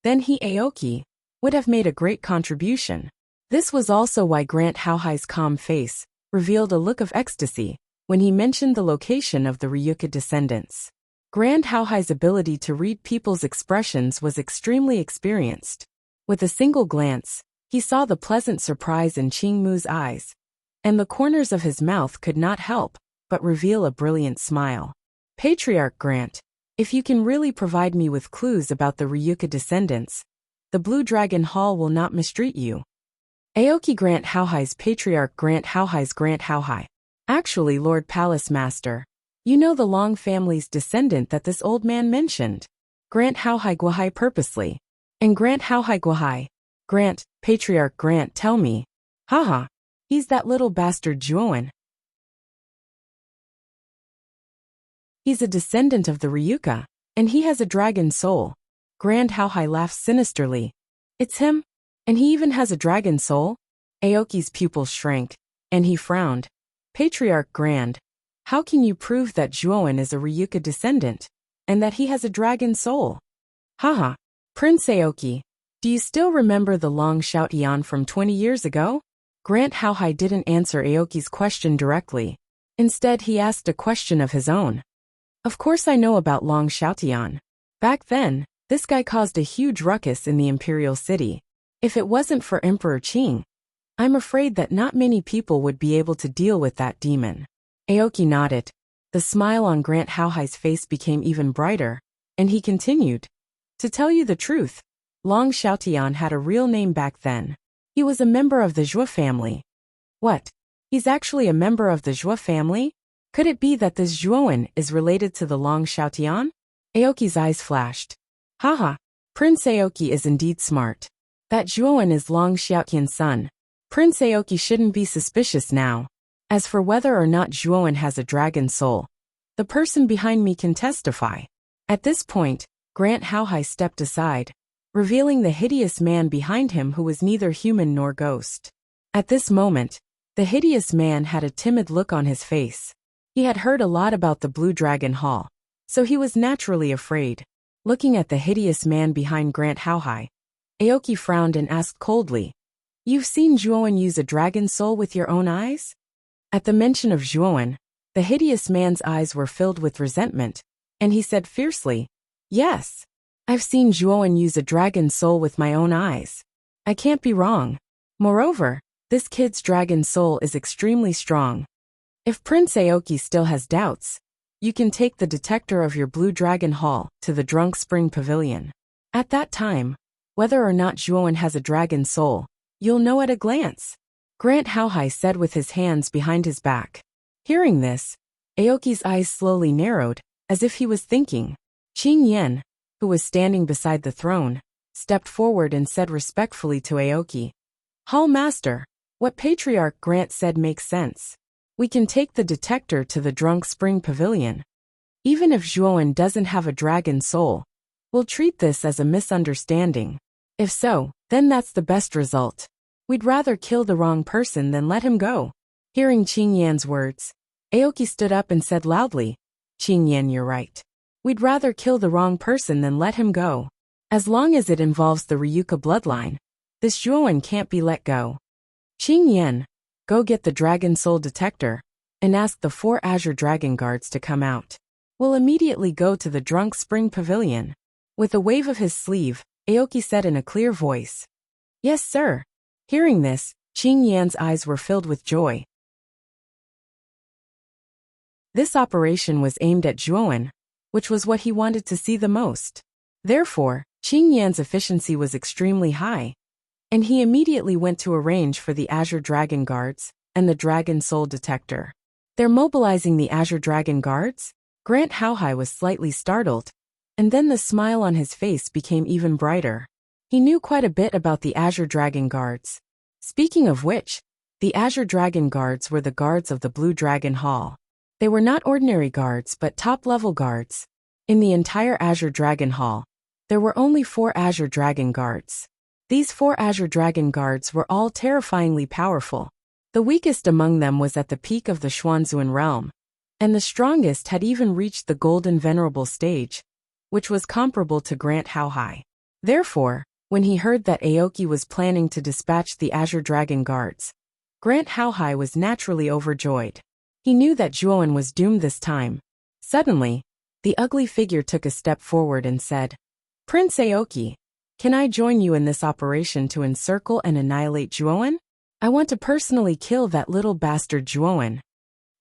then he, Aoki, would have made a great contribution. This was also why Grand Hao Hai's calm face revealed a look of ecstasy when he mentioned the location of the Ryuka descendants. Grand Hao Hai's ability to read people's expressions was extremely experienced. With a single glance, he saw the pleasant surprise in Qingmu's eyes, and the corners of his mouth could not help but reveal a brilliant smile. Patriarch Grant, if you can really provide me with clues about the Ryuka descendants, the Blue Dragon Hall will not mistreat you. Aoki Grand Hao Hai's Patriarch Grand Hao Hai's Grand Hao Hai. Actually, Lord Palace Master, you know the Long family's descendant that this old man mentioned. Grant Hao Hai Guahai purposely. And Grant Hao Hai Guahai. Grant, Patriarch Grant, tell me. Haha. He's that little bastard Juon. He's a descendant of the Ryuka, and he has a dragon soul. Grand Haohai laughs sinisterly. It's him? And he even has a dragon soul? Aoki's pupils shrank, and he frowned. Patriarch Grand, how can you prove that Juon is a Ryuka descendant, and that he has a dragon soul? Haha. Prince Aoki, do you still remember the long shout Eon from 20 years ago? Grand Haohai didn't answer Aoki's question directly. Instead, he asked a question of his own. Of course I know about Long Shoutian. Back then, this guy caused a huge ruckus in the imperial city. If it wasn't for Emperor Qing, I'm afraid that not many people would be able to deal with that demon. Aoki nodded. The smile on Grand Haohai's face became even brighter, and he continued. To tell you the truth, Long Shoutian had a real name back then. He was a member of the Zhou family. What? He's actually a member of the Zhou family? Could it be that this Zhuowen is related to the Long Shoutian? Aoki's eyes flashed. Haha, Prince Aoki is indeed smart. That Zhuowen is Long Xiaotian's son. Prince Aoki shouldn't be suspicious now. As for whether or not Zhuowen has a dragon soul, the person behind me can testify. At this point, Grand Haohai stepped aside, revealing the hideous man behind him who was neither human nor ghost. At this moment, the hideous man had a timid look on his face. He had heard a lot about the Blue Dragon Hall, so he was naturally afraid. Looking at the hideous man behind Grand Haohai, Aoki frowned and asked coldly, You've seen Zhuowen use a dragon soul with your own eyes? At the mention of Zhuowen, the hideous man's eyes were filled with resentment, and he said fiercely, Yes, I've seen Zhuowen use a dragon soul with my own eyes. I can't be wrong. Moreover, this kid's dragon soul is extremely strong. If Prince Aoki still has doubts, you can take the detector of your Blue Dragon Hall to the Drunk Spring Pavilion. At that time, whether or not Zhuowen has a dragon soul, you'll know at a glance. Grand Haohai said with his hands behind his back. Hearing this, Aoki's eyes slowly narrowed, as if he was thinking. Qing Yan, who was standing beside the throne, stepped forward and said respectfully to Aoki, Hall Master, what Patriarch Grant said makes sense. We can take the detector to the Drunk Spring Pavilion. Even if Zhuowen doesn't have a dragon soul, we'll treat this as a misunderstanding. If so, then that's the best result. We'd rather kill the wrong person than let him go. Hearing Qing Yan's words, Aoki stood up and said loudly, Qing Yan, you're right. We'd rather kill the wrong person than let him go. As long as it involves the Ryuka bloodline, this Zhuowen can't be let go. Qing Yan, go get the Dragon Soul detector, and ask the 4 Azure Dragon Guards to come out. We'll immediately go to the Drunk Spring Pavilion. With a wave of his sleeve, Aoki said in a clear voice. Yes, sir. Hearing this, Qing Yan's eyes were filled with joy. This operation was aimed at Zhuowen, which was what he wanted to see the most. Therefore, Qing Yan's efficiency was extremely high, and he immediately went to arrange for the Azure Dragon Guards and the Dragon Soul detector. They're mobilizing the Azure Dragon Guards? Grand Haohai was slightly startled, and then the smile on his face became even brighter. He knew quite a bit about the Azure Dragon Guards. Speaking of which, the Azure Dragon Guards were the guards of the Blue Dragon Hall. They were not ordinary guards but top-level guards. In the entire Azure Dragon Hall, there were only 4 Azure Dragon Guards. These 4 Azure Dragon Guards were all terrifyingly powerful. The weakest among them was at the peak of the Xuanzuan realm, and the strongest had even reached the Golden Venerable stage, which was comparable to Grand Haohai. Therefore, when he heard that Aoki was planning to dispatch the Azure Dragon Guards, Grand Haohai was naturally overjoyed. He knew that Zhuowen was doomed this time. Suddenly, the ugly figure took a step forward and said, Prince Aoki, can I join you in this operation to encircle and annihilate Zhuowen? I want to personally kill that little bastard Zhuowen.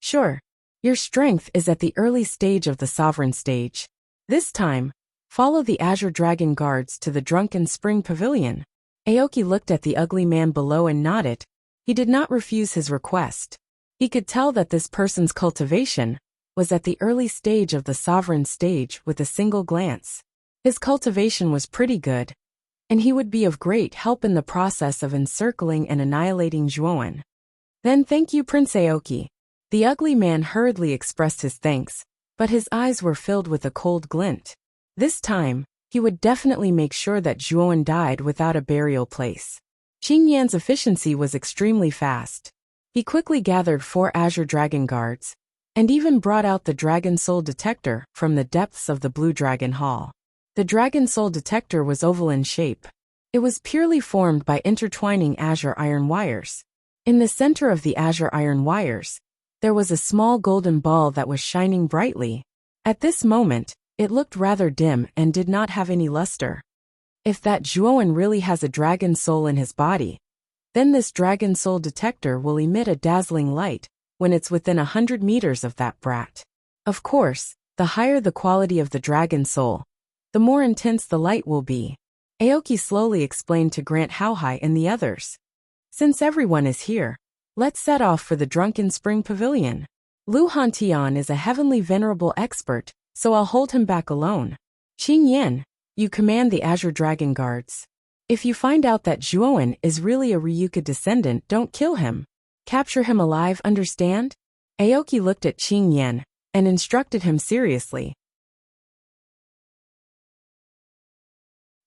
Sure. Your strength is at the early stage of the sovereign stage. This time, follow the Azure Dragon Guards to the Drunken Spring Pavilion. Aoki looked at the ugly man below and nodded. He did not refuse his request. He could tell that this person's cultivation was at the early stage of the sovereign stage with a single glance. His cultivation was pretty good, and he would be of great help in the process of encircling and annihilating Zhuowen. Then thank you, Prince Aoki. The ugly man hurriedly expressed his thanks, but his eyes were filled with a cold glint. This time, he would definitely make sure that Zhuowen died without a burial place. Qing Yan's efficiency was extremely fast. He quickly gathered 4 Azure Dragon Guards, and even brought out the Dragon Soul Detector from the depths of the Blue Dragon Hall. The Dragon Soul Detector was oval in shape. It was purely formed by intertwining azure iron wires. In the center of the azure iron wires, there was a small golden ball that was shining brightly. At this moment, it looked rather dim and did not have any luster. If that Zhuowen really has a dragon soul in his body, then this Dragon Soul Detector will emit a dazzling light when it's within 100 meters of that brat. Of course, the higher the quality of the dragon soul, the more intense the light will be. Aoki slowly explained to Grant Hauhai and the others. Since everyone is here, let's set off for the Drunken Spring Pavilion. Lu Hantian is a heavenly venerable expert, so I'll hold him back alone. Qing Yan, you command the Azure Dragon Guards. If you find out that Zhuowen is really a Ryuka descendant, don't kill him. Capture him alive, understand? Aoki looked at Qing Yan and instructed him seriously.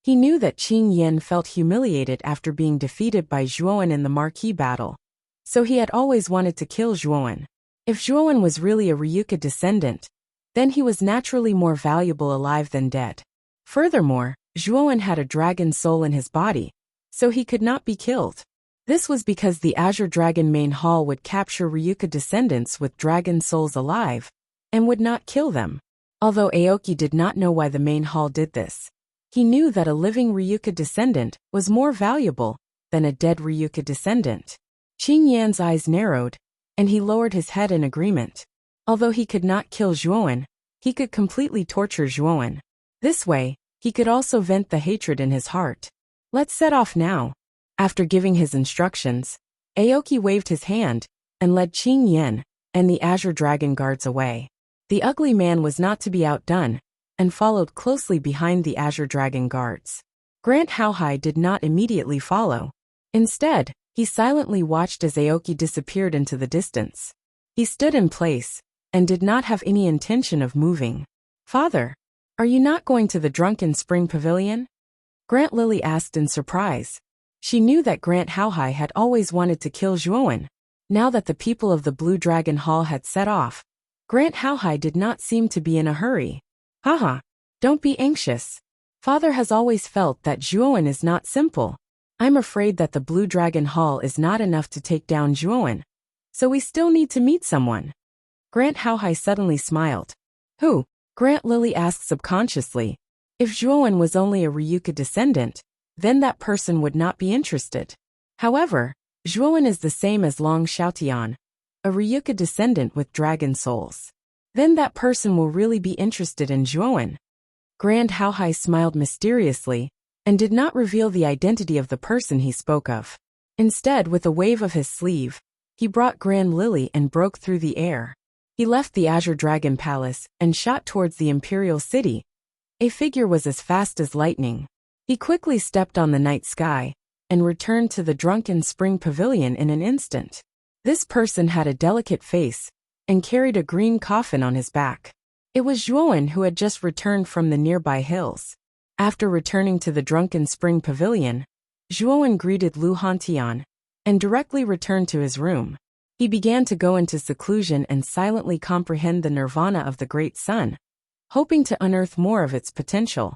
He knew that Qing Yan felt humiliated after being defeated by Zhuowen in the marquee battle, so he had always wanted to kill Zhuowen. If Zhuowen was really a Ryuka descendant, then he was naturally more valuable alive than dead. Furthermore, Zhuowen had a dragon soul in his body, so he could not be killed. This was because the Azure Dragon Main Hall would capture Ryuka descendants with dragon souls alive, and would not kill them. Although Aoki did not know why the Main Hall did this, he knew that a living Ryuka descendant was more valuable than a dead Ryuka descendant. Qing Yan's eyes narrowed, and he lowered his head in agreement. Although he could not kill Zhuowen, he could completely torture Zhuowen. This way, he could also vent the hatred in his heart. Let's set off now. After giving his instructions, Aoki waved his hand and led Qing Yan and the Azure Dragon Guards away. The ugly man was not to be outdone, and followed closely behind the Azure Dragon Guards. Grant Hauhai did not immediately follow. Instead, he silently watched as Aoki disappeared into the distance. He stood in place, and did not have any intention of moving. Father, are you not going to the Drunken Spring Pavilion? Grant Lily asked in surprise. She knew that Grant Hauhai had always wanted to kill Zhuowen. Now that the people of the Blue Dragon Hall had set off, Grant Hauhai did not seem to be in a hurry. Haha, don't be anxious. Father has always felt that Zhuowen is not simple. I'm afraid that the Blue Dragon Hall is not enough to take down Zhuowen, so we still need to meet someone. Grant Hauhai suddenly smiled. Who? Grant Lily asked subconsciously. If Zhuowen was only a Ryuka descendant, then that person would not be interested. However, Zhuowen is the same as Long Xiaotian, a Ryuka descendant with dragon souls. Then that person will really be interested in Zhuowen. Grand Hauhai smiled mysteriously, and did not reveal the identity of the person he spoke of. Instead, with a wave of his sleeve, he brought Grand Lily and broke through the air. He left the Azure Dragon Palace and shot towards the Imperial City. A figure was as fast as lightning. He quickly stepped on the night sky, and returned to the Drunken Spring Pavilion in an instant. This person had a delicate face, and carried a green coffin on his back. It was Zhuowen, who had just returned from the nearby hills. After returning to the Drunken Spring Pavilion, Zhuowen greeted Lu Hantian, and directly returned to his room. He began to go into seclusion and silently comprehend the nirvana of the Great Sun, hoping to unearth more of its potential.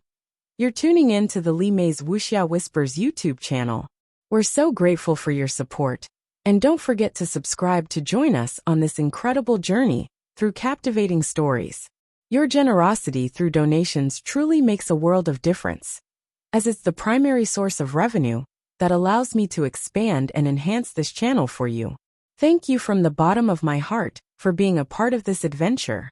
You're tuning in to the Li Mei's Wuxia Whispers YouTube channel. We're so grateful for your support, and don't forget to subscribe to join us on this incredible journey through captivating stories. Your generosity through donations truly makes a world of difference, as it's the primary source of revenue that allows me to expand and enhance this channel for you. Thank you from the bottom of my heart for being a part of this adventure.